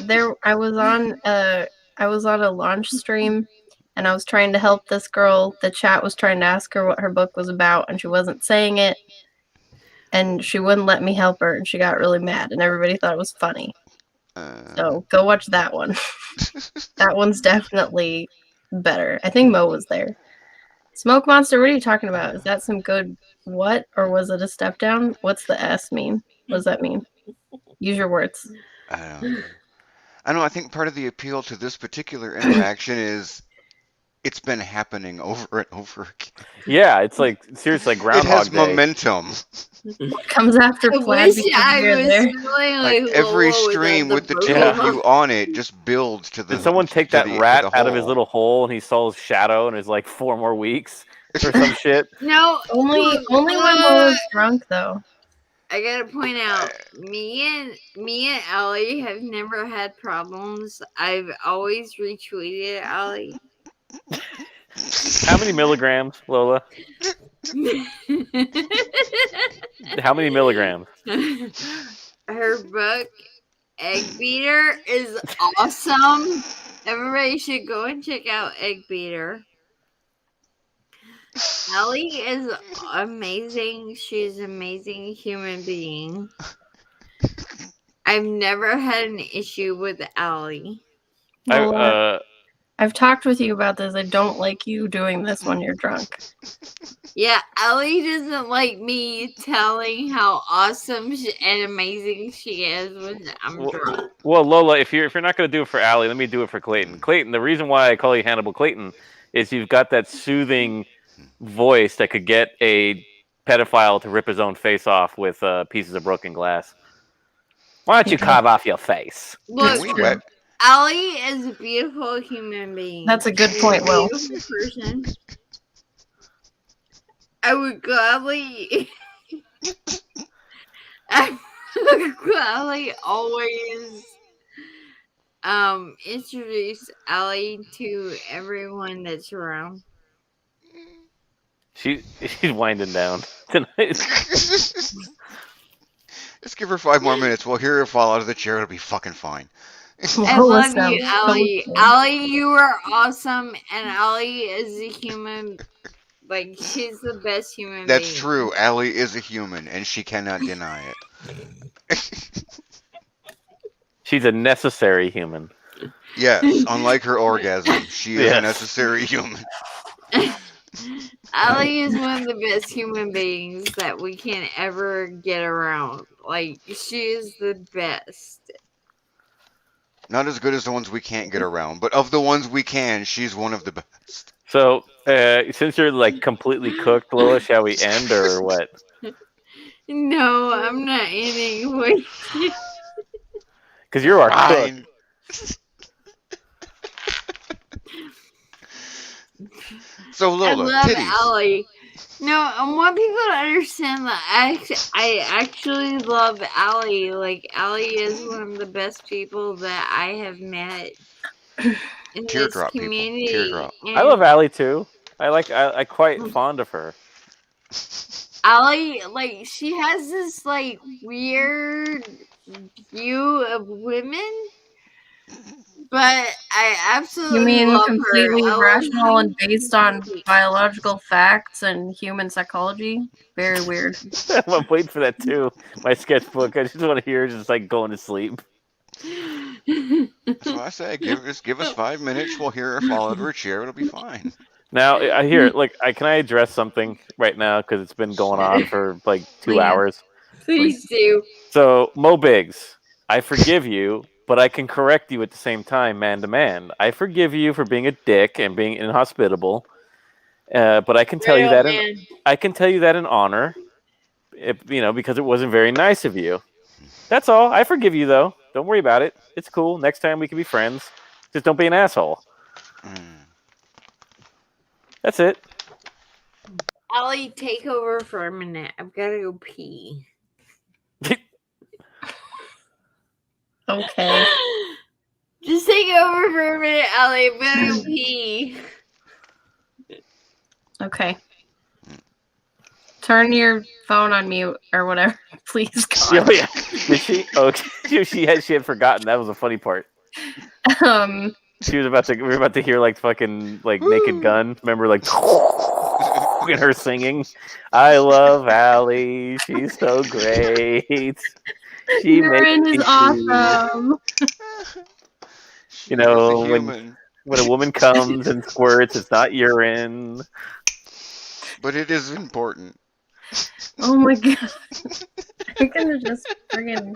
There I was on a launch stream and I was trying to help this girl. The chat was trying to ask her what her book was about and she wasn't saying it. And she wouldn't let me help her and she got really mad and everybody thought it was funny. So go watch that one. That one's definitely better. I think Mo was there. Smoke Monster, what are you talking about? Is that some good what? Or was it a step down? What's the S mean? What does that mean? Use your words. I don't know. I think part of the appeal to this particular interaction is it's been happening over and over again. Yeah, it's like seriously like It Groundhog has Day. momentum. Comes after I plaid wish because I you're was there. feeling Like like every Lola stream without with the the two Yeah. of you on it just builds to the. Did someone take to that the, rat to the out of his hole. little hole and he saw his shadow and it's like 4 more weeks or some shit? No, Only when Mo is drunk though. I gotta point out, me and Allie have never had problems. I've always retweeted Allie. How many milligrams, Lola? How many milligrams? Her book, Egg Beater, is awesome. Everybody should go and check out Egg Beater. Allie is amazing. She's an amazing human being. I've never had an issue with Allie. I've talked with you about this. I don't like you doing this when you're drunk. Yeah, Allie doesn't like me telling how awesome and amazing she is when I'm drunk. Well, Lola, if you're not going to do it for Allie, let me do it for Clayton. Clayton, the reason why I call you Hannibal Clayton is you've got that soothing voice that could get a pedophile to rip his own face off with pieces of broken glass. Why don't you carve off your face? Look, we wet? Allie is a beautiful human being. That's a good point, She's a Will. beautiful person. I would gladly always introduce Allie to everyone that's around. She's winding down tonight. Just give her 5 more minutes. We'll hear her fall out of the chair. It'll be fucking fine. I Lola love you, sounds so Allie. good. Allie, you are awesome, and Allie is a human. Like, she's the best human That's being. true. Allie is a human, and she cannot deny it. She's a necessary human. Yes, unlike her orgasm, she is a Yes. necessary human. Allie is one of the best human beings that we can ever get around. Like, she is the best. Not as good as the ones we can't get around, but of the ones we can, she's one of the best. So, since you're like completely cooked, Lola, shall we end or what? No, I'm not ending with you. Because you're our cook. Fine. So I Lola, love titties. Allie. No, I want people to understand that I actually love Allie. Like, Allie is one of the best people that I have met in this Teardrop, people. community. Teardrop. I love And Allie too. I quite fond of her. Allie, like, she has this like weird view of women, but I absolutely You mean love completely her. I love rational and how based on biological facts and human psychology? Very weird. I'm waiting for that too. My sketchbook. I just want to hear her just like going to sleep. That's what I say. Give us 5 minutes. We'll hear her fall out of her chair. It'll be fine. Now I hear like can I address something right now because it's been going on for like 2 Please. hours. Please do. So Mo Biggs, I forgive you, but I can correct you at the same time, man to man. I forgive you for being a dick and being inhospitable, but I can tell you that I can tell you that in honor, because it wasn't very nice of you. That's all. I forgive you though. Don't worry about it. It's cool. Next time we can be friends. Just don't be an asshole. That's it. Allie, take over for a minute. I've got to go pee. Okay. Just take over for a minute, Allie. I've got to go pee. Okay. Turn your phone on mute or whatever, please. Oh, yeah. Did she? Oh, she had forgotten. That was the funny part. She was about to. We were about to hear like fucking like Naked Gun. Remember like and her singing. I love Allie. She's so great. She Urine makes is me awesome. She is a when human. a woman comes and squirts, it's not urine. But it is important. Oh my god. I could have just friggin'.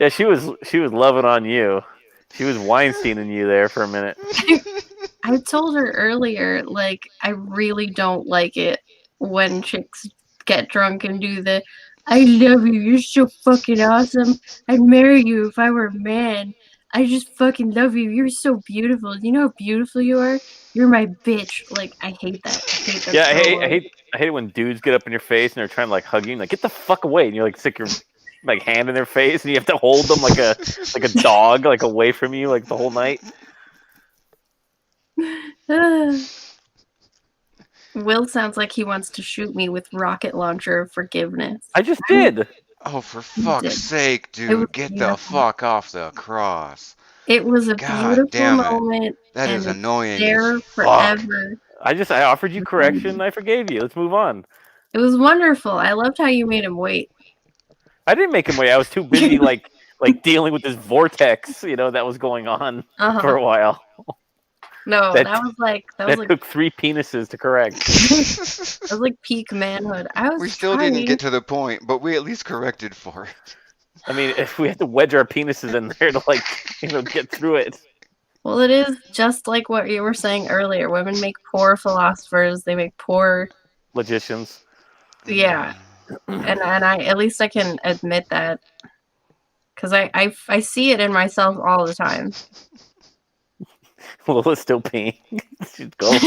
Yeah, she was loving on you. She was Weinsteining you there for a minute. I told her earlier, like, I really don't like it when chicks get drunk and do the I love you, you're so fucking awesome. I'd marry you if I were a man. I just fucking love you. You're so beautiful. You know how beautiful you are? You're my bitch. Like, I hate that. I hate that Yeah, so I much. hate it when dudes get up in your face and they're trying to like hug you and like get the fuck away and you like stick your like hand in their face and you have to hold them like a dog like away from you like the whole night. Will sounds like he wants to shoot me with rocket launcher of forgiveness. I just did. Oh, for did. fuck's sake, It was dude. Get the beautiful. fuck off the cross. It was a God beautiful damn it. moment. That and is it's annoying there as fuck. forever. I offered you correction. I forgave you. Let's move on. It was wonderful. I loved how you made him wait. I didn't make him wait. I was too busy like dealing with this vortex, that was going on for a while. No, That- that was like took 3 penises to correct. that was like peak manhood. I was We still trying. didn't get to the point, but we at least corrected for it. I mean, if we had to wedge our penises in there to like, get through it. Well, it is just like what you were saying earlier. Women make poor philosophers. They make poor, Logicians. yeah. And I at least I can admit that because I see it in myself all the time. Lola's still peeing. She's going.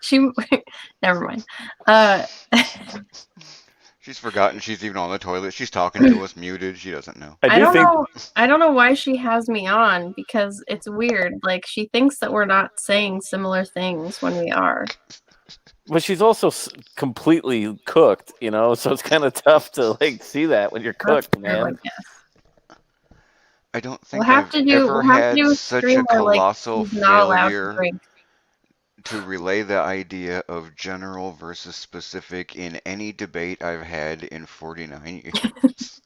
She never mind. She's forgotten she's even on the toilet. She's talking to us muted. She doesn't know. I I do don't think know. I don't know why she has me on because it's weird. Like she thinks that we're not saying similar things when we are. but she's also completely cooked, so it's kind of tough to like see that when you're That's cooked, true, I man. guess. I don't We'll think have I've to do. ever We'll have to had do a such a stream where like colossal she's not allowed to failure drink. to relay the idea of general versus specific in any debate I've had in 49 years.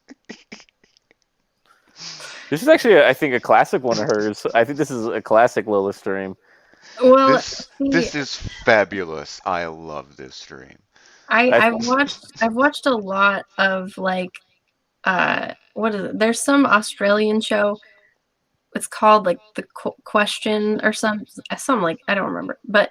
This is actually, I think, a classic one of hers. I think this is a classic Lola stream. Well, This see, this is fabulous. I love this stream. I, I've watched a lot of like what is it? There's some Australian show. It's called like the question or some like I don't remember, but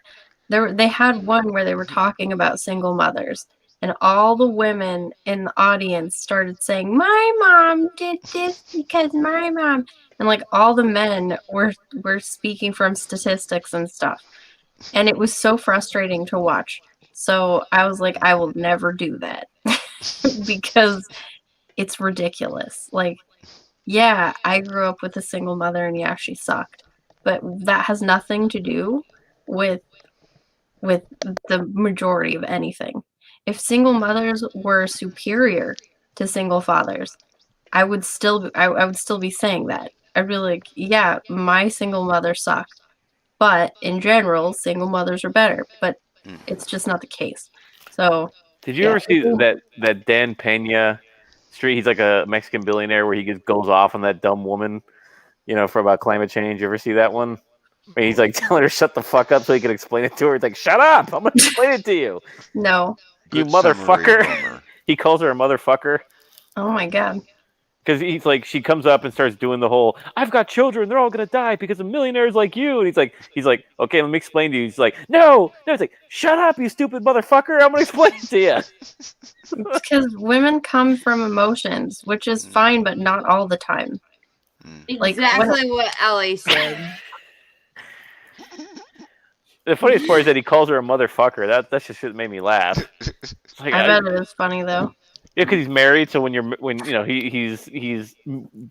they had one where they were talking about single mothers, and all the women in the audience started saying, "My mom did this because my mom," and like all the men were speaking from statistics and stuff, and it was so frustrating to watch. So I was like, I will never do that because it's ridiculous. Like, yeah, I grew up with a single mother and yeah, she sucked. But that has nothing to do with the majority of anything. If single mothers were superior to single fathers, I would still be saying that. I'd be like, yeah, my single mother sucked. But in general, single mothers are better. But Mhm. it's just not the case. So did you yeah. ever see that Dan Pena street? He's like a Mexican billionaire where he just goes off on that dumb woman, for about climate change. You ever see that one? Where he's like telling her shut the fuck up so he can explain it to her. It's like, shut up! I'm gonna explain it to you, No. you Good summary, motherfucker. Boomer. He calls her a motherfucker. Oh my god. Because he's like, she comes up and starts doing the whole, I've got children, they're all gonna die because of millionaires like you. And he's like, okay, let me explain to you. He's like, no. It's like, shut up, you stupid motherfucker. I'm gonna explain it to you. It's because women come from emotions, which is fine, but not all the time. Like Exactly what Ali said. The funniest part is that he calls her a motherfucker. That just shit made me laugh. Like, I bet it is funny though. yeah, because he's married. So when he's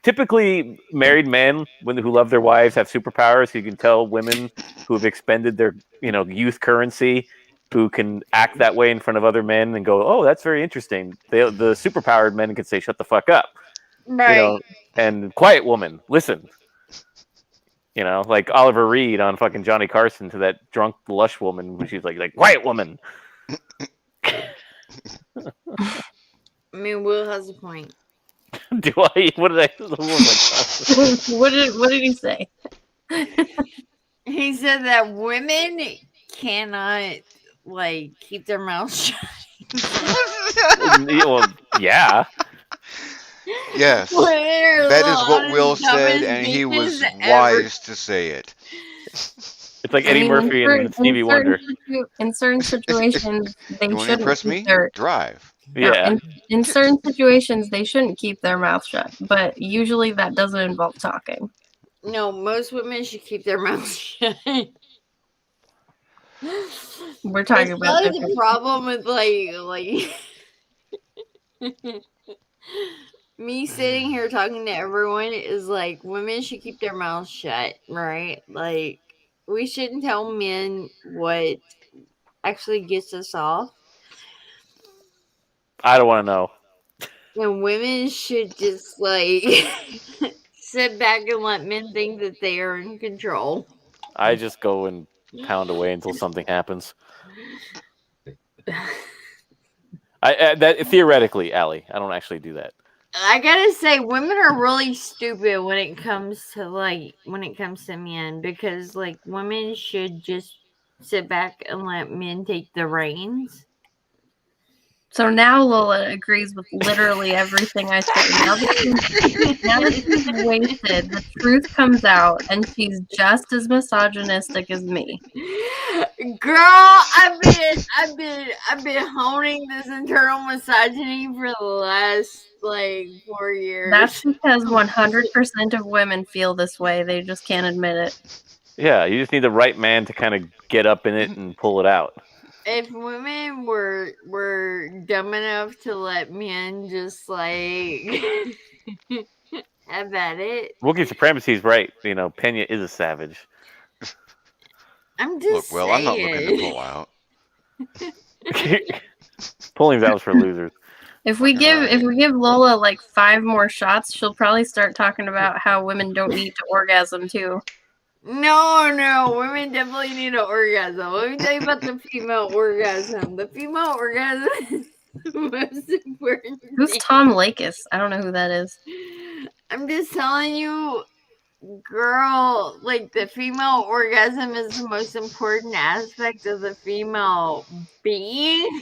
typically married men who love their wives have superpowers. You can tell women who have expended their youth currency, who can act that way in front of other men and go, oh, that's very interesting. The superpowered men can say, shut the fuck up, Right. and quiet woman, listen. Like Oliver Reed on fucking Johnny Carson to that drunk lush woman when she's like quiet woman. I mean, Will has a point. Do I? What did I? Oh what did he say? He said that women cannot keep their mouths shut. well, yeah. Yes, that is what Will said, and he was wise to say it. It's like Eddie Murphy and Stevie Wonder. In certain situations, they You want to shouldn't impress keep me? their Drive. Yeah. in certain situations they shouldn't keep their mouth shut, but usually that doesn't involve talking. No, most women should keep their mouths shut. We're talking about the problem with me sitting here talking to everyone is like women should keep their mouths shut, right? Like we shouldn't tell men what actually gets us off. I don't want to know. And women should just sit back and let men think that they are in control. I just go and pound away until something happens. That theoretically, Allie, I don't actually do that. I gotta say, women are really stupid when it comes to men, because women should just sit back and let men take the reins. So now Lola agrees with literally everything I say. Now that she's wasted, the truth comes out, and she's just as misogynistic as me. Girl, I've been honing this internal misogyny for the last 4 years. That's because 100% of women feel this way. They just can't admit it. Yeah, you just need the right man to kind of get up in it and pull it out. if women were dumb enough to let men just like have at it, Wookiee supremacy is right. You know, Pena is a savage. I'm Look, just Will, I'm not looking to saying. pull out. Pulling's out for losers. If we give Lola like 5 more shots, she'll probably start talking about how women don't need to orgasm too. No, women definitely need an orgasm. Let me tell you about the female orgasm. The female orgasm is the most important Who's thing. Tom Lakis? I don't know who that is. I'm just telling you, girl, like the female orgasm is the most important aspect of the female being.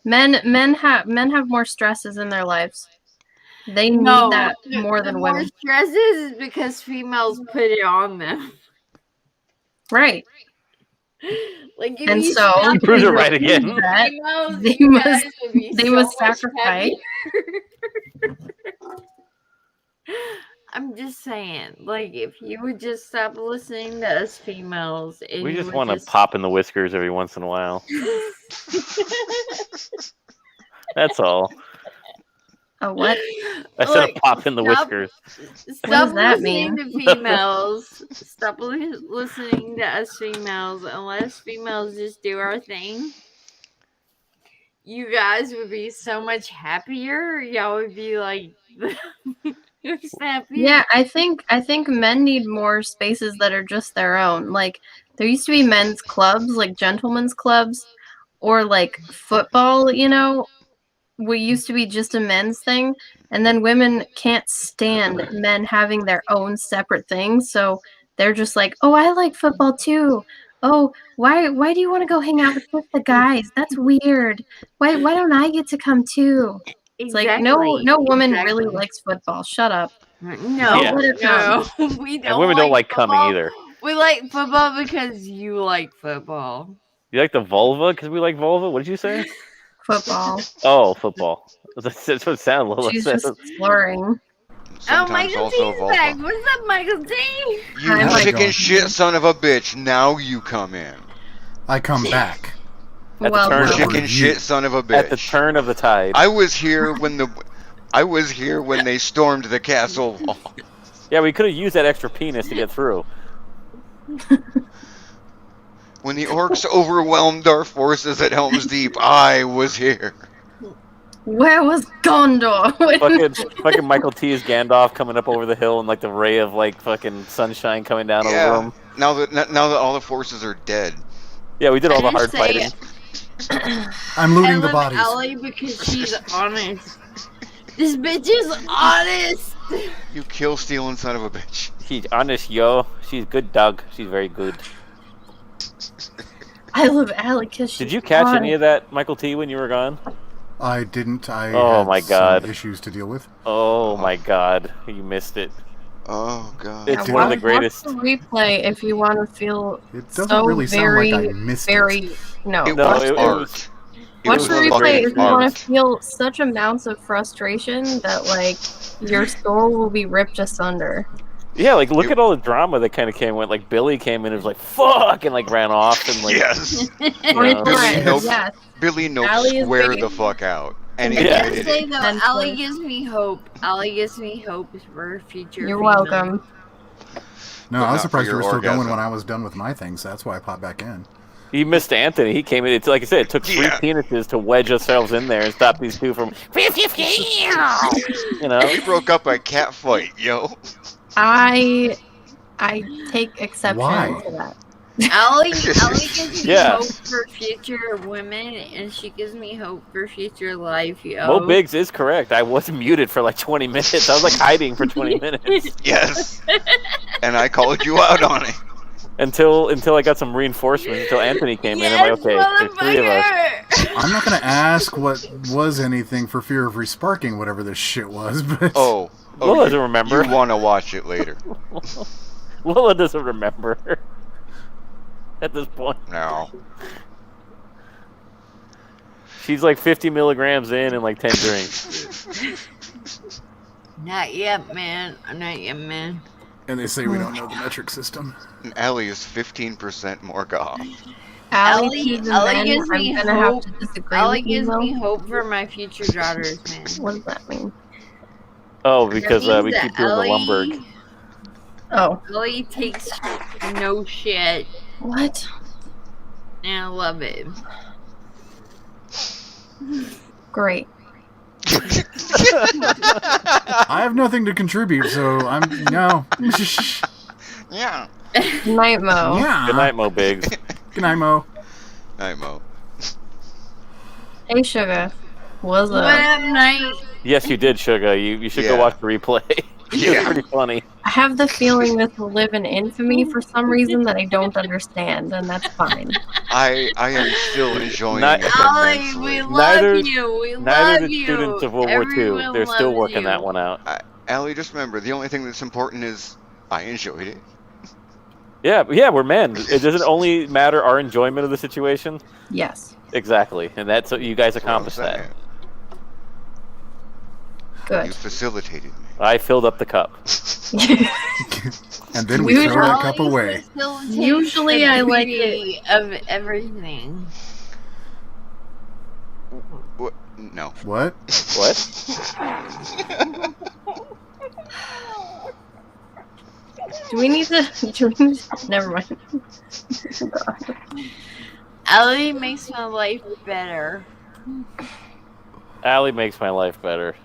Men have more stresses in their lives. They need that more than more women. stresses is because females put it on them. Right. Like if And you so stop Proves it it right with again. females, They you must- guys would be they so must much sacrifice. happier. I'm just saying, like, if you would just stop listening to us females, and We you just would want to pop in the whiskers every once in a while. That's all. A what? I said a pop in the stop- whiskers. What does that listening mean? to females. Stop listening to us females, and let us females just do our thing. You guys would be so much happier. Y'all would be like happier. Yeah, I think men need more spaces that are just their own. Like there used to be men's clubs, like gentlemen's clubs, or like football, you know, what used to be just a men's thing, and then women can't stand men having their own separate things, so they're just like, "Oh, I like football too. Oh, why do you want to go hang out with just the guys? That's weird. Why don't I get to come too?" It's like no woman really likes football. Shut up. No, Yeah. Let her come. no, we don't. And women don't like football. coming either. We like football because you like football. You like the vulva because we like vulva? What did you say? Football. Oh, football. That's what it sounded Lola She's said. just slurring. Sometimes Michael also T's back. vulva. What's up, Michael T? You Hi, Michael. chicken shit son of a bitch, now you come in. I come back. At the turn well. of Chicken You. shit son of a bitch. At the turn of the tide. I was here when they stormed the castle wall. Yeah, we could have used that extra penis to get through. When the orcs overwhelmed our forces at Helm's Deep, I was here. Where was Gondor? fucking Michael T is Gandalf coming up over the hill and like the ray of like fucking sunshine coming down over Yeah. him. Now that all the forces are dead. Yeah, we did all the I hard just say- fighting. I'm I looting the love bodies. Ellie because she's honest. This bitch is honest. You kill stealing son of a bitch. She's honest, yo. She's good dog. She's very good. I love Allie because she's Did you catch honest. any of that, Michael T, when you were gone? I didn't. I Oh had my some God. issues to deal with. Oh my god, you missed it. Oh god. It's Did one of I? the greatest. Watch the replay if you want to feel It doesn't so really sound very, like I missed very. it. No. It No, was it art. was- It Watch was the fucking replay if you want art. to feel such amounts of frustration that like your soul will be ripped asunder. Yeah, like look at all the drama that kind of came with. Like Billy came in and was like "fuck" and like ran off and like Yes. you Point know. blank, Nope. yes. Billy Nope Allie is square very- the fuck out. And he I Yeah. gotta admitted say it. though, And Allie so- gives me hope. Allie gives me hope for future. You're females. welcome. No, But I was not for surprised you your were still going orgasm. when I was done with my things. So that's why I popped back in. You missed Anthony. He came in. It's like I said, it took 3 Yeah. penises to wedge ourselves in there and stop these two from. You know. We broke up a cat fight, yo. I take exception Why? to that. Allie gives me Yeah. hope for future women, and she gives me hope for future life, yo. Mo Biggs is correct. I was muted for like 20 minutes. I was like hiding for 20 minutes Yes. And I called you out on it. until I got some reinforcements. Until Anthony came in. I'm like, okay, there's 3 of us. motherfucker! I'm not going to ask what was anything for fear of resparking whatever this shit was, but Oh. Lola you, doesn't remember. You want to watch it later. Lola doesn't remember at this point. No. She's like 50 milligrams in and like 10 drinks. Not yet, man. Not yet, man. and they say we don't know the metric system. And Ellie is 15% more goth. Allie, even Ellie then, gives I'm me gonna have hope. to disagree Ellie with you, gives though. me hope for my future daughters, man. What does that mean? Oh, That because means we that keep doing the Lumberg. Oh, Ellie takes no shit, what? and I love it. Great. I have nothing to contribute, so I'm no. Yeah. Night Mo. Yeah. Good night, Mo Biggs. Good night, Mo. Night, Mo. Hey, Sugar. What's What up? up, night? Yes, you did, Sugar. You should go Yeah. watch the replay. It Yeah. was pretty funny. I have the feeling this will live in infamy for some reason that I don't understand, and that's fine. I am still enjoying Not- it Ellie, immensely. we love Neither- you. We Neither love the you. students of World War II. Everyone They're still loves working you. that one out. Allie, just remember, the only thing that's important is I enjoyed it. Yeah, we're men. It doesn't only matter our enjoyment of the situation. Yes. Exactly, and that's what you guys That's what I'm accomplished that. saying. Good. You facilitated me. I filled up the cup. And then we throw that Ellie cup away. facilitates Usually the I like beauty of everything. What? No. What? What? Do we need to? Never mind. Ellie makes my life better. Allie makes my life better.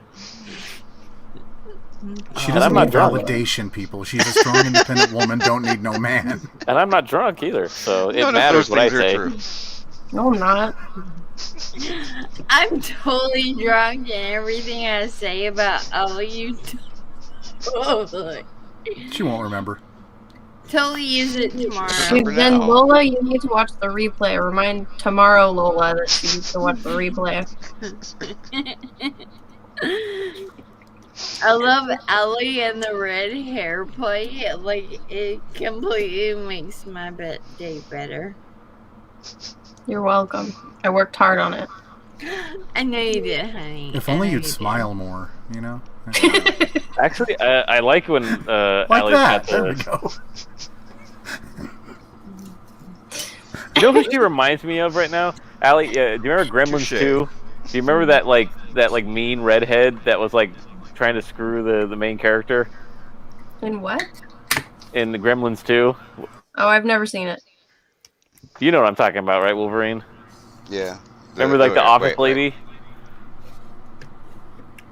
She And doesn't I'm not need drunk. validation, people. She's a strong, independent woman. Don't need no man. And I'm not drunk either, so it None of matters those what I things are say. true. No, I'm not. I'm totally drunk, and everything I say about Ellie, you totally She won't remember. use it tomorrow. Remember Then now. Lola, you need to watch the replay. Remind tomorrow Lola that she needs to watch the replay. I love Ellie and the red hair play. Like, it completely makes my day better. You're welcome. I worked hard on it. I know you did, honey. If I only know you'd you did. smile more, you know? Actually, I like when Like Allie's that. got There we the. go. You know who she reminds me of right now? Allie, do you remember Gremlins Touche. 2? Do you remember that mean redhead that was like trying to screw the main character In what? in the Gremlins 2? Oh, I've never seen it. You know what I'm talking about, right, Wolverine? Yeah. Remember the office wait. lady?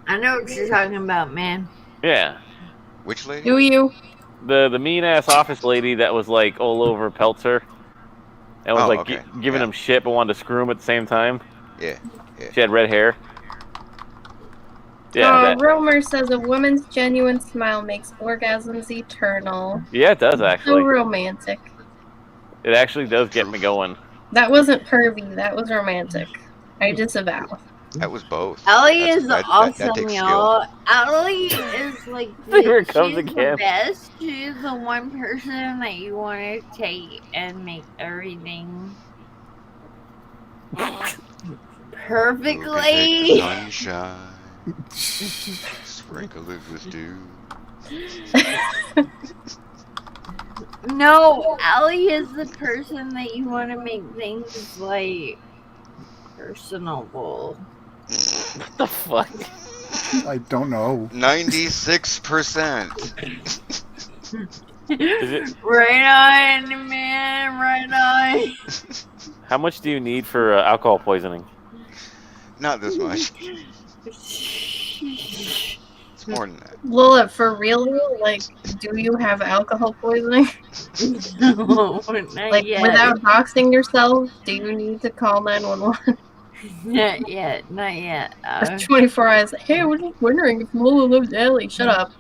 I know what you're talking about, man. Yeah. Which lady? Do you? The mean ass office lady that was like all over Peltzer and was Oh, like okay. giving Yeah. him shit but wanted to screw him at the same time. Yeah. She had red hair. Yeah, Romer says a woman's genuine smile makes orgasms eternal. yeah, it does So actually. romantic. It actually does get me going. That wasn't pervy. That was romantic. I disavow. That was both. Ellie That's- is that awesome, takes y'all. Ellie is like Here it comes she's again. the best. She's the one person that you want to take and make everything perfectly. Sunshine. Sprinkle it with dew. No, Ellie is the person that you want to make things like personable. What the fuck? I don't know. 96%. Is it, Right on, man. Right how much do you need for alcohol poisoning? Not this much. on. It's more than that. Lola, for real, like, do you have alcohol poisoning? No, not Like, yet. without doxing yourself, do you need to call 911? Not yet. Not yet. For 24 hours. Hey, I was just wondering if Lola loves Ellie. Shut up.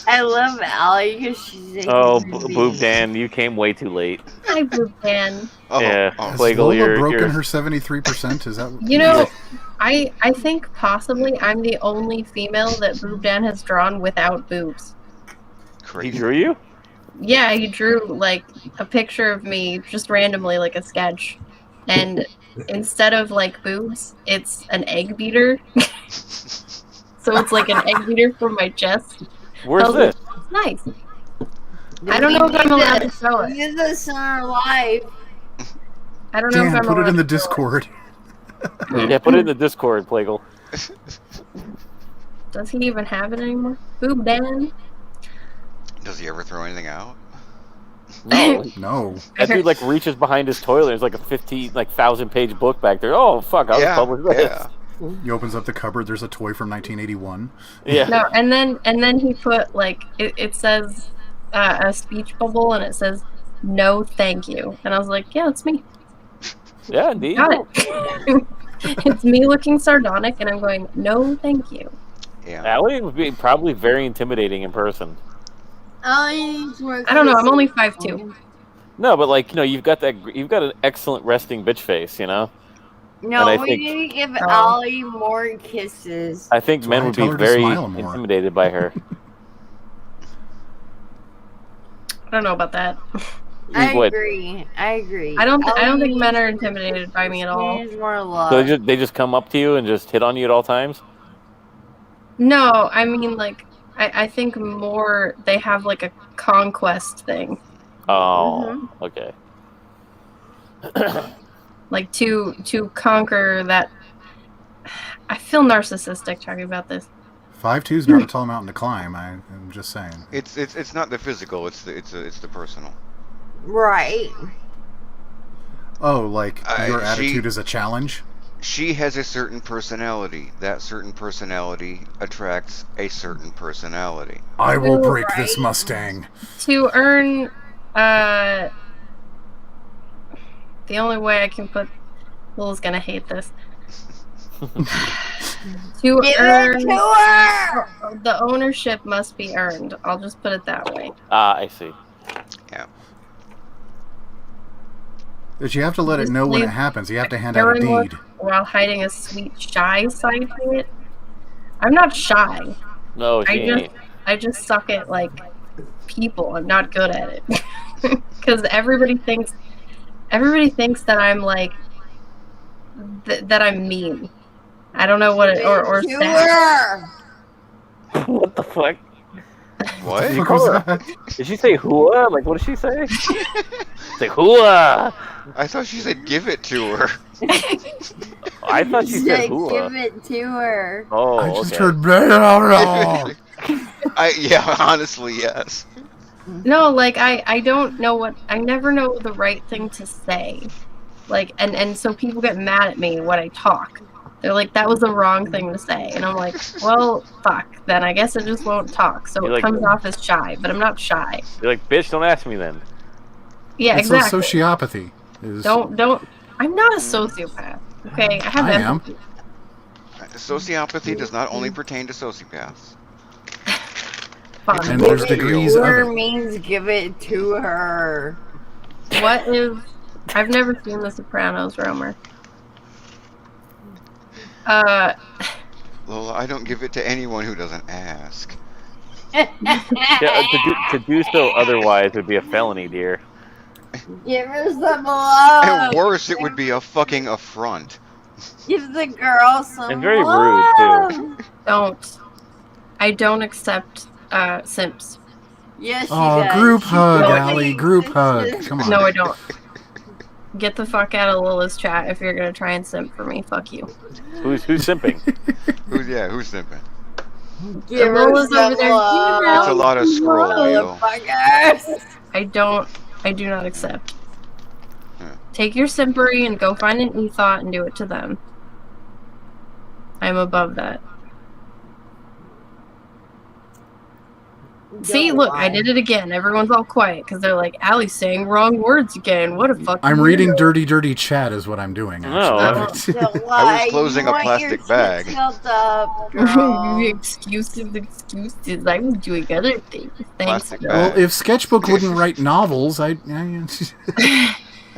I love Allie because she's a Oh, human Boob being. Dan, you came way too late. Hi, Boo Dan. Oh, Yeah. oh. Has Flagel, Lola you're- broken you're- her 73%? Is that what... You know, I think possibly I'm the only female that Boob Dan has drawn without boobs. He Crazy. drew you? Yeah, he drew, like, a picture of me just randomly, like a sketch. And instead of, like, boobs, it's an egg beater. So it's like an egg beater from my chest. Where's this? It's nice. I don't know if I'm allowed to show We it. did this on our live. I don't know if Dan, I'm put it allowed in the to show Discord. Yeah, put it in the Discord, Plagle. Does he even have it anymore? Boob Dan? Does he ever throw anything out? No, No. that dude like reaches behind his toilet. There's like a 1,000-page book back there. Oh fuck! I'll just Yeah, publish this. yeah. He opens up the cupboard. There's a toy from 1981. Yeah. No, and then he put like it says a speech bubble and it says no thank you. And I was like, yeah, that's me. Yeah, indeed. Got it. It's me looking sardonic and I'm going, no thank you. Yeah. Allie would be probably very intimidating in person. I don't know, I'm only 5'2". No, but like you've got an excellent resting bitch face, No, And I we think- need to give Oh. Ollie more kisses. I think That's men why I would tell be her to very smile more. intimidated by her. I don't know about that. I What? agree. I agree. I don't think Ollie men are intimidated by me at all. needs more love. So they just come up to you and just hit on you at all times. No, I mean like I think more they have like a conquest thing. Oh, okay. Like to conquer that. I feel narcissistic talking about this. 5'2" is not a tall mountain to climb. I'm just saying. It's not the physical. It's the personal. Right. Oh, like your she- attitude is a challenge? She has a certain personality. That certain personality attracts a certain personality. I will break Right. this Mustang. To earn the only way I can put Lil's gonna hate this. To Give earn it to her! the ownership must be earned. I'll just put it that way. Ah, I see. But you have to let it know when it happens. You have to hand out a Everyone deed. while hiding a sweet shy side to it. I'm not shy. No, she ain't. I just suck at like people. I'm not good at it. Because everybody thinks that I'm like that I'm mean. I don't know what it or To sad. her! What the fuck? What? What was that? Did she say hooah? Like, what did she say? Say hooah! I thought she said give it to her. I thought she said Give hooah. it to her. Oh, I just okay. heard blah, blah, blah. Yeah, honestly, yes. No, like I don't know what I never know the right thing to say. Like and so people get mad at me when I talk. They're like, that was the wrong thing to say. And I'm like, well, fuck. Then I guess I just won't talk. So You're it like- comes off as shy, but I'm not shy. You're like, bitch, don't ask me then. Yeah, It's exactly. sociopathy. Is, Don't. I'm not a sociopath. Okay, I have I am. empathy. Sociopathy does not only pertain to sociopaths. Fine. And there's Give it degrees to of Her it. means give it to her. What is? I've never seen The Sopranos, Romer. Lola, I don't give it to anyone who doesn't ask. Yeah, to do so otherwise would be a felony, dear. Give her some love. And worse, it would be a fucking affront. Give the girl some And very rude, love. Don't. I don't accept simps. Yes, she Oh, does. group She hug, does. Allie. Group hug. Come on. No, I don't. Get the fuck out of Lola's chat if you're gonna try and simp for me. Fuck you. Who's simping? Who's simping? Give her Lola's some over there. love. It's a lot of scroll, yo. Motherfuckers. I do not accept. Yeah. Take your simpery and go find an ethot and do it to them. I'm above that. See, Don't look, lie. I did it again. Everyone's all quiet because they're like, Allie's saying wrong words again. What a fucking I'm reading weirdo." dirty, dirty chat is what I'm doing. No, Actually. Don't lie. closing You a want your plastic tits bag. filled up, girl. excuses. I was doing other things. Thanks. Plastic Bill. bag. Well, if Sketchbook wouldn't write novels, I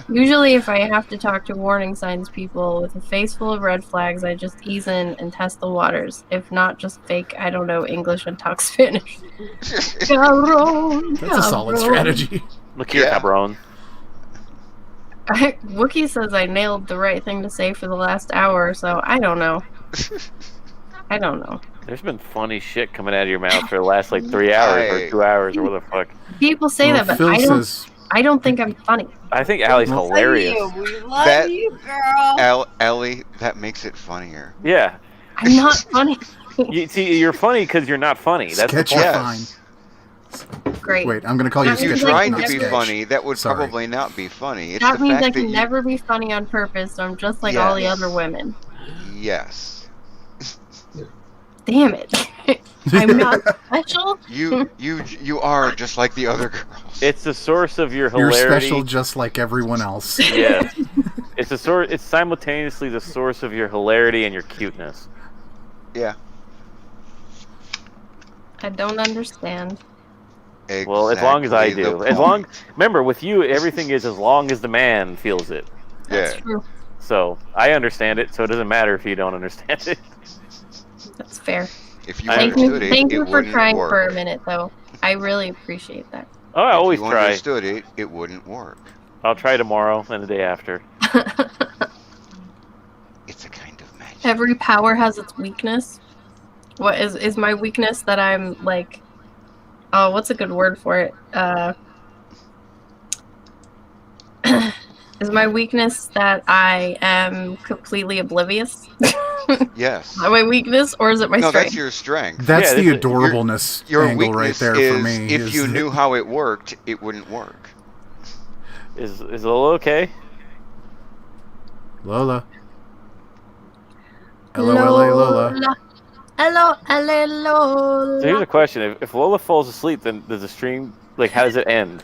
Usually, if I have to talk to warning signs people with a face full of red flags, I just ease in and test the waters. If not, just fake, I don't know, English and talk Spanish. Cabron, that's a solid cabron. strategy. Look here, Yeah. cabron. Wookie says I nailed the right thing to say for the last hour or so. I don't know. I don't know. There's been funny shit coming out of your mouth for the last like 3 hours or 2 hours or what the fuck. People say Well, that, but Phil I don't. says I don't think I'm funny. I think Allie's Well, hilarious. We love That- you, girl. Ellie, that makes it funnier. Yeah. I'm not funny. You see, you're funny because you're not funny. That's the Sketchy point. fine. Great. Wait, I'm going to call you That If you means sketchy, I tried can not to be sketch. funny, that would Sorry. probably not be funny. It's That the means fact I that can you... never be funny on purpose, so I'm just like all the Yes. other women. Yes. Damn it. I'm not special. You are just like the other girls. It's the source of your You're hilarity. special just like everyone else. Yes. It's simultaneously the source of your hilarity and your cuteness. Yeah. I don't understand. Exactly Well, as long as I the do. point. Remember, with you, everything is as long as the man feels it. That's Yeah. true. So I understand it, so it doesn't matter if you don't understand it. That's fair. If you Thank understood it, Thank it you for wouldn't trying work. for a minute, though. I really appreciate that. Oh, I always If you try. understood it, it wouldn't work. I'll try tomorrow and the day after. It's a kind of magic. Every power has its weakness. What is my weakness that I'm like? Oh, what's a good word for it? Is my weakness that I am completely oblivious? Yes. Is that my weakness, or is it my No, strength? that's your strength. That's Yeah, the this is- adorableness Your angle right weakness there is for me. if is you that- knew how it worked, it wouldn't work. Is Lola okay? Lola. L-O-L-A Lola. Hello, hello, So here's a question: if Lola falls asleep, then does the stream how does it end?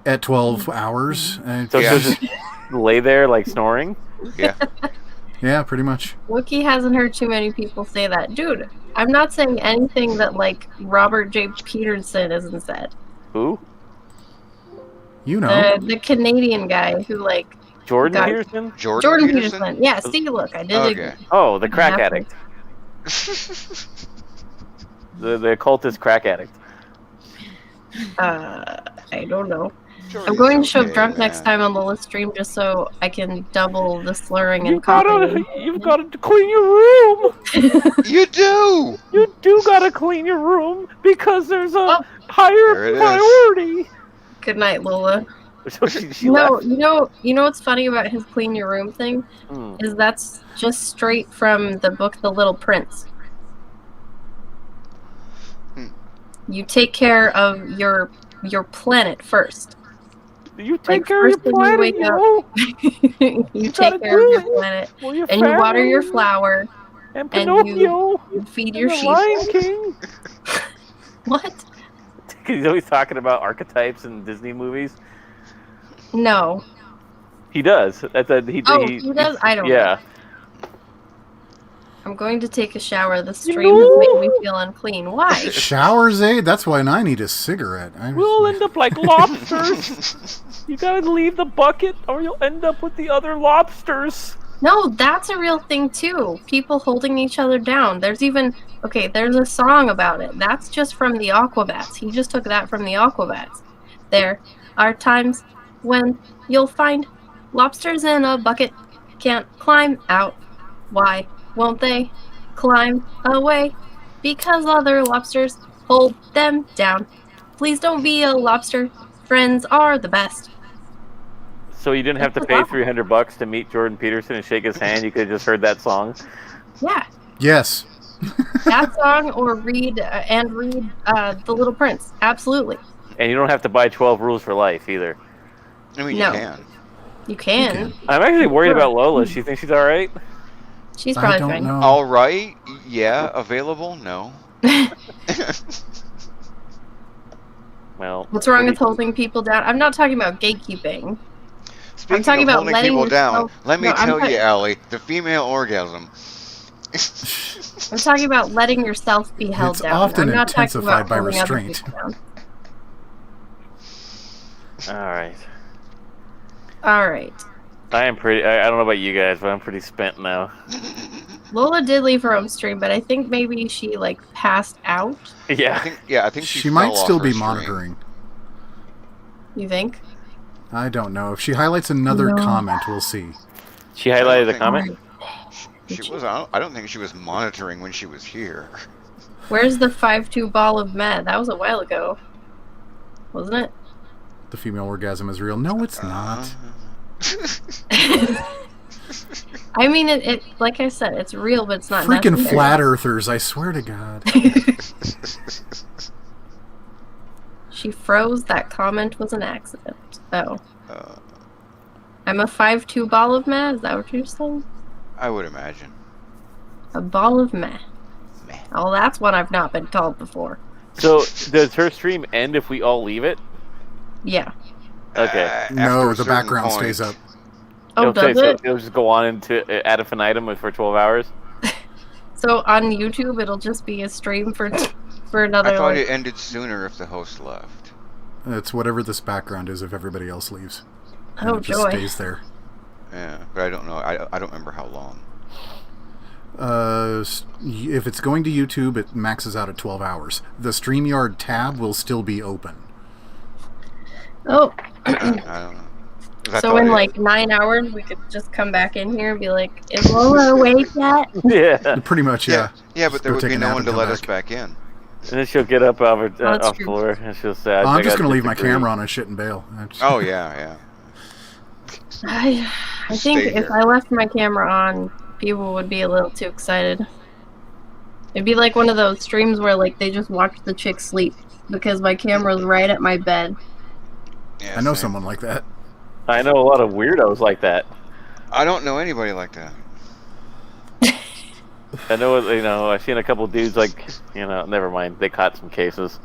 At 12 hours. And So Yeah. she'll just lay there snoring? Yeah. yeah, pretty much. Wookie hasn't heard too many people say that. Dude, I'm not saying anything that Robert J. Peterson isn't said. Who? You know. The Canadian guy who Jordan God. Peterson? Jordan Peterson. Yeah, see, look, I did Okay. it. Oh, the crack Happened. addict. The occultist crack addict. I don't know. I'm Jordan's going to show okay, drunk next man. time on the list stream just so I can double the slurring and You've got coughing. to clean your room. You do! You do gotta clean your room because there's a Oh. higher There it is. priority. Good night, Lola. So she No, left. you know what's funny about his clean your room thing Hmm. is that's just straight from the book The Little Prince. Hmm. You take care of your planet first. You take Like, care of first your thing you planet, wake yo. you gotta take care of do your it. planet, For your and you water your family. flower, And and Pinocchio. you feed And your the sheep. Lion King. What? He's always talking about archetypes in Disney movies. No. He does. That's a he. Oh, he does? I don't know. Yeah. I'm going to take a shower. The You stream has made me know- feel unclean. Why? Showers, eh? That's why I need a cigarette. We'll end up like lobsters. You gotta leave the bucket, or you'll end up with the other lobsters. No, that's a real thing too. People holding each other down. There's a song about it. That's just from the Aquabats. He just took that from the Aquabats. There are times when you'll find lobsters in a bucket can't climb out. Why won't they climb away? Because other lobsters hold them down. Please don't be a lobster. Friends are the best. So you didn't have to pay $300 to meet Jordan Peterson and shake his hand. You could have just heard that song. Yeah. Yes. That song or read The Little Prince. Absolutely. And you don't have to buy 12 Rules for Life either. I mean, No. you can. You can. I'm actually worried Sure. about Lola. She thinks she's all right. She's I probably don't fine. know. All right. Yeah. Available? No. Well, What's wrong with holding people down? I'm not talking about gatekeeping. Speaking talking of about holding letting people down, yourself- let me No, I'm tell talking- you, Allie, the female orgasm. I'm talking about letting yourself be held It's down. often I'm not talking intensified about by holding other restraint. people down. all right. All right. I am pretty. I don't know about you guys, but I'm pretty spent now. Lola did leave her own stream, but I think maybe she passed out. Yeah. I think she She fell might off still her be stream. monitoring. You think? I don't know. If she highlights another No. comment, we'll see. She highlighted the think- comment. She was. I don't think she was monitoring when she was here. Where's the 5-2 ball of med? That was a while ago, wasn't it? The the female orgasm is real. No, it's not. I mean, it like I said, it's real, but it's not Freaking necessary. flat earthers, I swear to God. She froze. That comment was an accident. Oh. I'm a 5'2" ball of meh? Is that what you're saying? I would imagine. A ball of meh. Meh. Oh, that's what I've not been called before. So, does her stream end if we all leave it? Yeah. Okay. After No, a the certain background point- stays up. Oh, Okay, does so it? it'll just go on into ad infinitum for 12 hours? So on YouTube, it'll just be a stream for another. I thought like, it ended sooner if the host left. It's whatever this background is if everybody else leaves. And Oh, it just joy. stays there. Yeah, but I don't know. I don't remember how long. If it's going to YouTube, it maxes out at 12 hours. The StreamYard tab will still be open. Oh. I don't know. 'Cause I So thought in it- like 9 hours, we could just come back in here and be like, "Is Lola awake yet?" Yeah. Pretty much, yeah. yeah, but there Go would take be a no nap one and to come let back. us back in. And then she'll get up off her That's off true. floor and she'll say, I'm just going to leave my disagree." camera on and shit and bail. Oh yeah. I think Stay if here. I left my camera on, people would be a little too excited. It'd be like one of those streams where like they just watch the chick sleep because my camera's right at my bed. Yeah, I know same. someone like that. I know a lot of weirdos like that. I don't know anybody like that. I know, I've seen a couple dudes like, never mind. They caught some cases.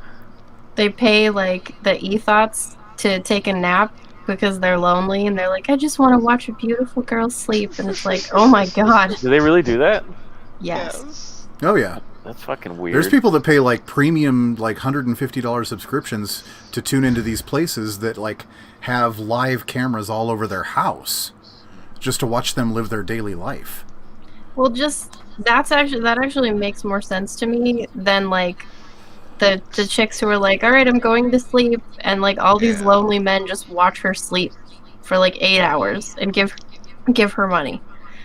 They pay like the e-thoughts to take a nap because they're lonely and they're like, "I just want to watch a beautiful girl sleep," and it's like, oh my god, Do they really do that? yes. Oh, yeah. That's fucking weird. There's people that pay like premium, like $150 subscriptions to tune into these places that like have live cameras all over their house just to watch them live their daily life. Well, that actually makes more sense to me than like the chicks who are like, "All right, I'm going to sleep," and like all these Yeah. lonely men just watch her sleep for like 8 hours and give her money.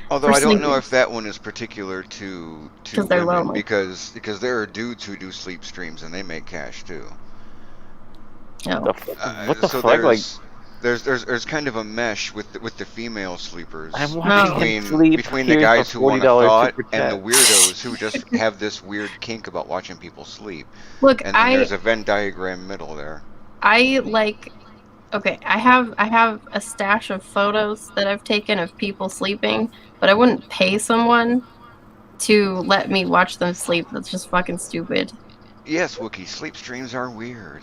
Although For I don't know sleeping. if that one is particular to 'Cause they're women lonely. because there are dudes who do sleep streams and they make cash too. Oh. What the So fuck? Like, there's kind of a mesh with the female sleepers I'm No. watching him sleep between the here guys for who want a $40 thought super and the chat. weirdos who just have this weird kink about watching people sleep. Look, And then there's a Venn diagram middle there. I like. Okay, I have a stash of photos that I've taken of people sleeping, but I wouldn't pay someone to let me watch them sleep. That's just fucking stupid. Yes, Wookie, sleep streams are weird.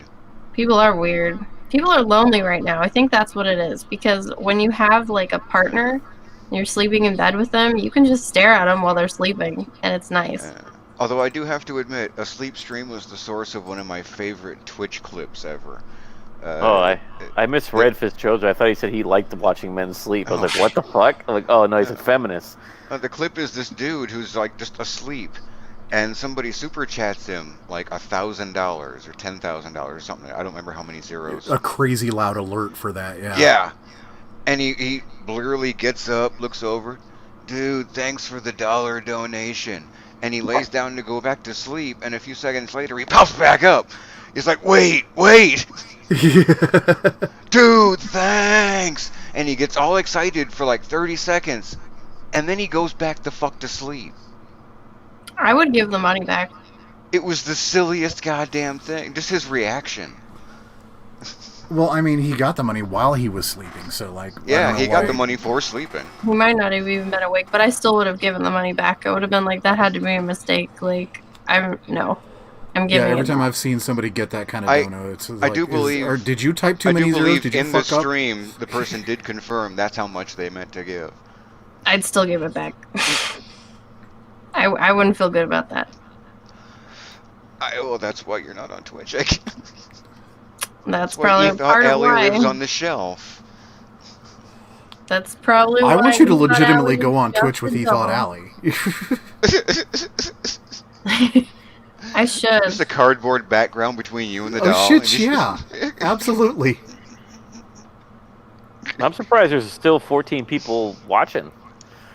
People are weird. People are lonely right now. I think that's what it is. Because when you have like a partner, and you're sleeping in bed with them, you can just stare at them while they're sleeping, and it's nice. Although I do have to admit, a sleep stream was the source of one of my favorite Twitch clips ever. I misread Fitzchoser. I thought he said he liked watching men sleep. I was like, what the fuck? I'm like, oh no, he's a feminist. The clip is this dude who's like just asleep, and somebody super chats him like $1,000 or $10,000 or something. I don't remember how many zeros. A crazy loud alert for that, yeah. Yeah, and he blurrily gets up, looks over, dude, thanks for the $1 donation, and he lays down to go back to sleep, and a few seconds later he pops back up. He's like, wait, dude, thanks, and he gets all excited for like 30 seconds. And then he goes back the fuck to sleep. I would give the money back. It was the silliest goddamn thing. Just his reaction. Well, I mean, he got the money while he was sleeping, so like... I Yeah, don't know he got why- the money for sleeping. He might not have even been awake, but I still would have given the money back. I would have been like, that had to be a mistake. Like, I'm Yeah, giving every it time back. I've seen somebody get that kind of I- dono, it's I like, do believe- or did you type too I many do zeros? believe Did you in the fuck up? stream, the person did confirm that's how much they meant to give. I'd still give it back. I wouldn't feel good about that. Well, that's why you're not on Twitch. That's why probably you a thought part of Ellie why. lives on the shelf. That's probably I why want you to he thought legitimately Allie go was on Twitch with Justin Ethought Doll. Alley. I should. Just a cardboard background between you and the doll. Oh shit, and you- yeah. Absolutely. I'm surprised there's still 14 people watching.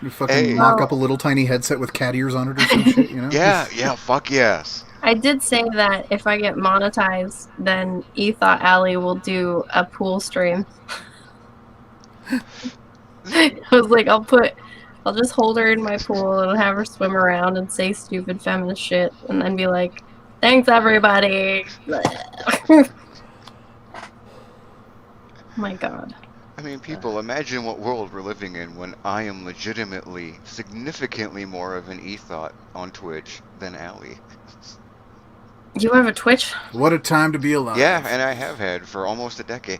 You fucking Hey. mock up a little tiny headset with cat ears on it or some shit, you know? Yeah, fuck yes. I did say that if I get monetized, then Ethot Alley will do a pool stream. I was like, I'll just hold her in my pool and have her swim around and say stupid feminist shit, and then be like, "Thanks, everybody." My God. I mean, people, imagine what world we're living in when I am legitimately, significantly more of an ethot on Twitch than Allie. You have a Twitch? What a time to be alive. Yeah, and I have had for almost a decade.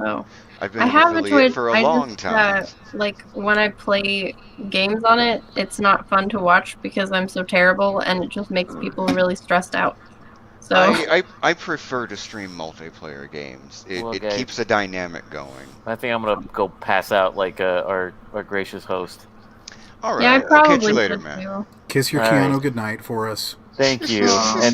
Oh. I've I been an have a affiliate Twitch. for a I long just time. like when I play games on it, it's not fun to watch because I'm so terrible, and it just makes people really stressed out. So I prefer to stream multiplayer games. Well, It guys, keeps the dynamic going. I think I'm gonna go pass out like our gracious host. All yeah, I right, I'll catch you probably later, should man. too. Kiss your All Keanu right. goodnight for us. Thank you, Aw.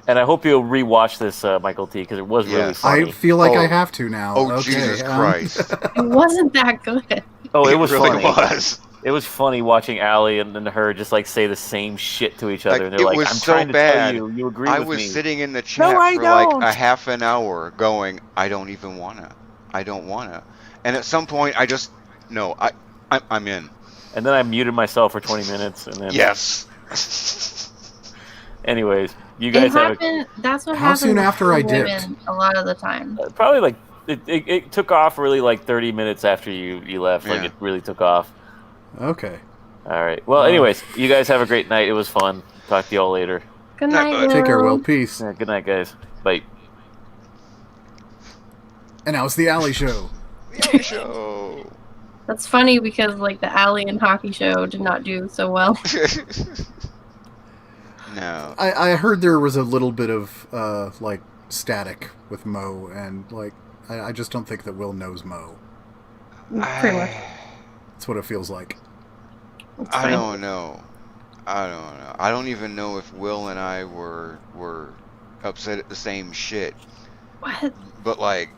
and I hope you'll rewatch this, Michael T, because it was really Yes. I funny. feel like I Oh, have to now. oh, Okay. Jesus Christ. It wasn't that good. Oh, it It was really funny. was. It was funny watching Allie and her just like say the same shit to each other, Like, and they're it like, was "I'm so trying to tell bad. you, you agree I with was me." sitting in the No, chat I for like a don't. half an hour going, I don't even wanna. I don't wanna. And at some point, I just, no, I'm in. And then I muted myself for 20 minutes, and then, Yes. anyways, you It guys have happened. That's what How happened soon with after I Free dipped? Women a lot of the time. probably like it took off really like 30 minutes after you left. Like Yeah. it really took off. Okay. All right. Well, anyways, you guys have a great night. It was fun. Talk to y'all later. Good Night, night, bud. Take care, Will. Will. Peace. Yeah, good night, guys. Bye. And now it's the Alley Show. The Alley Show. That's funny because like the Alley and Hockey show did not do so well. No. I heard there was a little bit of like static with Mo, and like I just don't think that Will knows Mo. Pretty much. That's what it feels like. It's I fine. don't know. I don't know. I don't even know if Will and I were upset at the same shit. What? But like,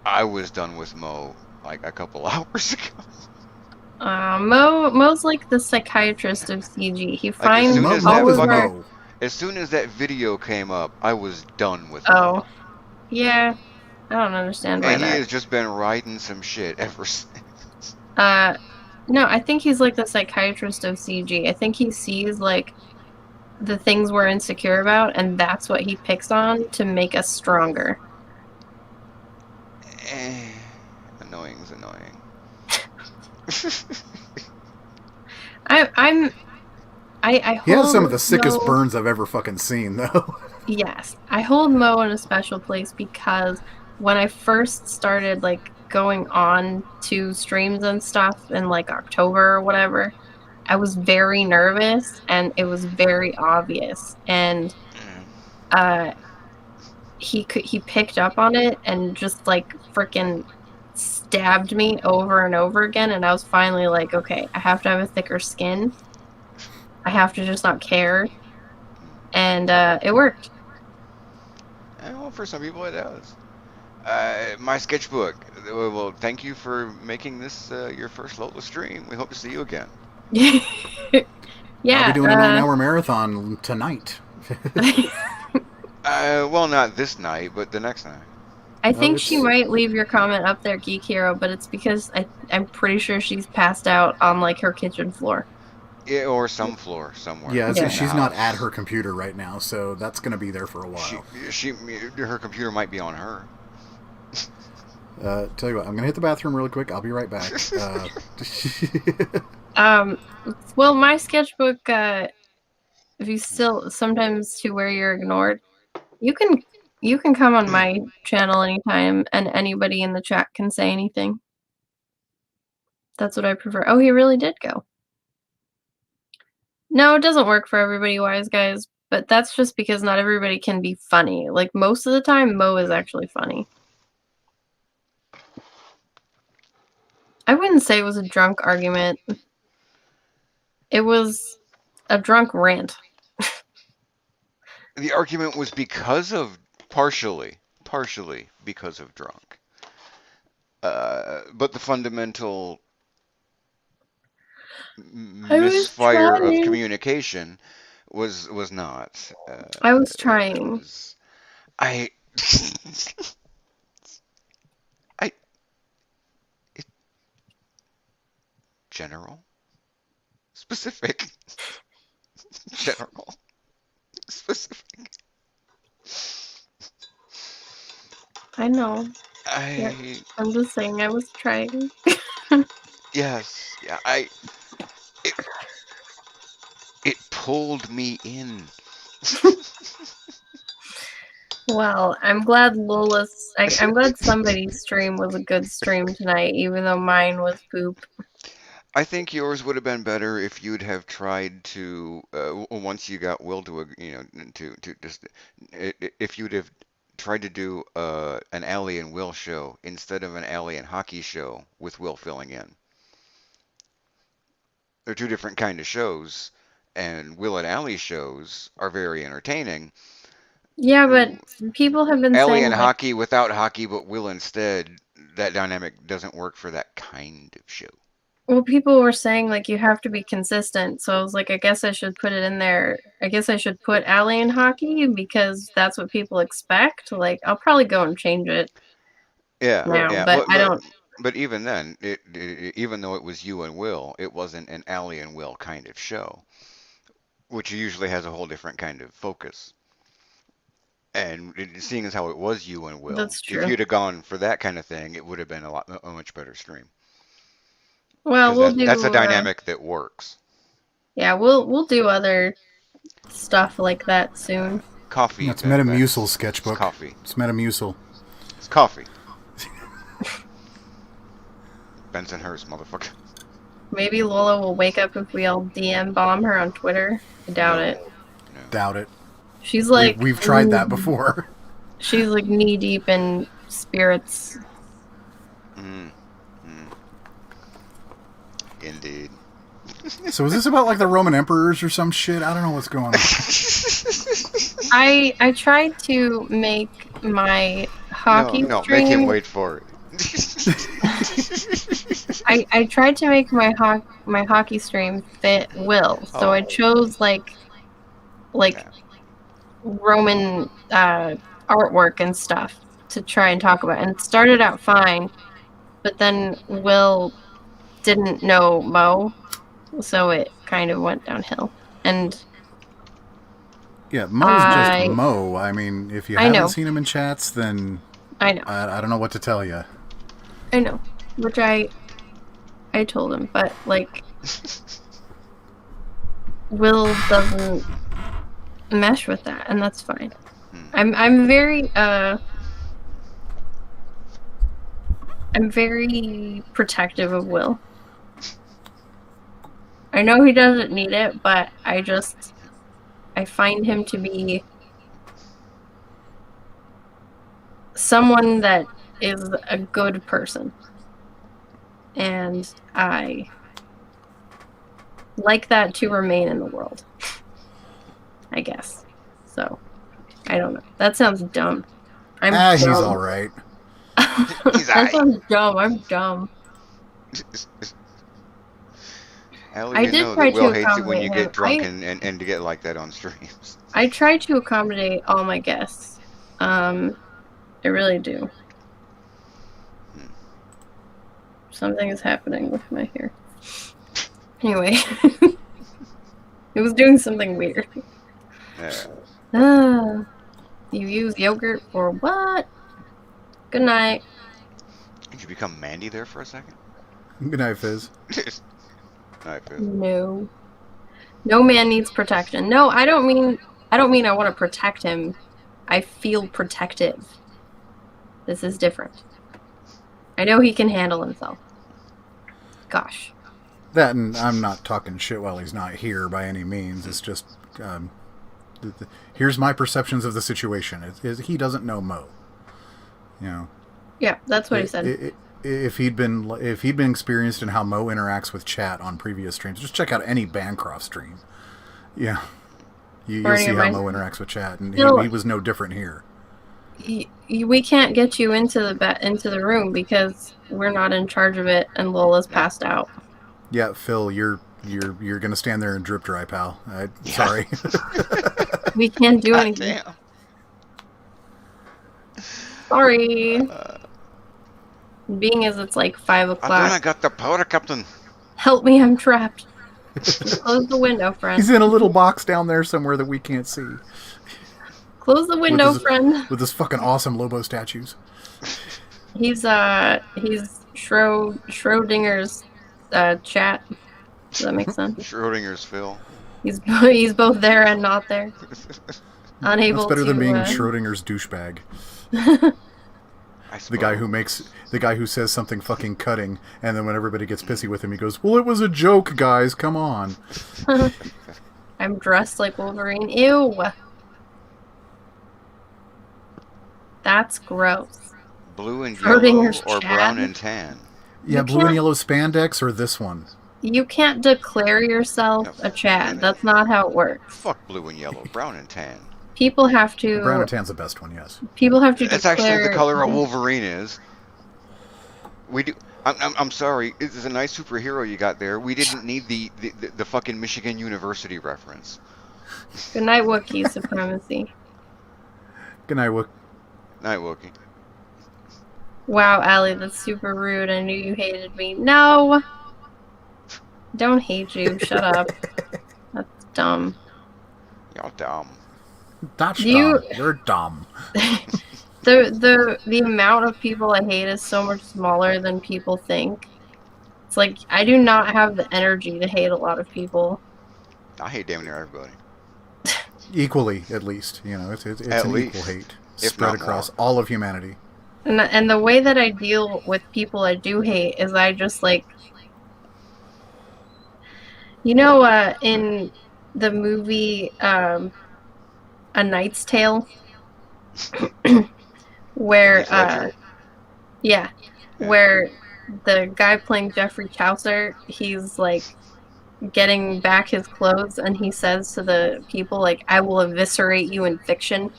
I was done with Mo like a couple hours ago. Mo's like the psychiatrist of CG. He Like finds soon Mo, as Mo that is all of our. fucking, Mo. as soon as that video came up, I was done with Oh, Mo. yeah. I don't understand why And he that. has just been writing some shit ever since. No, I think he's like the psychiatrist of CG. I think he sees like the things we're insecure about, and that's what he picks on to make us stronger. Annoying's annoying. I He has hold some of the sickest Mo- burns I've ever fucking seen, though. Yes, I hold Mo in a special place because when I first started like going on to streams and stuff in like October or whatever, I was very nervous and it was very obvious. And uh, he picked up on it and just like freaking stabbed me over and over again. And I was finally like, okay, I have to have a thicker skin. I have to just not care. And it worked. Well, for some people it does. My sketchbook. Well, thank you for making this your first Lola stream. We hope to see you again. Yeah. I'll be doing a 9-hour marathon tonight. Well, not this night, but the next night. I think she it's- might leave your comment up there, Geek Hero, but it's because I'm pretty sure she's passed out on like her kitchen floor. Yeah, or some floor somewhere. Yeah, in the she's not house. at her computer right now, so that's going to be there for a while. Her computer might be on her. Tell you what, I'm going to hit the bathroom really quick. I'll be right back. Well, my sketchbook, if you still sometimes to where you're ignored, you can come on my channel anytime, and anybody in the chat can say anything. That's what I prefer. Oh, he really did go. No, it doesn't work for everybody, wise guys, but that's just because not everybody can be funny. Like most of the time, Mo is actually funny. I wouldn't say it was a drunk argument. It was a drunk rant. The argument was because of partially because of drunk. But the fundamental I was misfire of trying. communication was not. I was It trying. was I I it, general specific general specific. I know. Yeah, I I'm just saying I was trying. yes, yeah. It it pulled me in. Well, I'm glad I'm glad somebody's stream was a good stream tonight, even though mine was poop. I think yours would have been better if you'd have tried to once you got Will to to just if you'd have tried to do an Allie and Will show instead of an Allie and Hockey show with Will filling in. They're two different kind of shows, and Will and Allie shows are very entertaining. Yeah, but people have been Allie saying and like, Hockey without Hockey but Will instead, that dynamic doesn't work for that kind of show. well, people were saying like you have to be consistent. So I was like, I guess I should put it in there. I guess I should put Allie in hockey because that's what people expect. Like, I'll probably go and change it Yeah, now, yeah, but I don't. but even then, even though it was you and Will, it wasn't an Allie and Will kind of show, which usually has a whole different kind of focus. And seeing as how it was you and Will, That's if true. you'd have gone for that kind of thing, it would have been a much better stream Well, because we'll that's a do. dynamic that works. Yeah, we'll do other stuff like that soon. Coffee, That's Metamucil Ben's. It's sketchbook. coffee. It's Metamucil. It's coffee. Bensonhurst, motherfucker. Maybe Lola will wake up if we all DM bomb her on Twitter. I doubt it. No. Doubt it. She's like We've tried that before. She's like knee deep in spirits. Mm, mm. Indeed. So is this about like the Roman emperors or some shit? I don't know what's going on. I tried to make my hockey No, stream. make him wait for it. I tried to make my hockey stream fit Will, so I chose like Yeah. Roman artwork and stuff to try and talk about, and it started out fine, but then Will didn't know Mo, so it kind of went downhill. And Yeah, Mo's just Mo. I mean, if you haven't seen him in chats, then I know. I don't know what to tell you. I know, which I told him, but like Will doesn't mesh with that, and that's fine. I'm very protective of Will. I know he doesn't need it, but I find him to be someone that is a good person. And I like that to remain in the world, I guess. So, I don't know. That sounds dumb. He's alright. That sounds dumb. I'm dumb. I did know try that Will to hates it when you accommodate get drunk him. and to get like that on streams. I try to accommodate all my guests. I really do. Something is happening with my hair. Anyway. It was doing something weird. Yeah. You use yogurt for what? Good night. Did you become Mandy there for a second? Good night, Fizz. Night, Fizz. No. No man needs protection. No, I don't mean I want to protect him. I feel protective. This is different. I know he can handle himself. Gosh. That, and I'm not talking shit while he's not here by any means. It's just, here's my perceptions of the situation. He doesn't know Mo. You know. Yeah, that's what he said. If he'd been experienced in how Mo interacts with chat on previous streams, just check out any Bancroft stream. Yeah, you'll see how Mo interacts with chat, and he was no different here. We can't get you into the room because we're not in charge of it, and Lola's passed out. Yeah, Phil, you're You're gonna stand there and drip dry, pal. Sorry. We can't do God anything. damn. Sorry. Being as it's like 5 I think o'clock. I got the powder, Captain. Help me, I'm trapped. Close the window, friend. He's in a little box down there somewhere that we can't see. Close the window, his, friend. With his fucking awesome Lobo statues. He's Schrodinger's chat. Does that make sense? Schrodinger's Phil. He's both there and not there. Unable That's better than being to. Schrodinger's douchebag. I The guy who says something fucking cutting, and then when everybody gets pissy with him, he goes, "Well, it was a joke, guys. Come on." I'm dressed like Wolverine. Ew. That's gross. Blue and yellow Schrodinger's or Chad? brown and tan. Yeah, You blue and can't- yellow spandex or this one. You can't declare yourself a Chad. That's not how it works. Fuck blue and yellow, brown and tan. People have to. Brown and tan's the best one, yes. People have to That's declare. actually the color a Wolverine is. We do. I'm sorry. This is a nice superhero you got there. We didn't need the fucking Michigan University reference. Good night, Wookiee supremacy. Good night, Wook. Night, Wookie. Wow, Allie, that's super rude. I knew you hated me. No! Don't hate you. Shut up. That's dumb. Y'all dumb. That's You- dumb. You're dumb. The amount of people I hate is so much smaller than people think. It's like, I do not have the energy to hate a lot of people. I hate damn near everybody. Equally, at least. You know, it's At an least, equal hate if spread not across more. all of humanity. And the way that I deal with people I do hate is I just like, you know, in the movie A Knight's Tale, where Heath Ledger? yeah, where the guy playing Jeffrey Chaucer, he's like getting back his clothes, and he says to the people like, "I will eviscerate you in fiction.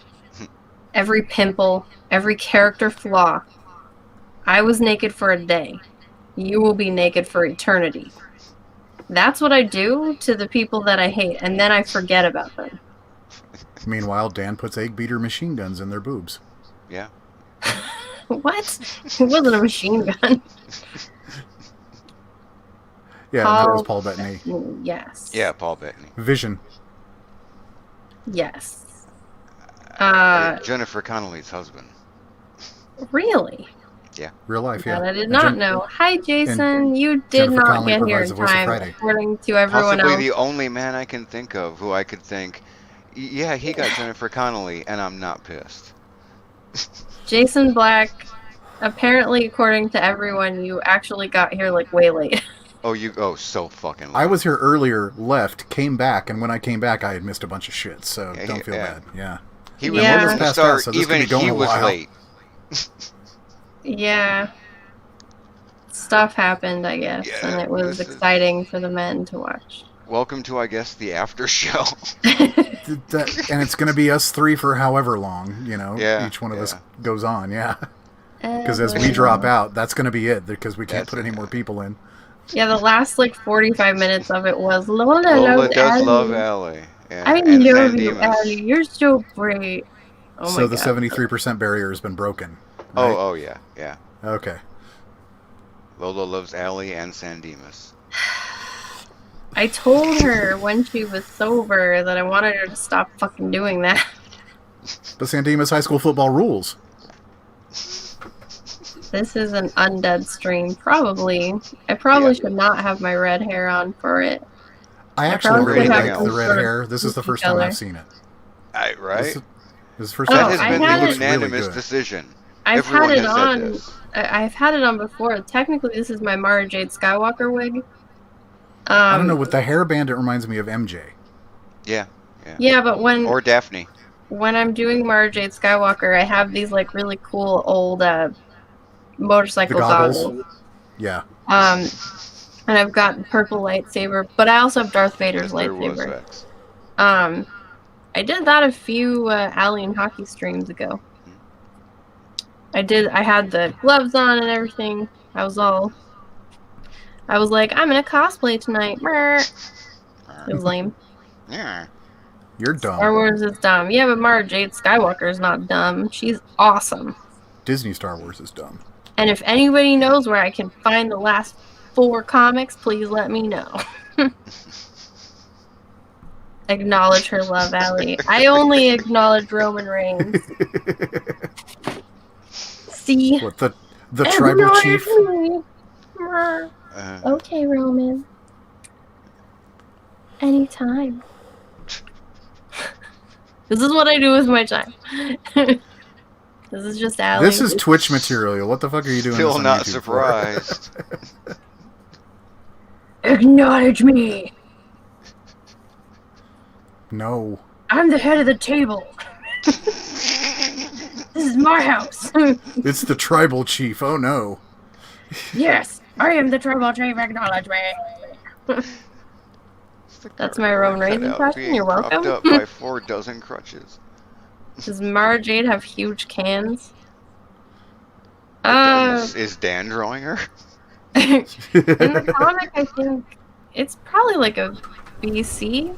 Every pimple, every character flaw. I was naked for a day. You will be naked for eternity." That's what I do to the people that I hate, and then I forget about them. Meanwhile, Dan puts egg beater machine guns in their boobs. Yeah. What? It wasn't a machine gun. Yeah, that was Paul Bettany. Yes. Yeah, Paul Bettany. Vision. Yes. Jennifer Connelly's husband. Really? Real life, yeah. That I did And not know. Hi, Jason. You did Jennifer not Connelly get here provides in the voice of time, Friday. according to everyone Possibly else. the only man I can think of who I could think, yeah, he got Jennifer Connelly, and I'm not pissed. Jason Black, apparently, according to everyone, you actually got here like way late. Oh, so fucking late. I was here earlier, left, came back, and when I came back, I had missed a bunch of shit, so Yeah, don't feel yeah. bad. Yeah. He was Yeah. from the Past start, that, so this could even be going he a was while. late. Yeah. Stuff happened, I guess, Yeah, and it was this is- exciting for the men to watch. Welcome to, I guess, the after show. And it's going to be us three for however long, you know, Yeah, each one of us yeah. goes on, yeah. Because as we drop out, that's going to be it, because we can't That's put any it. more people in. Yeah, the last like 45 minutes of it was Lola Lola loves does Allie. love Allie. Yeah, I and love San you, Dimas. Allie. You're so great. Oh So my the God. 73% barrier has been broken. Right? Oh, yeah, yeah. Okay. Lola loves Allie and San Dimas. I told her when she was sober that I wanted her to stop fucking doing that. But San Dimas High School football rules. This is an undead stream, probably. I probably Yeah. should not have my red hair on for it. I I actually probably really could have like some the red sort of hair. This is the goofy first time color. I've seen it. Right? This is the first Oh, That time has I've I been seen it. had the It looks really unanimous good. decision. I've Everyone had it has said on. this. I've had it on before. Technically, this is my Mara Jade Skywalker wig. I don't know, with the hairband, it reminds me of MJ. Yeah. Yeah, but Or Daphne. when I'm doing Mara Jade Skywalker, I have these like really cool old motorcycle The goggles? goggles. Yeah. And I've got the purple lightsaber, but I also have Darth Vader's There was lightsaber. X. I did that a few Alien hockey streams ago. I had the gloves on and everything. I was all I was like, I'm gonna cosplay tonight. It was lame. Yeah. You're dumb. Star Wars is dumb. Yeah, but Mara Jade Skywalker is not dumb. She's awesome. Disney Star Wars is dumb. And if anybody knows where I can find the last 4 comics, please let me know. Acknowledge her love, Allie. I only acknowledge Roman Reigns. See? What, the tribal chief? Me. Okay, Roman. Anytime. This is what I do with my time. This is just Allie. This is Twitch material. What the fuck are you doing? Still this on not YouTube surprised. for? Acknowledge me. No. I'm the head of the table. This is my house. It's the tribal chief. Oh no. Yes, I am the tribal chief. Acknowledge me. That's my Roman Reigns impression. You're welcome. Propped up by 4 dozen crutches. Does Mara Jade have huge cans? Is Dan drawing her? In the comic, I think it's probably like a BC.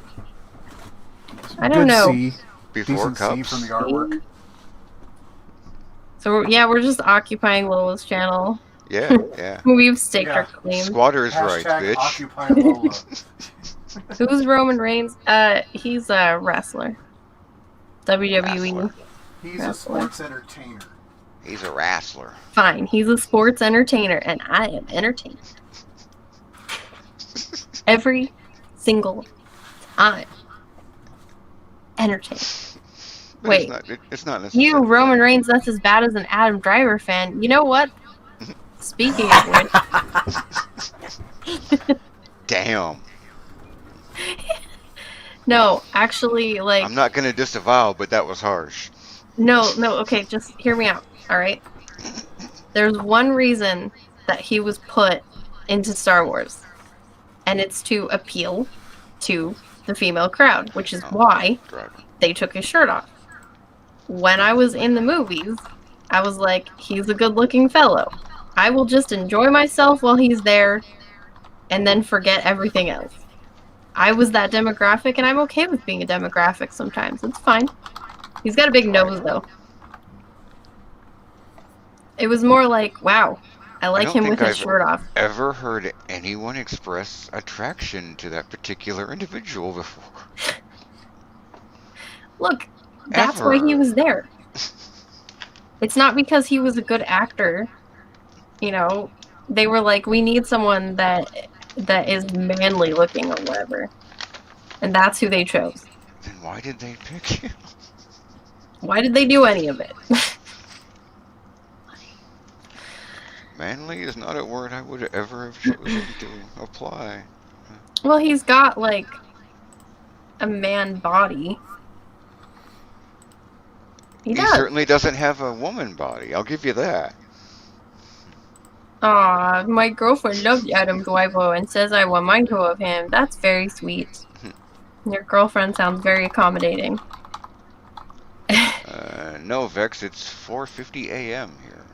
I don't know. C. Before Decent C cups. from the artwork. So yeah, we're just occupying Lola's channel. Yeah, yeah. We've staked Yeah. our claim. Squatter's rights, bitch. Occupy Lola. Who's Roman Reigns? He's a wrestler. WWE. Wrestler. He's a sports entertainer. He's a wrestler. Fine, he's a sports entertainer, and I am entertained. Every single time. Entertained. But Wait. It's not necessarily. You, Roman Reigns, that's as bad as an Adam Driver fan. You know what? Speaking of which. Damn. No, actually, like. I'm not gonna disavow, but that was harsh. No, okay, just hear me out, alright? There's one reason that he was put into Star Wars, and it's to appeal to the female crowd, which is why Driver. they took his shirt off. When I was in the movies, I was like, he's a good-looking fellow. I will just enjoy myself while he's there, and then forget everything else. I was that demographic, and I'm okay with being a demographic sometimes. It's fine. He's got a big nose, though. It was more like, wow, I like him with his shirt off. Ever heard anyone express attraction to that particular individual before? Look, that's why he was there. It's not because he was a good actor. You know, they were like, we need someone that is manly looking or whatever. And that's who they chose. Then why did they pick you? Why did they do any of it? Manly is not a word I would ever have chosen to apply. Well, he's got, like, a man body. He does. Certainly doesn't have a woman body, I'll give you that. Aw, my girlfriend loves Adam Driver and says I want mine of him. That's very sweet. Your girlfriend sounds very accommodating. No, Vex, it's 4:50 a.m. here.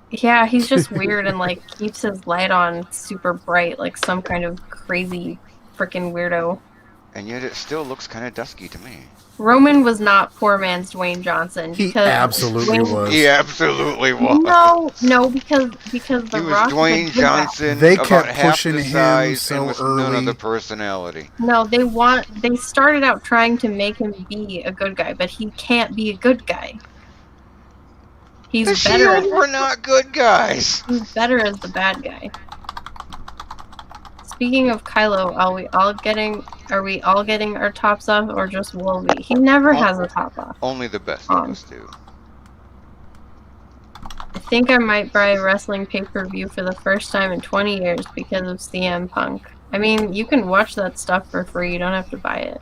Yeah, he's just weird and, like, keeps his light on super bright, like some kind of crazy freaking weirdo. And yet it still looks kind of dusky to me. Roman was not poor man's Dwayne Johnson. He absolutely was. He absolutely was. No, because The He was Rock Dwayne was a good guy. Johnson, They about kept half pushing the him size so and with none of early. the personality. No, they started out trying to make him be a good guy, but he can't be a good guy. He's The better. Shield were not good guys. He's better as the bad guy. Speaking of Kylo, are we all getting our tops off, or just Wolvie? He never has a top off. Only the best of us do. I think I might buy a wrestling pay-per-view for the first time in 20 years because of CM Punk. I mean, you can watch that stuff for free. You don't have to buy it.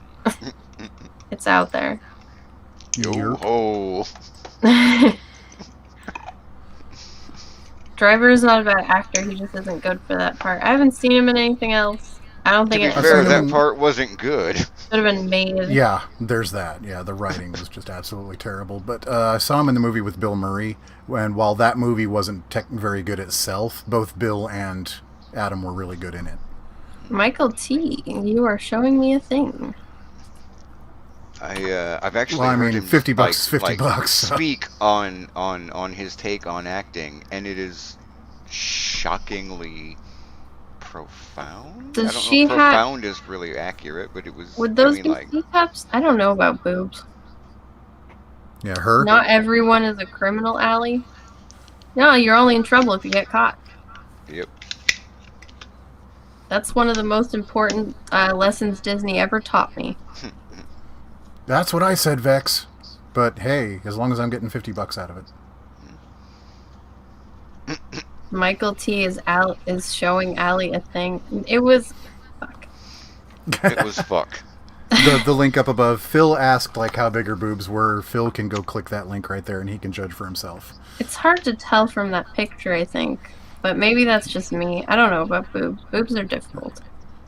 It's out there. Yo ho. Driver is not a bad actor. He just isn't good for that part. I haven't seen him in anything else. I don't think To it be should fair, that part wasn't good. have been made. Yeah, there's that. Yeah, the writing was just absolutely terrible. But I saw him in the movie with Bill Murray, and while that movie wasn't very good itself, both Bill and Adam were really good in it. Michael T, you are showing me a thing. I've actually heard him $50 like, is $50. like So. speak on his take on acting, and it is shockingly profound. Does I don't know she if have? profound is really accurate, but it was. Would I those mean, be like, C-cups? I don't know about boobs. Yeah, her. Not everyone is a criminal, Allie. No, you're only in trouble if you get caught. yep. That's one of the most important lessons Disney ever taught me. That's what I said, Vex. But hey, as long as I'm getting $50 out of it. Michael T is showing Allie a thing. It was fuck. It was fuck. The link up above. Phil asked like how big her boobs were. Phil can go click that link right there and he can judge for himself. It's hard to tell from that picture, I think. But maybe that's just me. I don't know about boobs. Boobs are difficult.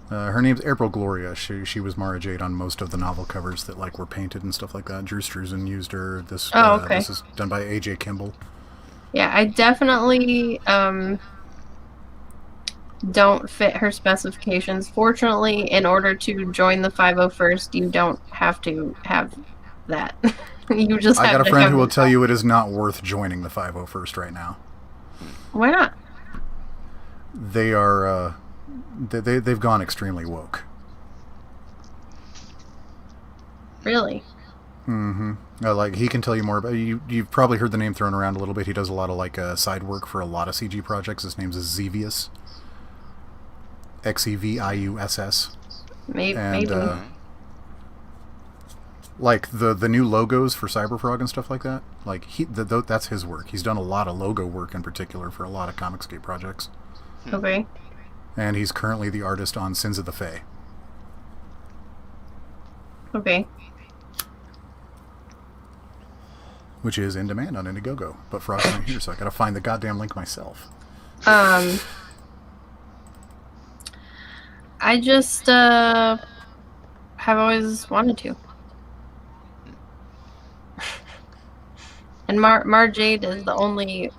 Her name's April Gloria. She was Mara Jade on most of the novel covers that like were painted and stuff like that. Drew Struzan used her. This this is done by A.J. Kimball. Yeah, I definitely don't fit her specifications. Fortunately, in order to join the 501st, you don't have to have that. You just have I got a to friend have who will tell you it is not worth joining the 501st right now. Why not? They are they've gone extremely woke. Really? Mm-hmm. Like he can tell you more about you. You've probably heard the name thrown around a little bit. He does a lot of like side work for a lot of CG projects. His name is Xevious. Xeviuss. Maybe. Like the new logos for Cyberfrog and stuff like that. Like that's his work. He's done a lot of logo work in particular for a lot of Comicscape projects. Okay. And he's currently the artist on Sins of the Fae. Okay. Which is in demand on Indiegogo. But Frog's not here, so I gotta find the goddamn link myself. I just have always wanted to. And Mar Jade is the only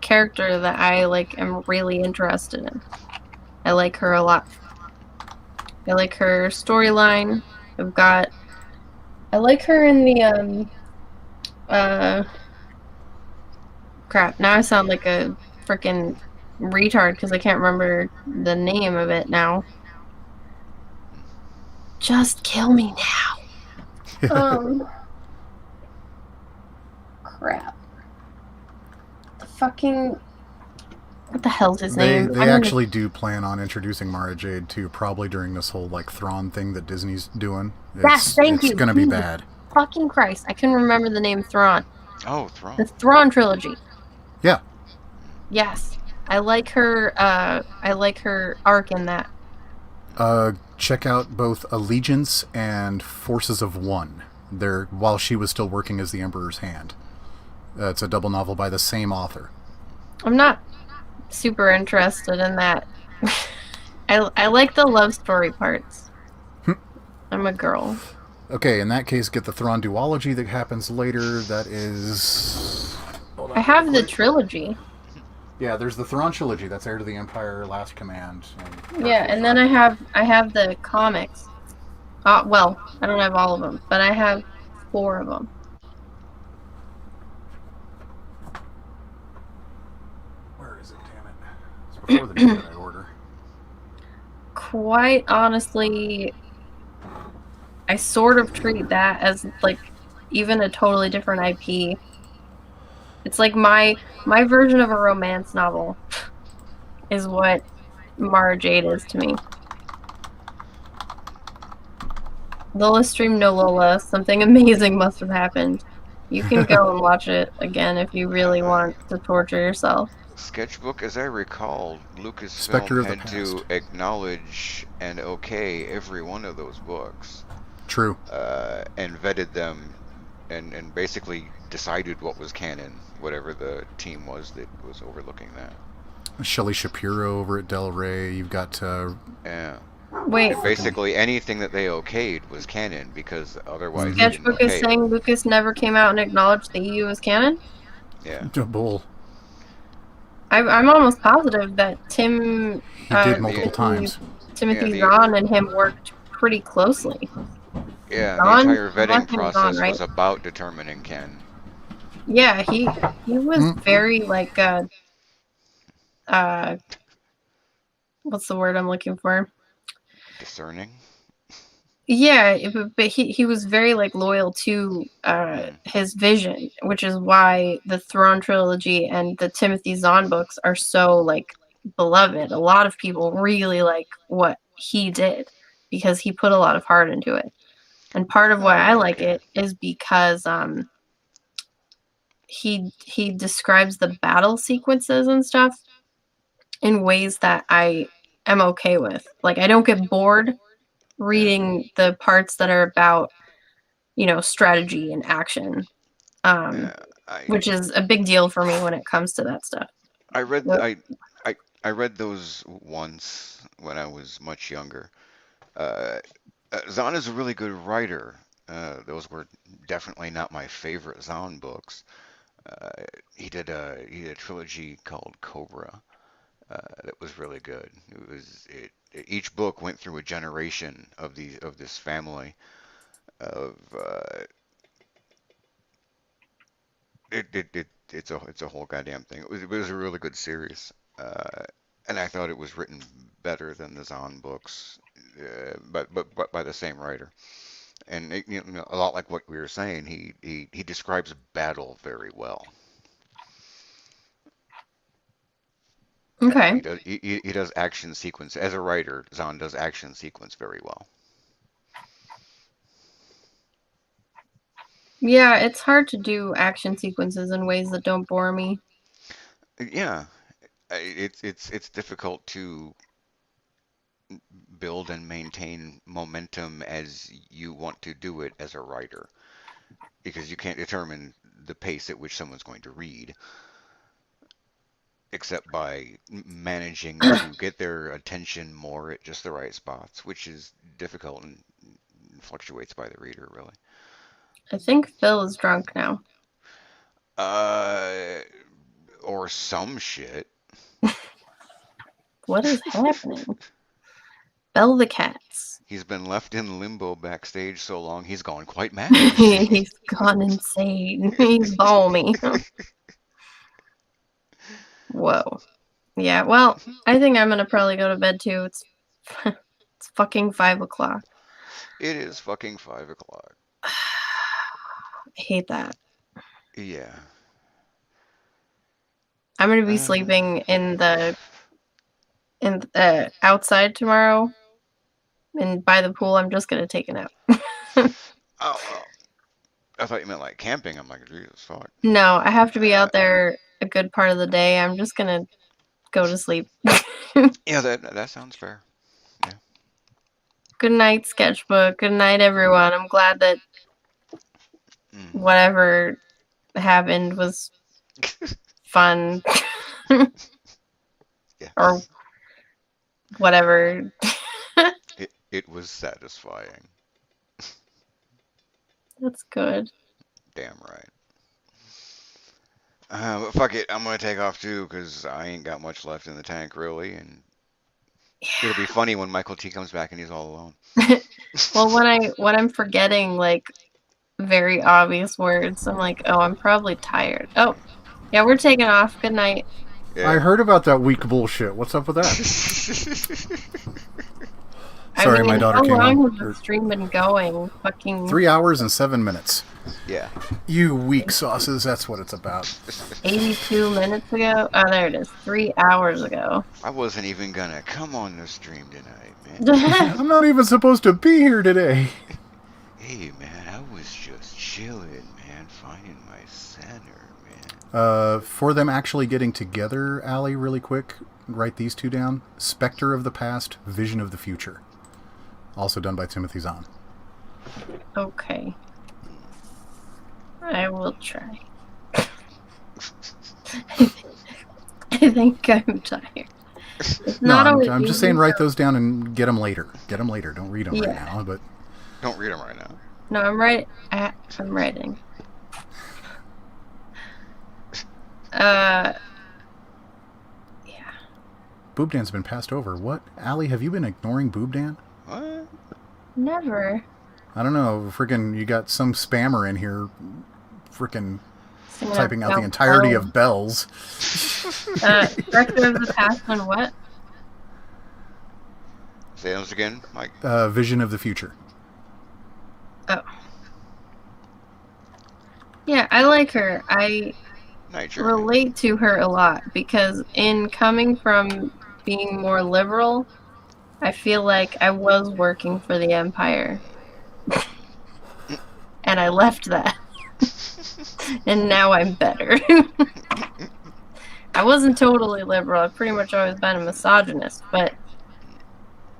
character that I like am really interested in. I like her a lot. I like her storyline. I like her in the crap, now I sound like a freaking retard because I can't remember the name of it now. Just kill me now. Crap. What the hell's his name? They actually do plan on introducing Mara Jade too, probably during this whole like Thrawn thing that Disney's doing. Yes, thank you. It's gonna be bad. Fucking Christ, I couldn't remember the name Thrawn. Oh, Thrawn. The Thrawn trilogy. Yeah. Yes. I like her arc in that. Check out both Allegiance and Forces of One. While she was still working as the Emperor's Hand. It's a double novel by the same author. I'm not super interested in that. I like the love story parts. I'm a girl. Okay, in that case, get the Thrawn duology that happens later. That is... I have the trilogy. Yeah, there's the Thrawn trilogy. That's Heir to the Empire, Last Command. Yeah, and then I have the comics. Well, I don't have all of them, but I have 4 of them. Where is it? Damn it! It's before the date that I order. Quite honestly, I sort of treat that as like even a totally different IP. It's like my version of a romance novel is what Mara Jade is to me. Lola streamed No Lola. Something amazing must have happened. You can go and watch it again if you really want to torture yourself. Sketchbook, as I recall, Lucasfilm had to acknowledge and okay every one of those books. True. And vetted them and basically decided what was canon, whatever the team was that was overlooking that. Shelley Shapiro over at Del Rey. You've got... yeah. Wait. And basically anything that they okayed was canon because otherwise Sketchbook is saying Lucas never came out and acknowledged the EU as canon? Yeah. Bull. I'm almost positive that He did multiple times. Timothy the Zahn and him worked pretty closely. the Zahn, entire his vetting last name is Zahn, process right? was about determining Ken. Yeah, he was very like what's the word I'm looking for? Discerning. Yeah, but he was very like loyal to his vision, which is why the Throne trilogy and the Timothy Zahn books are so like beloved. A lot of people really like what he did because he put a lot of heart into it. And part of why I like Okay. it is because he describes the battle sequences and stuff in ways that I am okay with. Like I don't get bored reading the parts that are about, strategy and action, Yeah, I which is a big deal for me when it comes to that stuff. I read Yep. I read those once when I was much younger. Uh, Zahn is a really good writer. Those were definitely not my favorite Zahn books. Uh, he did a trilogy called Cobra that was really good. Each book went through a generation of this family of it's a whole goddamn thing. It was a really good series, and I thought it was written better than the Zahn books, but by the same writer. And a lot like what we were saying, he describes battle very well. Okay. He does action sequence as a writer. Zahn does action sequence very well. Yeah, it's hard to do action sequences in ways that don't bore me. Yeah, it's difficult to build and maintain momentum as you want to do it as a writer because you can't determine the pace at which someone's going to read except by managing to get their attention more at just the right spots, which is difficult and fluctuates by the reader, really. I think Phil is drunk now. Uh, or some shit. What is happening? Bell the cats. He's been left in limbo backstage so long he's gone quite mad. He's gone insane. He's balmy. Whoa. Yeah, well, I think I'm gonna probably go to bed too. It's it's fucking 5 o'clock. It is fucking 5 o'clock. I hate that. Yeah. I'm gonna be Uh, sleeping in the outside tomorrow, and by the pool, I'm just gonna take a nap. oh, I thought you meant like camping. I'm like, Jesus, fuck. No, I have to be Uh, out there a good part of the day. I'm just gonna go to sleep. yeah, that sounds fair. Yeah. Good night, sketchbook. Good night, everyone. I'm glad that Mm. whatever happened was fun. Yeah. Or whatever. It was satisfying. That's good. Damn right. But fuck it, I'm gonna take off too, cause I ain't got much left in the tank really, and it'll be funny when Michael T comes back and he's all alone. Well, when I'm forgetting like very obvious words, I'm like, oh, I'm probably tired. Oh, yeah, we're taking off. Good night. Yeah. I heard about that weak bullshit. What's up with that? Sorry, my daughter came how long home. has the stream been going? Fucking 3 hours and 7 minutes. Yeah. You weak sauces, that's what it's about. 82 minutes ago. Oh, there it is. 3 hours ago. I wasn't even gonna come on the stream tonight, man. I'm not even supposed to be here today. Hey, man, I was just chilling, man, finding my center, man. For them actually getting together, Allie, really quick, write these two down. Spectre of the Past, Vision of the Future. Also done by Timothy Zahn. Okay. I will try. I think I'm tired. It's not always I'm just easy. saying write those down and get them later. Get them later. Don't read them right Yeah. now. But Don't read them right now. No, I'm writing. Boobdan's been passed over. What? Allie, have you been ignoring Boobdan? What? Never. I don't know. Freaking, you got some spammer in here freaking Singing typing out the about entirety bells. of bells. Spectre of the past and what? Say those again, Mike. Vision of the future. Oh. Yeah, I like her. I Night Journey. relate to her a lot because in coming from being more liberal, I feel like I was working for the Empire. And I left that. And now I'm better. I wasn't totally liberal. I've pretty much always been a misogynist, but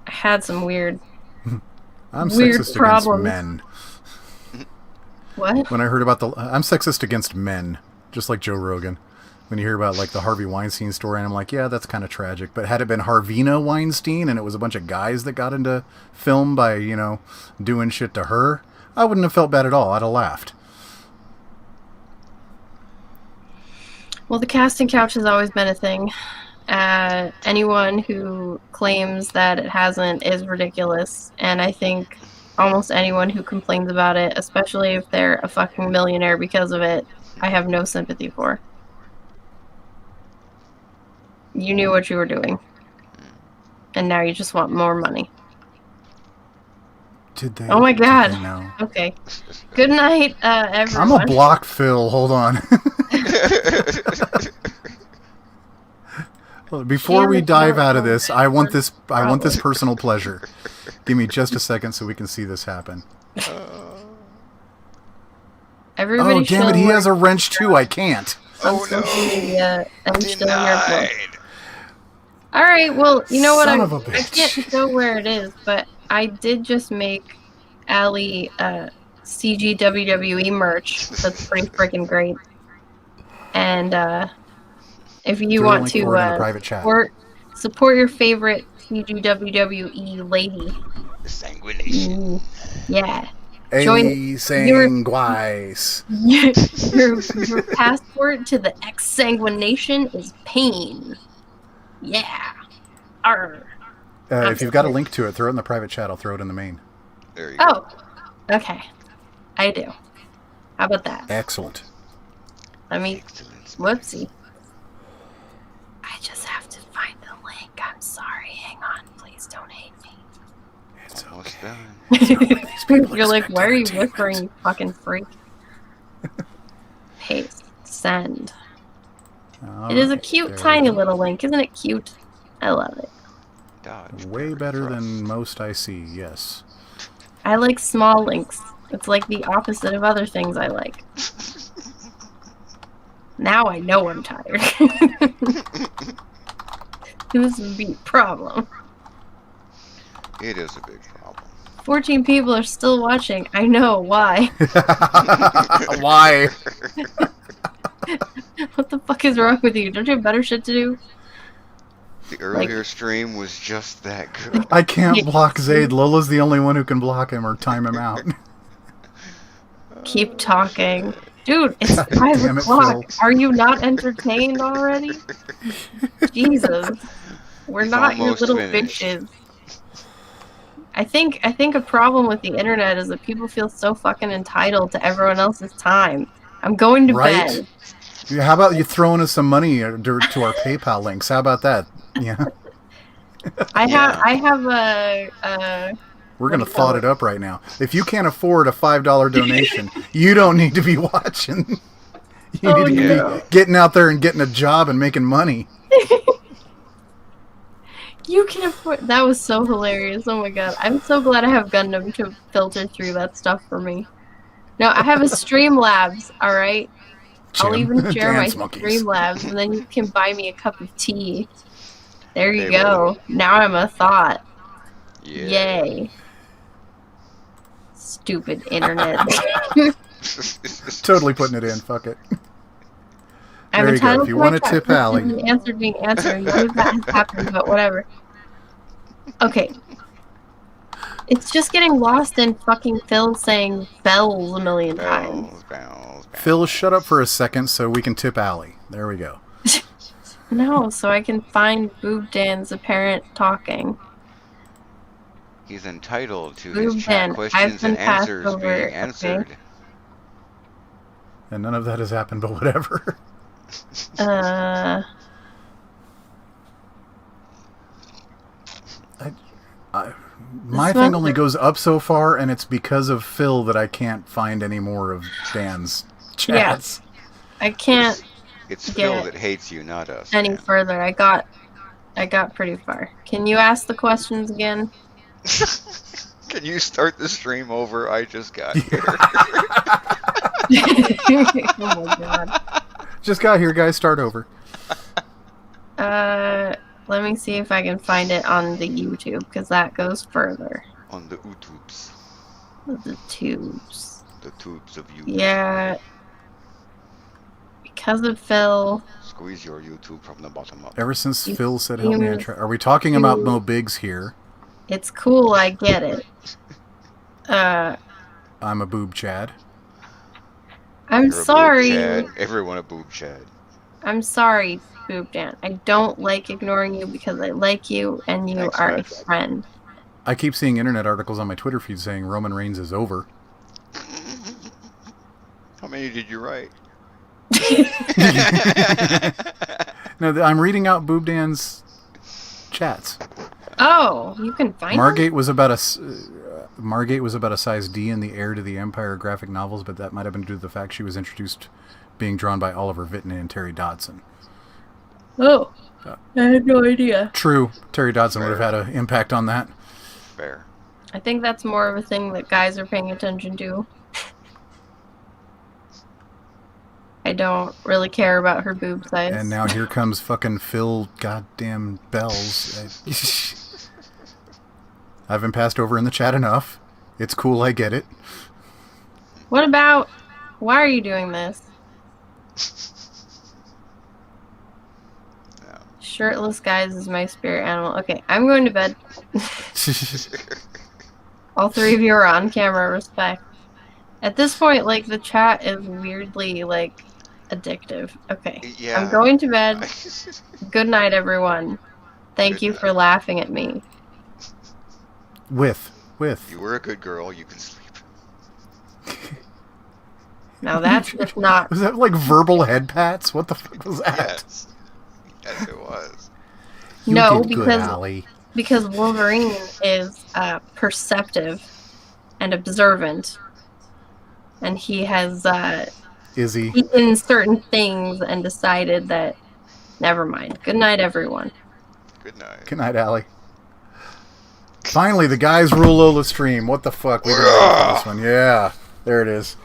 I had some weird I'm Weird sexist problems. against men. what? When I heard about I'm sexist against men, just like Joe Rogan. When you hear about like the Harvey Weinstein story, and I'm like, yeah, that's kind of tragic. But had it been Harvina Weinstein and it was a bunch of guys that got into film by, doing shit to her, I wouldn't have felt bad at all. I'd have laughed. Well, the casting couch has always been a thing. Anyone who claims that it hasn't is ridiculous, and I think almost anyone who complains about it, especially if they're a fucking millionaire because of it, I have no sympathy for. You knew what you were doing, and now you just want more money. Did they? Oh my god. Did they know? Okay. Good night, everyone. I'm a block Phil. Hold on. Before we dive out of this, I want this personal pleasure. Give me just a second so we can see this happen. Everybody Oh, damn it, he show has a wrench too. I can't. on Oh, no. social media and show your book. Denied. All right, well, you know what? Son I of a bitch. can't show where it is, but I did just make Allie CG WWE merch. That's pretty freaking great. And if you Throw a want link to for it in the private chat. support your favorite CG WWE lady, Sanguination. yeah, A Join- sanguis. your passport to the X-Sanguination is pain. Yeah. Arr. If you've got a link to it, throw it in the private chat. I'll throw it in the main. There you go. Oh, okay. I do. How about that? Excellent. Let me. Excellent. Whoopsie. I just have to find the link. I'm sorry. Hang on. Please don't hate me. It's Almost okay. done. These people You're like, expect why are you entertainment. whispering, you fucking freak? Paste. Send. It is a cute, tiny little link. Isn't it cute? I love it. Dodge. Way parry, better thrust. than most I see, yes. I like small links. It's like the opposite of other things I like. Now I know I'm tired. This is a big problem. It is a big problem. 14 people are still watching. I know. Why? Why? What the fuck is wrong with you? Don't you have better shit to do? The earlier stream was just that good. I can't block Zayd. Lola's the only one who can block him or time him out. Keep talking. Dude, it's God 5 damn it, o'clock. Phil. Are you not entertained already? Jesus. We're He's not your almost little finished. bitches. I think a problem with the internet is that people feel so fucking entitled to everyone else's time. I'm going to Right? bed. Yeah, how about you throwing us some money to our PayPal links? How about that? Yeah, I Yeah. have a we're gonna What do you call thought it up right now. If you can't afford a $5 donation, you don't need to be watching. You Oh, need to no. be getting out there and getting a job and making money. you can afford. That was so hilarious. Oh my god. I'm so glad I have Gundam to filter through that stuff for me. No, I have a Streamlabs, alright? I'll Jim, even share my dance monkeys. Streamlabs and then you can buy me a cup of tea. There you Hey, go. Now I'm a thought. Yeah. Yay. Stupid internet. Totally putting it in. Fuck it. I'm There you go. entitled If you to my want a chat. tip, Allie. The answer being answered. None of that has happened, but whatever. Okay. It's just getting lost in fucking Phil saying bells a million times. Bells, bells, bells. Phil, shut up for a second so we can tip Allie. There we go. No, so I can find Boob Dan's apparent talking. He's entitled to his Boob chat Dan, I've questions and been passed answers over. being answered. And none of that has happened, but whatever. Okay. My thing only goes up so far, and it's because of Phil that I can't find any more of Dan's chats. I can't It's get Phil that hates you, not us. any man. further. I got pretty far. Can you ask the questions again? Can you start the stream over? I just got here. Oh my god. Just got here, guys. Start over. Let me see if I can find it on the YouTube, because that goes further. On the YouTubes. The tubes. The tubes of YouTube. Yeah. Because of Phil. Squeeze your YouTube from the bottom up. Ever since You Phil said, help me, seem are we talking about to- Mo Biggs here? It's cool, I get it. I'm a boob Chad. I'm You're a sorry. boob Chad. Everyone a boob Chad. I'm sorry, Boob Dan. I don't like ignoring you because I like you and you Thanks, are a Rex. friend. I keep seeing internet articles on my Twitter feed saying Roman Reigns is over. How many did you write? No, I'm reading out Boob Dan's chats. Oh, you can find Margate was about a size D in the heir to the Empire graphic novels, but that might have been due to the fact she was introduced being drawn by Oliver Vitton and Terry Dodson. Oh, I had no idea. True, Terry Dodson would have had an impact on that. Fair. I think that's more of a thing that guys are paying attention to. I don't really care about her boob size. And now here comes fucking Phil goddamn Bells. I've been passed over in the chat enough. It's cool, I get it. What about... Why are you doing this? No. Shirtless guys is my spirit animal. Okay, I'm going to bed. All three of you are on camera, respect. At this point, like, the chat is weirdly, like, addictive. Okay, Yeah. I'm going to bed. Good night, everyone. Thank Good you night. for laughing at me. With. You were a good girl. You can sleep. Now that's just not... Was that like verbal head pats? What the fuck was that? Yes. Yes, it was. You No, did good, because Allie. because Wolverine is perceptive and observant, and he has Is he? eaten certain things and decided that. Never mind. Good night, everyone. Good night. Good night, Allie. Finally, the guys rule Lola stream. What the fuck? We did for this one. Yeah. There it is.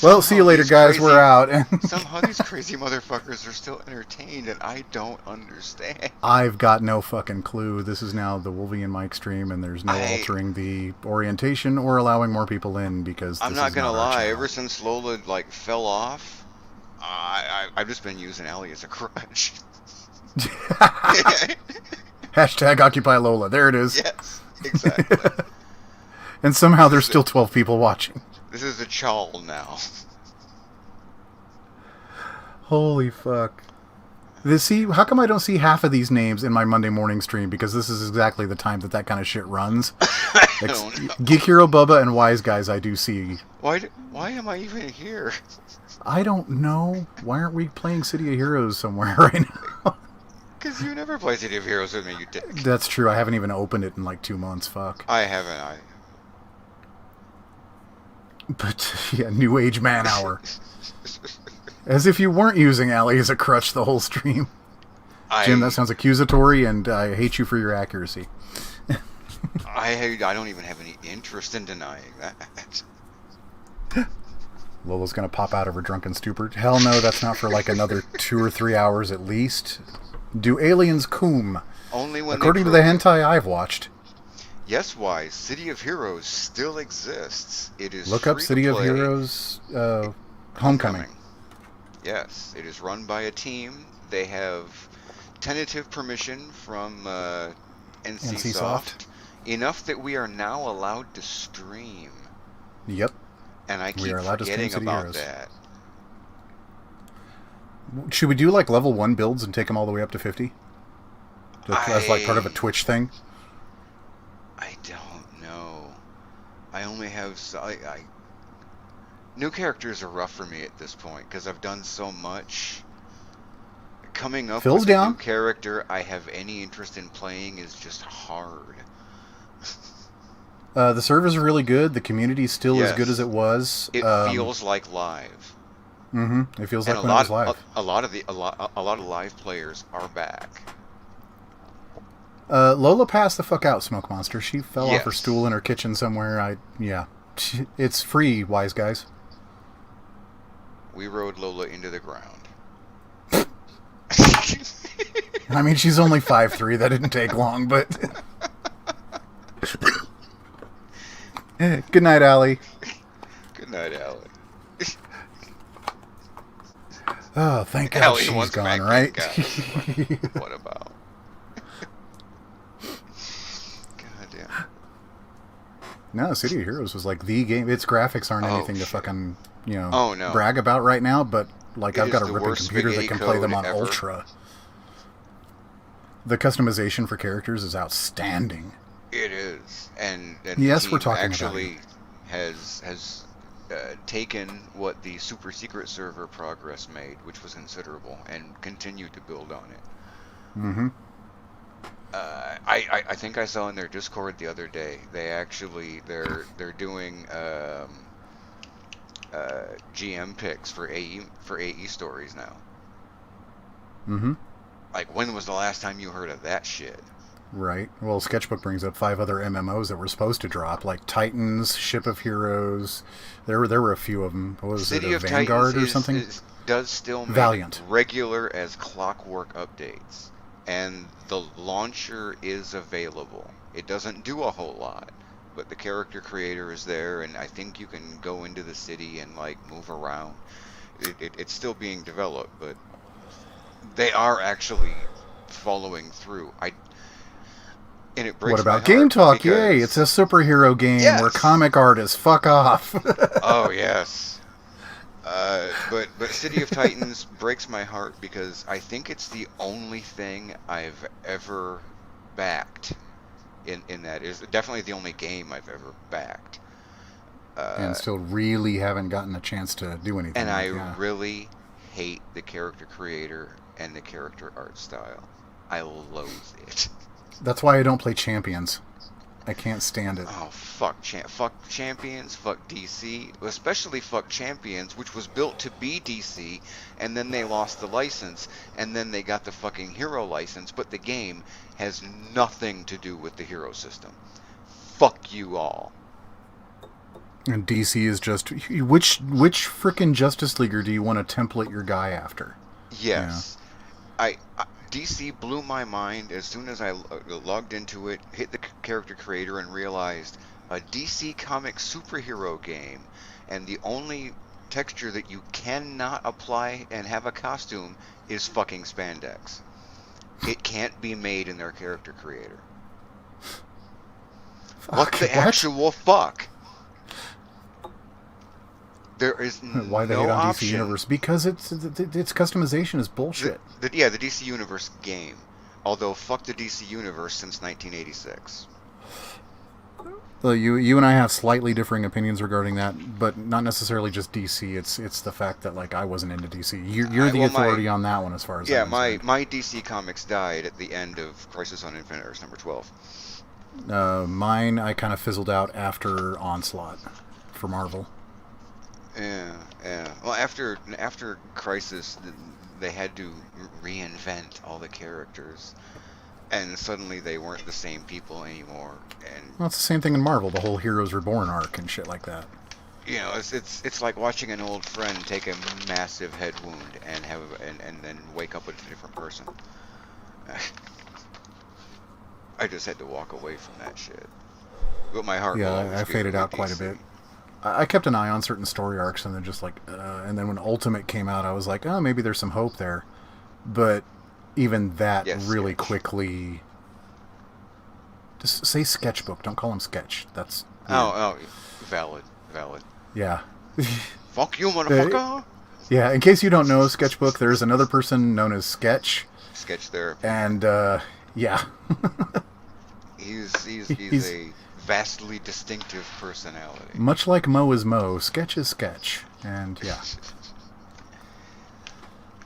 Well, see you later, guys. We're out. Somehow these crazy motherfuckers are still entertained, and I don't understand. I've got no fucking clue. This is now the Wolvie and Mike stream, and there's no altering the orientation or allowing more people in because I'm this not is gonna our lie. channel. Ever since Lola like fell off, I've just been using Allie as a crutch. Hashtag Occupy Lola. There it is. Yes, exactly. And somehow there's still 12 people watching. This is a chawl now. Holy fuck. How come I don't see half of these names in my Monday morning stream? Because this is exactly the time that kind of shit runs. I don't know. Geek Hero Bubba and Wise Guys I do see. Why am I even here? I don't know. Why aren't we playing City of Heroes somewhere right now? Because you never play City of Heroes with me, you dick. That's true. I haven't even opened it in like 2 months. Fuck. I haven't. But yeah, New Age Man Hour. As if you weren't using Allie as a crutch the whole stream. Jim, that sounds accusatory, and I hate you for your accuracy. I don't even have any interest in denying that. Lola's gonna pop out of her drunken stupor. Hell no, that's not for like another 2 or 3 hours at least. Do aliens coom? Only when According to the hentai I've watched. Yes, Wise, City of Heroes still exists. It is Look up free to City of play. Heroes Homecoming. Yes, it is run by a team. They have tentative permission from NCSoft. Enough that we are now allowed to stream. Yep. And I keep We are allowed to stream forgetting City about Heroes. that. Should we do like level 1 builds and take them all the way up to 50? As like part of a I Twitch thing? I don't know. I only have new characters are rough for me at this point because I've done so much. Coming up Phil's with a new down. character I have any interest in playing is just hard. The servers are really good. The community's still as good as Yes, it was. it feels like live, It feels and like when it was live. a lot of live players are back. Lola passed the fuck out, Smoke Monster. She fell off her Yes, stool in her kitchen somewhere. Yeah. It's free, wise guys. we rode Lola into the ground. I mean, she's only 5'3". That didn't take long, but... Good night, Allie. Good night, Allie. Oh, thank God Allie she's once gone, back right? got what about? God damn. No, City of Heroes was like the game. Its graphics aren't Oh anything to shit. fucking, Oh no. brag about right now, but like It I've is got a the ripping worst computer that spaghetti can play them code on ever. Ultra. The customization for characters is outstanding. It is, and the Yes, we're team talking about actually has taken what the super secret server progress made, which was considerable, and continued to build on it. Mm-hmm. I think I saw in their Discord the other day they're doing GM picks for AE stories now. Mm-hmm. Like, when was the last time you heard of that shit? Right. Well, Sketchbook brings up 5 other MMOs that were supposed to drop, like Titans, Ship of Heroes. There were a few of them. What was City it, a of Vanguard Titans or something? does still make Valiant. regular as clockwork updates, and the launcher is available. It doesn't do a whole lot, but the character creator is there, and I think you can go into the city and like move around. It's still being developed, but they are actually following through. And it What breaks my about Game heart Talk? Yay, it's a because superhero game where yes, comic artists fuck off. oh yes. But City of Titans breaks my heart because I think it's the only thing I've ever backed in that. Is definitely the only game I've ever backed. And Uh, still really haven't gotten a chance to do anything and I with, yeah. really hate the character creator and the character art style. I loathe it. That's why I don't play Champions. I can't stand it. Oh fuck Champions, fuck DC, especially fuck Champions, which was built to be DC, and then they lost the license, and then they got the fucking hero license, but the game has nothing to do with the hero system. Fuck you all. And DC is just... Which frickin' Justice Leaguer do you want to template your guy after? Yes. DC blew my mind as soon as I logged into it, hit the character creator, and realized a DC comic superhero game, and the only texture that you cannot apply and have a costume is fucking spandex. It can't be made in their character creator. What Fuck, the actual fuck? There is Why they no hate on DC option. Universe? Because its customization is bullshit. The DC Universe game. Although, fuck the DC Universe since 1986. Well, you and I have slightly differing opinions regarding that, but not necessarily just DC. It's the fact that like I wasn't into DC. You're the authority on that one as far as Yeah, I'm my concerned. DC comics died at the end of Crisis on Infinite Earths number 12. Mine I kind of fizzled out after Onslaught for Marvel. Yeah. Well, after Crisis, they had to reinvent all the characters, and suddenly they weren't the same people anymore. And Well, it's the same thing in Marvel. The whole Heroes Reborn arc and shit like that. you know, it's like watching an old friend take a massive head wound and then wake up with a different person. I just had to walk away from that shit. But my heart will Yeah, always I be faded with out quite a DC. bit. I kept an eye on certain story arcs, and then just like, and then when Ultimate came out, I was like, oh, maybe there's some hope there. But even that really quickly. Just say Sketchbook. Don't call him Sketch. That's weird. Oh, valid. Yeah. Fuck you, motherfucker. Yeah, in case you don't know, Sketchbook, there is another person known as Sketch, Sketch therapy. and yeah, He's he's a vastly distinctive personality. much like Mo is Mo. Sketch is Sketch, and yeah,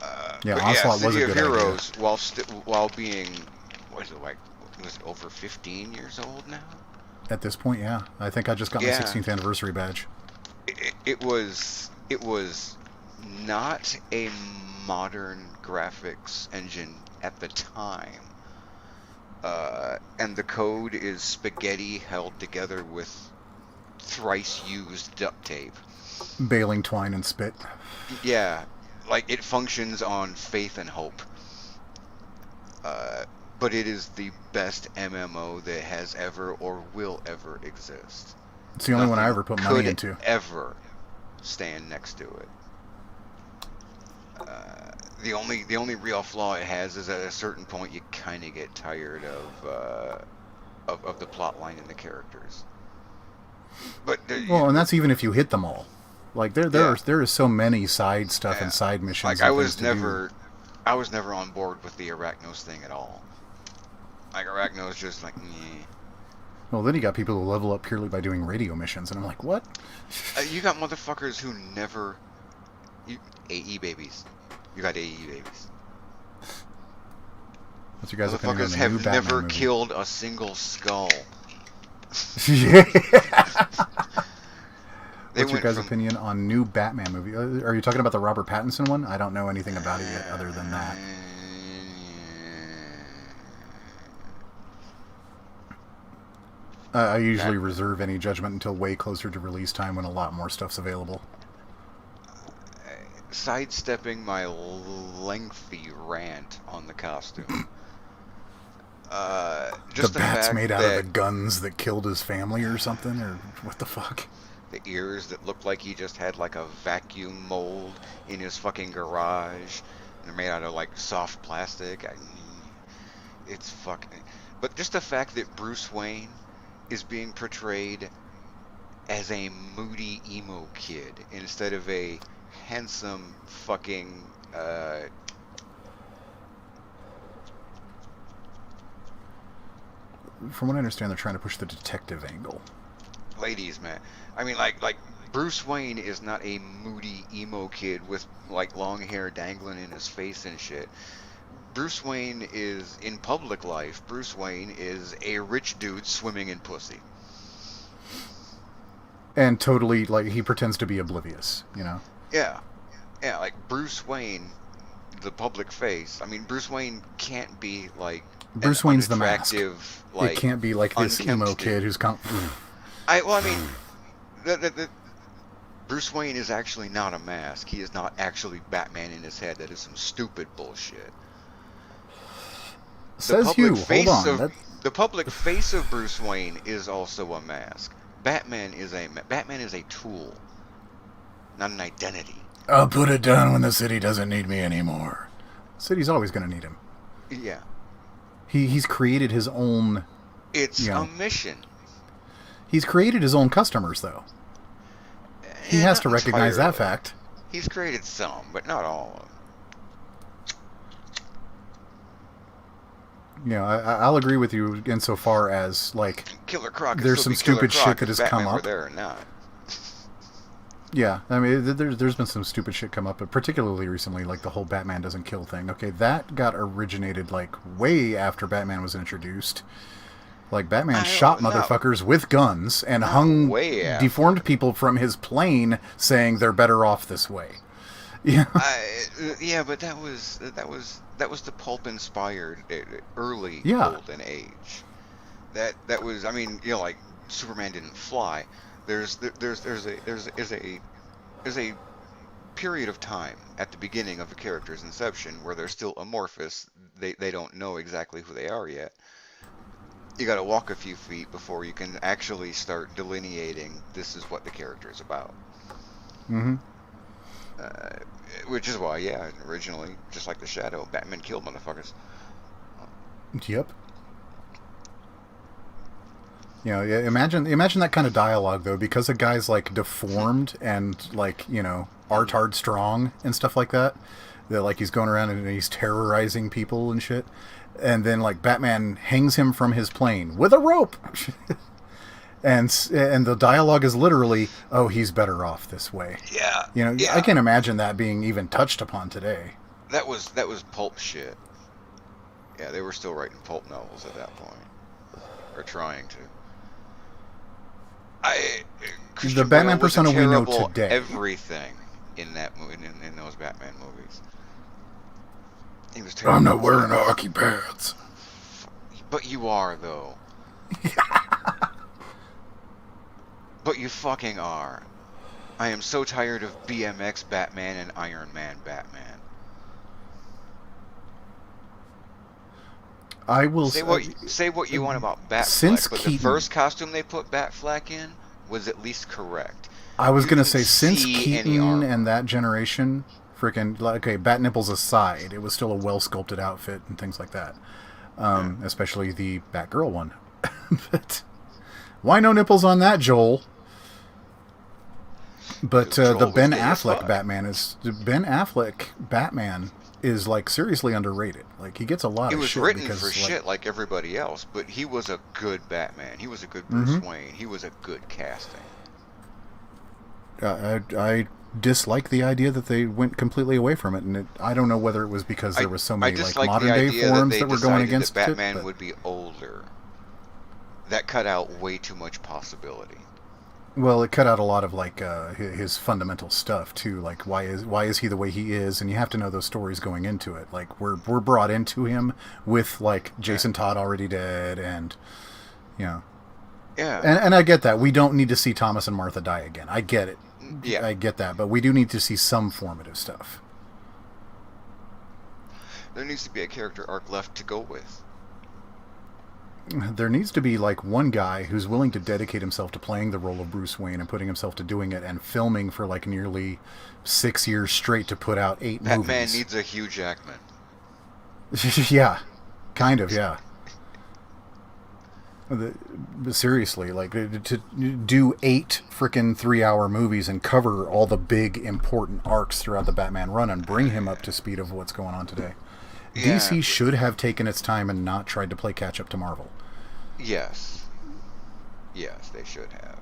yeah. But yeah, Onslaught was City a of good idea. Heroes, while being, what is it like? Was it over 15 years old now? At this point, yeah, I think I just got my Yeah. 16th anniversary badge. It was not a modern graphics engine at the time. And the code is spaghetti held together with thrice used duct tape. Baling twine and spit. Yeah, like it functions on faith and hope. But it is the best MMO that has ever or will ever exist. It's the only one I Nothing ever put money could into. ever stand next to it. The only real flaw it has is at a certain point you kind of get tired of the plot line and the characters. But Well, and that's even if you hit them all. Like Yeah. there is so many side stuff Yeah. and side missions. like and I things was to never I was never on board with the Arachnos thing at all. Like Arachnos just like, do. Well, then you got people who level up purely by doing radio missions, and I'm like, what? You got motherfuckers who never AE babies. You got AE babies. What's your guys' opinion on Motherfuckers the have new Batman never movie? killed a single skull. Yeah. They What's your went guys' from- opinion on new Batman movie? Are you talking about the Robert Pattinson one? I don't know anything about it yet, other than that. I usually reserve any judgment until way closer to release time when a lot more stuff's available. Sidestepping my lengthy rant on the costume. Just The bat's fact made out that of the guns that killed his family or something, or what the fuck? the ears that looked like he just had like a vacuum mold in his fucking garage. They're made out of like soft plastic. It's fucking. But just the fact that Bruce Wayne is being portrayed as a moody emo kid instead of a handsome fucking From what I understand, they're trying to push the detective angle. ladies, man. I mean, like Bruce Wayne is not a moody emo kid with like long hair dangling in his face and shit. Bruce Wayne is in public life. Bruce Wayne is a rich dude swimming in pussy. And totally, like, he pretends to be oblivious, you know? Yeah, yeah. Like Bruce Wayne, the public face. I mean, Bruce Wayne can't be like Bruce an Wayne's the mask. unattractive, like, It can't be like this unkempt emo dude. kid who's I mean, the Bruce Wayne is actually not a mask. He is not actually Batman in his head. That is some stupid bullshit. Says you. Hold on. The public face of Bruce Wayne is also a mask. Batman is a tool, not an identity. I'll put it down when the city doesn't need me anymore. The city's always going to need him. Yeah, He's created his own... it's Yeah. a mission. He's created his own customers, though. He has to recognize that fact. He's created some, but not all of them. You know, I'll agree with you insofar as, like, Killer Croc. Could There's still some be Killer stupid shit Croc that if has come Batman were up. there or not. yeah, I mean, there's been some stupid shit come up, but particularly recently, like the whole Batman doesn't kill thing. Okay, that got originated, like, way after Batman was introduced. Like, Batman shot motherfuckers with guns and hung way after. deformed people from his plane saying they're better off this way. Yeah. Yeah, but that was the pulp-inspired early Yeah. golden age. That was, I mean, you know, like Superman didn't fly. There's a period of time at the beginning of a character's inception where they're still amorphous. They don't know exactly who they are yet. You got to walk a few feet before you can actually start delineating this is what the character is about. Mm-hmm. Which is why, yeah, originally, just like the Shadow, Batman killed motherfuckers. Yep. You know, yeah, imagine that kind of dialogue though, because a guy's like deformed and like art hard strong and stuff like that. That like he's going around and he's terrorizing people and shit, and then like Batman hangs him from his plane with a rope, and the dialogue is literally, "Oh, he's better off this way." Yeah, You know, I yeah. can't imagine that being even touched upon today. That was pulp shit. Yeah, they were still writing pulp novels at that point, or trying to. I The Christian Batman Bale was a persona we know terrible today. everything in that movie, in those Batman movies. He was I'm terrible. not wearing hockey pads. But you are though. But you fucking are. I am so tired of BMX Batman and Iron Man Batman. I will Say what you want about since Batfleck, but Keaton, the first costume they put Batfleck in was at least correct. I was You gonna didn't say since see any Keaton armor. and that generation, freaking okay, bat nipples aside, it was still a well sculpted outfit and things like that. Especially the Batgirl one. But why no nipples on that, Joel? But Joel the was Ben gay as Affleck fuck. Ben Affleck Batman is like seriously underrated. Like he gets a lot It of was shit written because for like, shit like everybody else, but he was a good Batman. He was a good Bruce Mhm. Wayne. He was a good casting. I dislike the idea that they went completely away from it, and I don't know whether it was because there was so I many like dislike modern the day idea that forums they that were going decided against that Batman it. But, would be older. That cut out way too much possibility. well, it cut out a lot of like his fundamental stuff too. Like why is he the way he is, and you have to know those stories going into it. Like we're brought into him with like Jason Todd already dead, and you know, Yeah. and I get that we don't need to see Thomas and Martha die again. I get it. Yeah. I get that, but we do need to see some formative stuff. There needs to be a character arc left to go with. There needs to be like one guy who's willing to dedicate himself to playing the role of Bruce Wayne and putting himself to doing it and filming for like nearly 6 years straight to put out 8 Batman movies. needs a Hugh Jackman. Yeah, kind of, yeah. Seriously, like to do 8 freaking 3-hour movies and cover all the big important arcs throughout the Batman run and bring him up to speed of what's going on today. Yeah, DC should have taken its time and not tried to play catch up to Marvel. Yes. Yes, they should have.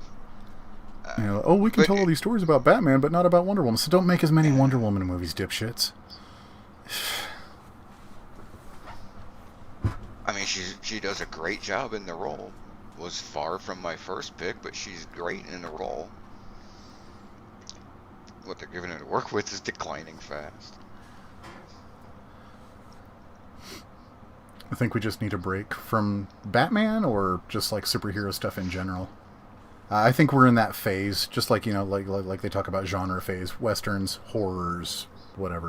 You know, oh, we can But- tell all these stories about Batman, but not about Wonder Woman. So don't make as many Wonder Woman movies, dipshits. I mean, she does a great job in the role. Was far from my first pick, but she's great in the role. What they're giving her to work with is declining fast. I think we just need a break from Batman or just like superhero stuff in general. I think we're in that phase, just like like they talk about genre phase, westerns, horrors, whatever.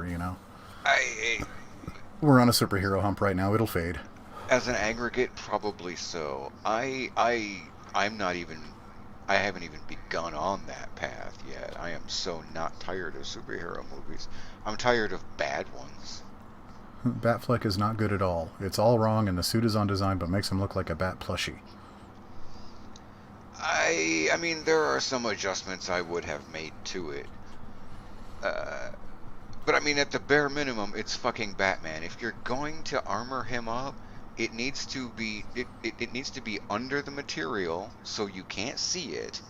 We're on a superhero hump right now. It'll fade. As an aggregate, probably so. I'm not even. I haven't even begun on that path yet. I am so not tired of superhero movies. I'm tired of bad ones. Batfleck is not good at all. It's all wrong, and the suit is on design, but makes him look like a bat plushie. I mean, there are some adjustments I would have made to it. But I mean, at the bare minimum, it's fucking Batman. If you're going to armor him up, it needs to be it needs to be under the material so you can't see it,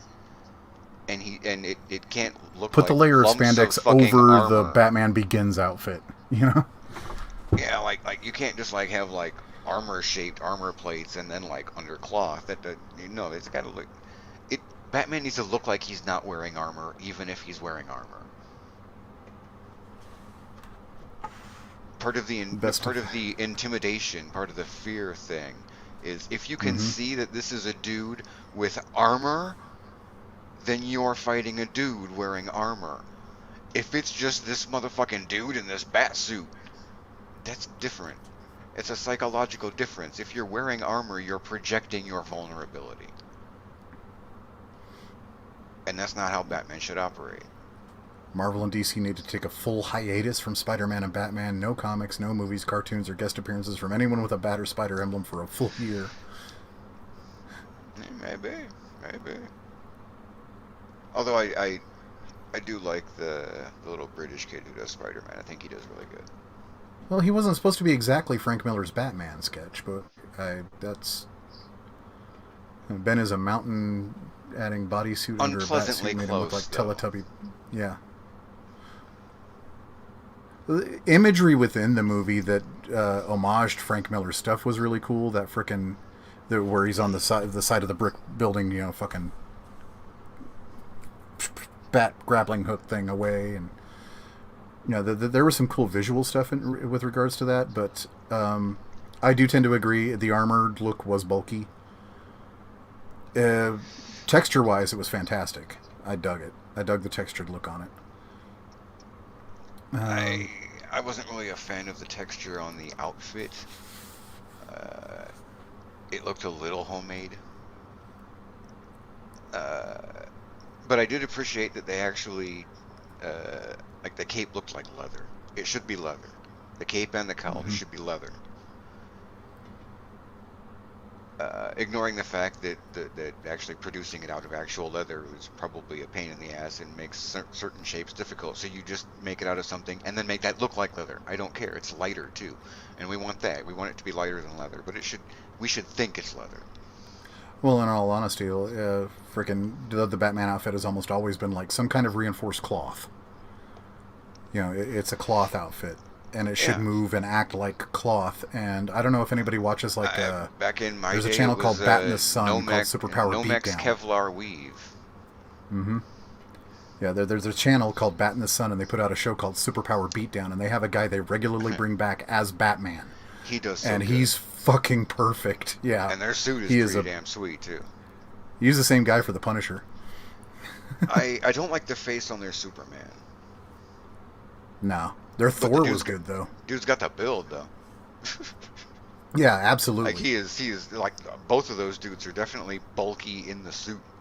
and it can't look Put like the layer of lumps spandex fucking over armor. the Batman Begins outfit. You know. Yeah, like you can't just like have like armor shaped armor plates and then like under cloth. No, it's got to look. Batman needs to look like he's not wearing armor, even if he's wearing armor. Part of the intimidation, part of the fear thing, is if you can see that this is a dude with armor, then you're fighting a dude wearing armor. If it's just this motherfucking dude in this bat suit, that's different. It's a psychological difference. If you're wearing armor, you're projecting your vulnerability. And that's not how Batman should operate. Marvel and DC need to take a full hiatus from Spider-Man and Batman. No comics, no movies, cartoons, or guest appearances from anyone with a bat or spider emblem for a full year. Maybe, maybe. Although I do like the little British kid who does Spider-Man. I think he does really good. Well, he wasn't supposed to be exactly Frank Miller's Batman sketch, but that's Ben is a mountain adding bodysuit under a bat Unpleasantly suit made him look like close, though. Teletubby. Yeah. The imagery within the movie that homaged Frank Miller's stuff was really cool. That frickin' where he's on the side of the brick building, you know, fucking bat grappling hook thing away, and you know, there was some cool visual stuff with regards to that. But I do tend to agree the armored look was bulky. Texture-wise, it was fantastic. I dug it. I dug the textured look on it. I wasn't really a fan of the texture on the outfit. It looked a little homemade. But I did appreciate that they actually, like the cape looked like leather. It should be leather. The cape and the cowl should be leather. Ignoring the fact that actually producing it out of actual leather is probably a pain in the ass and makes certain shapes difficult. So you just make it out of something and then make that look like leather. I don't care. It's lighter too, and we want that. We want it to be lighter than leather, but we should think it's leather. Well, in all honesty, frickin' the Batman outfit has almost always been like some kind of reinforced cloth. You know, it's a cloth outfit, and it should move and act like cloth. And I don't know if anybody watches like back in my there's day, a channel it called was, Bat in the Sun called Superpower Nomex Beatdown. Kevlar weave. Mm-hmm. Yeah, there's a channel called Bat in the Sun, and they put out a show called Superpower Beatdown, and they have a guy they regularly bring back as Batman. He does so and good. He's fucking perfect. Yeah. And their suit is pretty damn sweet too. He's the same guy for the Punisher. I don't like the face on their Superman. No. Their Thor was good though. Dude's got the build though. Yeah, absolutely. Like he is like both of those dudes are definitely bulky in the suit.